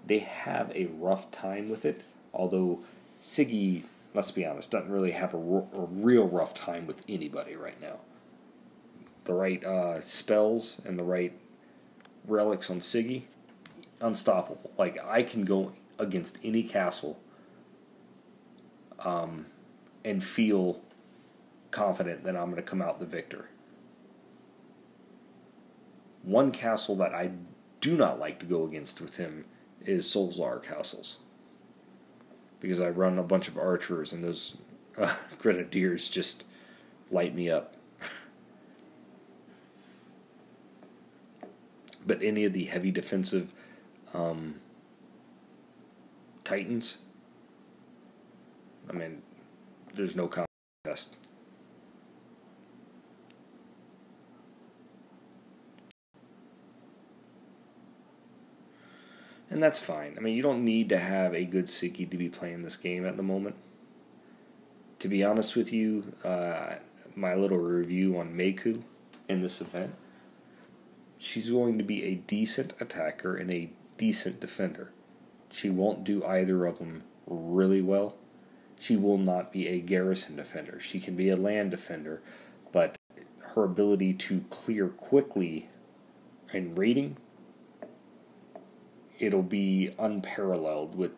they have a rough time with it. Although Siggy, let's be honest, doesn't really have a real rough time with anybody right now. The right spells and the right relics on Siggy, unstoppable. I can go against any castle and feel confident that I'm going to come out the victor. One castle that I do not like to go against with him is Solzar castles. Because I run a bunch of archers and those grenadiers just light me up. But any of the heavy defensive Titans, I mean, there's no contest. And that's fine. I mean, you don't need to have a good Siggy to be playing this game at the moment. To be honest with you, my little review on Meiku in this event, she's going to be a decent attacker and a decent defender. She won't do either of them really well. She will not be a garrison defender. She can be a land defender, but her ability to clear quickly in raiding, it'll be unparalleled with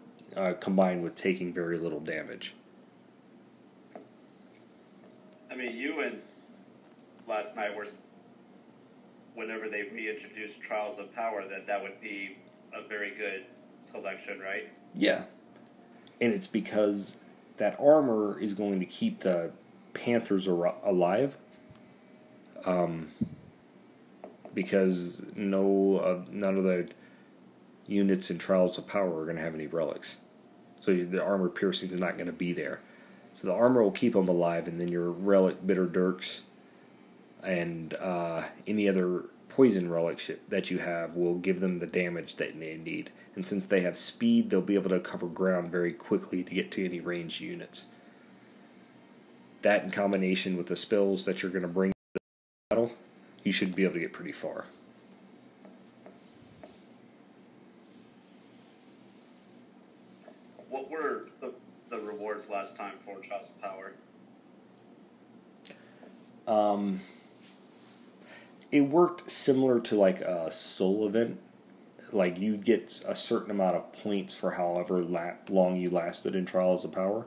combined with taking very little damage. I mean, you and last night were, whenever they reintroduced Trials of Power, that would be a very good selection, right? Yeah. And it's because that armor is going to keep the Panthers alive. Because none of the units in Trials of Power are going to have any relics. So the armor piercing is not going to be there. So the armor will keep them alive, and then your relic Bitter Dirks and any other poison relics that you have will give them the damage that they need. And since they have speed, they'll be able to cover ground very quickly to get to any ranged units. That in combination with the spells that you're going to bring to the battle, you should be able to get pretty far. What were the rewards last time for Trials of Power? It worked similar to like a soul event. Like you'd get a certain amount of points for however long you lasted in Trials of Power,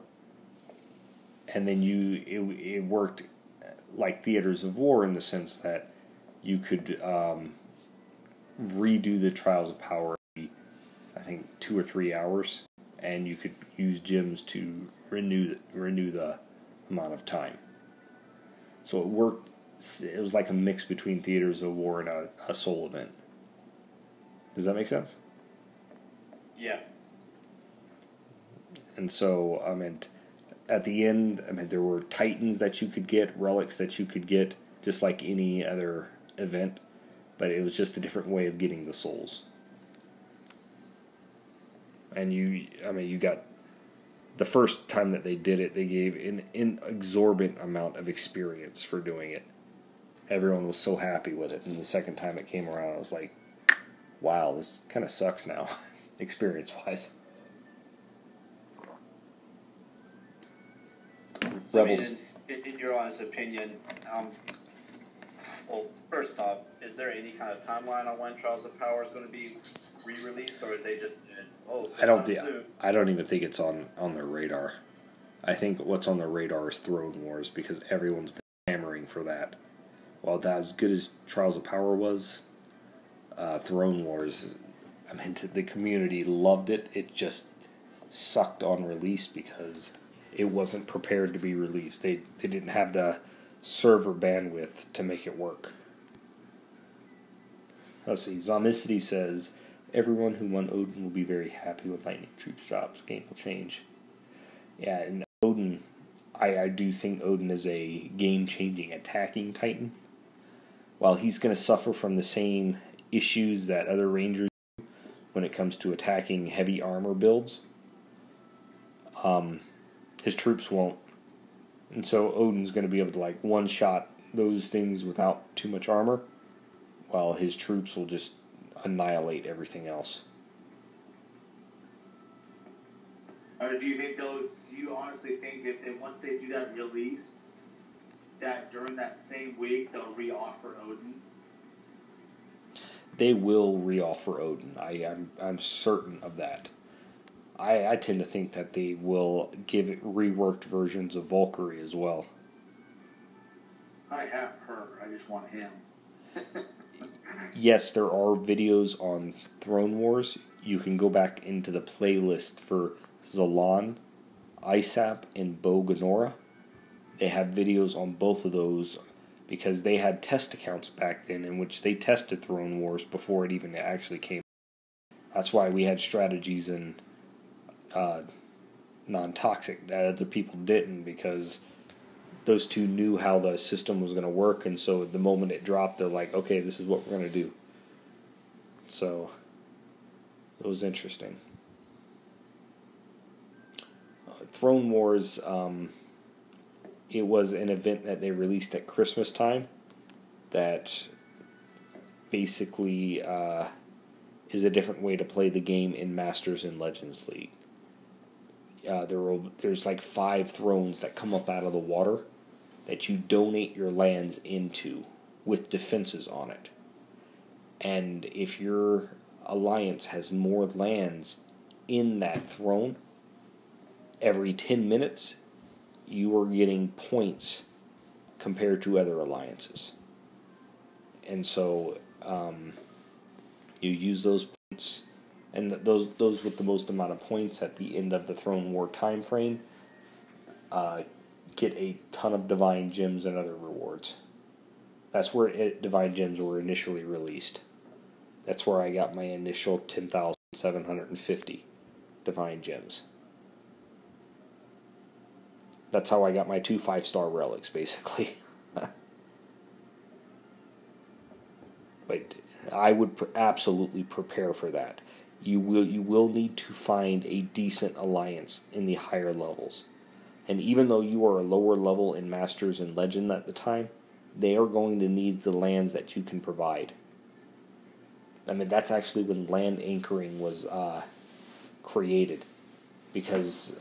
and then it worked like Theaters of War in the sense that you could redo the Trials of Power, I think 2 or 3 hours, and you could use gems to renew the amount of time. So it worked. It was like a mix between Theaters of War and a soul event. Does that make sense? Yeah. And so, at the end, there were titans that you could get, relics that you could get, just like any other event, but it was just a different way of getting the souls. And you got, the first time that they did it, they gave an exorbitant amount of experience for doing it. Everyone was so happy with it, and the second time it came around, I was like, wow, this kind of sucks now, experience-wise. Rebels. In your honest opinion, well, first off, is there any kind of timeline on when Trials of Power is going to be re-released, or are they just I don't even think it's on their radar. I think what's on their radar is Throne Wars, because everyone's been hammering for that. While that as good as Trials of Power was, Throne Wars, the community loved it. It just sucked on release because it wasn't prepared to be released. They didn't have the server bandwidth to make it work. Let's see. Zomicity says, everyone who won Odin will be very happy when Lightning Troops drops. Game will change. Yeah, and Odin, I do think Odin is a game-changing attacking Titan. While he's going to suffer from the same issues that other Rangers do when it comes to attacking heavy armor builds, his troops won't. And so Odin's going to be able to like one-shot those things without too much armor, while his troops will just annihilate everything else. Do you honestly think if once they do that release, that during that same week they'll re-offer Odin? They will re-offer Odin. I'm certain of that. I tend to think that they will give it reworked versions of Valkyrie as well. I have her. I just want him. Yes, there are videos on Throne Wars. You can go back into the playlist for Zalan, Isap, and Boganora. They have videos on both of those because they had test accounts back then in which they tested Throne Wars before it even actually came. That's why we had strategies in non-toxic that other people didn't, because those two knew how the system was going to work, and so the moment it dropped, they're like, okay, this is what we're going to do. So it was interesting. Throne Wars, it was an event that they released at Christmas time that basically is a different way to play the game in Masters and Legends League. There's like 5 thrones that come up out of the water that you donate your lands into with defenses on it. And if your alliance has more lands in that throne, every 10 minutes you are getting points compared to other alliances. And so you use those points, and those with the most amount of points at the end of the Throne War time frame get a ton of Divine Gems and other rewards. That's where Divine Gems were initially released. That's where I got my initial 10,750 Divine Gems. That's how I got my 2 5-star relics, basically. But I would absolutely prepare for that. You will need to find a decent alliance in the higher levels. And even though you are a lower level in Masters and Legend at the time, they are going to need the lands that you can provide. That's actually when land anchoring was created. Because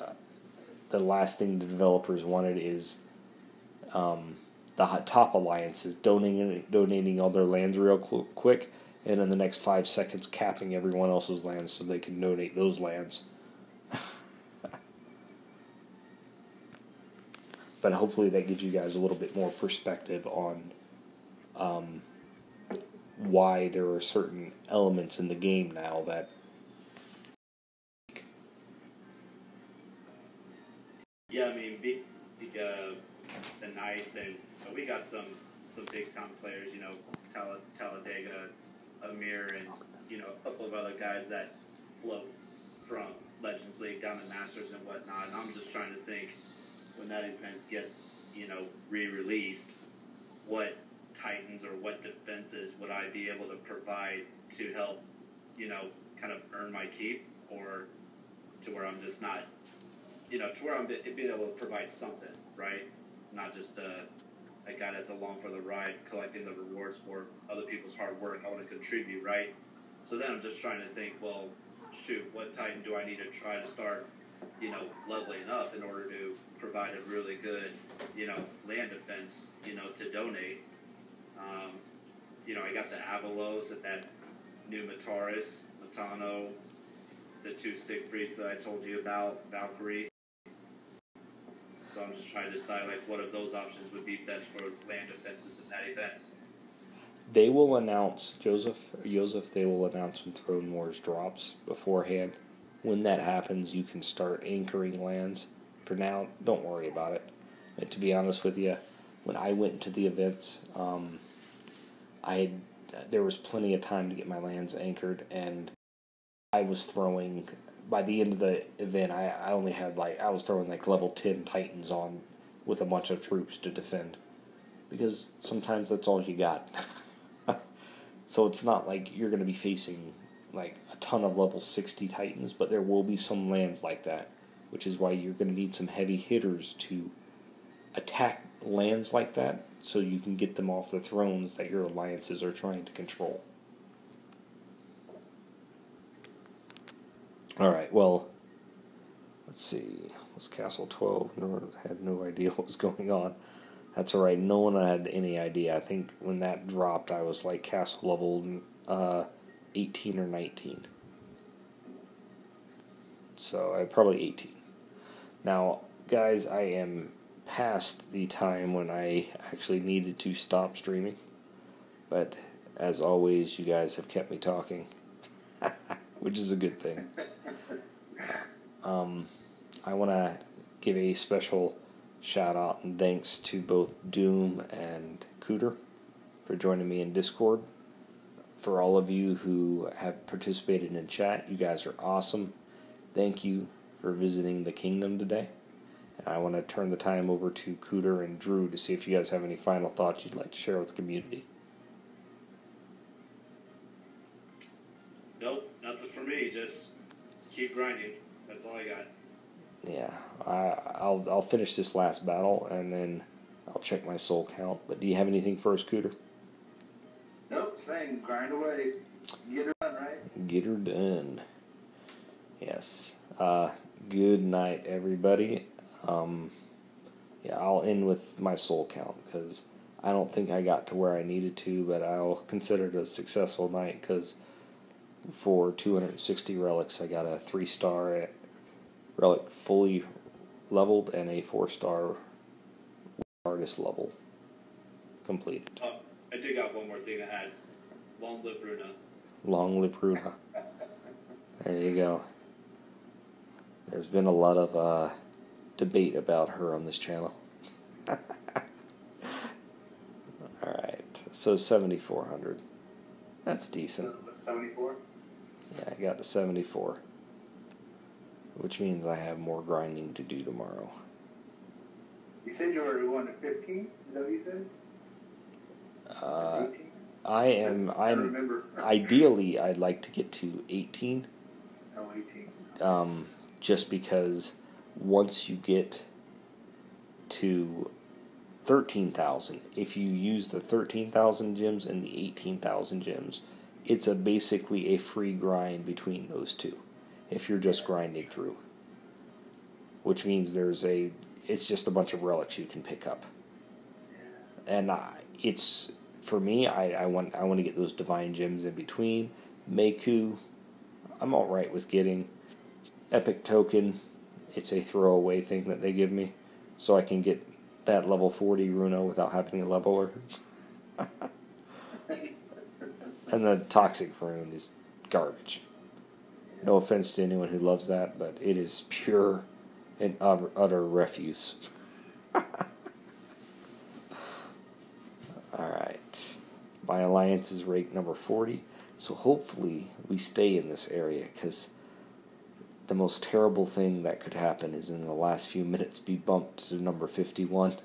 the last thing the developers wanted is the the top alliances donating all their lands real quick, and in the next 5 seconds capping everyone else's lands so they can donate those lands. But hopefully that gives you guys a little bit more perspective on why there are certain elements in the game now that. Yeah, I mean, the Knights, and we got some big time players, you know, Talladega, Amir, and, you know, a couple of other guys that float from Legends League down to Masters and whatnot. And I'm just trying to think, when that event gets, you know, re-released, what Titans or what defenses would I be able to provide to help, you know, kind of earn my keep, or to where I'm just not, you know, to where I'm being able to provide something, right? Not just a guy that's along for the ride, collecting the rewards for other people's hard work. I want to contribute, right? So then I'm just trying to think, well, shoot, what Titan do I need to try to start, you know, leveling up in order to provide a really good, you know, land defense, you know, to donate. You know, I got the Avalos at that new Mataris, Matano, the 2 Siegfrieds that I told you about, Valkyrie. So I'm just trying to decide, like, what of those options would be best for land defenses in that event. They will announce, Joseph, they will announce when Throne Wars drops beforehand. When that happens, you can start anchoring lands. For now, don't worry about it. And to be honest with you, when I went to the events, there was plenty of time to get my lands anchored, and I was throwing, by the end of the event, I was throwing like level 10 Titans on with a bunch of troops to defend. Because sometimes that's all you got. So it's not like you're going to be facing like a ton of level 60 Titans, but there will be some lands like that, which is why you're going to need some heavy hitters to attack lands like that so you can get them off the thrones that your alliances are trying to control. Alright, well, let's see. Was Castle 12? Had no idea what was going on. That's alright, no one had any idea. I think when that dropped, I was like castle level 18 or 19. So, probably 18. Now, guys, I am past the time when I actually needed to stop streaming. But, as always, you guys have kept me talking. Which is a good thing. I want to give a special shout out and thanks to both Doom and Cooter for joining me in Discord. For all of you who have participated in chat, you guys are awesome. Thank you for visiting the kingdom today. And I want to turn the time over to Cooter and Drew to see if you guys have any final thoughts you'd like to share with the community. Nope, nothing for me. Just keep grinding. That's all I got. Yeah, I'll finish this last battle and then I'll check my soul count. But do you have anything for us, Cooter? Nope, same. Grind away. Get her done, right? Get her done. Yes. Good night, everybody. Yeah, I'll end with my soul count because I don't think I got to where I needed to, but I'll consider it a successful night because for 260 relics, I got a 3-star relic fully leveled and a 4-star artist level completed. Oh, I do got one more thing to add. Long live Runa. Long live Runa. There you go. There's been a lot of debate about her on this channel. Alright, so 7,400. That's decent. 74? Yeah, I got to 74. Which means I have more grinding to do tomorrow. You said you were going to 15? Is that what you said? 18? I remember. Ideally, I'd like to get to 18. Oh, 18. Just because once you get to 13,000, if you use the 13,000 gems and the 18,000 gems, it's basically a free grind between those two, if you're just grinding through. Which means it's just a bunch of relics you can pick up. and it's for me. I want to get those divine gems in between. Meiku, I'm all right with getting. Epic token, it's a throwaway thing that they give me, so I can get that level 40 Runo without having to level her. And the toxic rune is garbage. No offense to anyone who loves that, but it is pure and utter refuse. Alright. My alliance is ranked number 40, so hopefully we stay in this area, because the most terrible thing that could happen is in the last few minutes be bumped to number 51.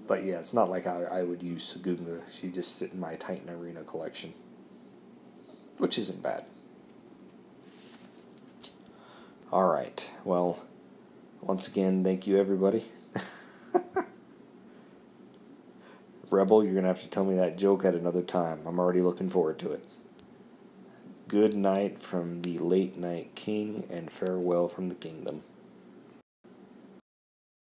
But yeah, it's not like I would use Sagunga. She just sit in my Titan Arena collection, which isn't bad. Alright, well, once again, thank you everybody. Rebel, you're going to have to tell me that joke at another time. I'm already looking forward to it. Good night from the Late Night King, and farewell from the kingdom.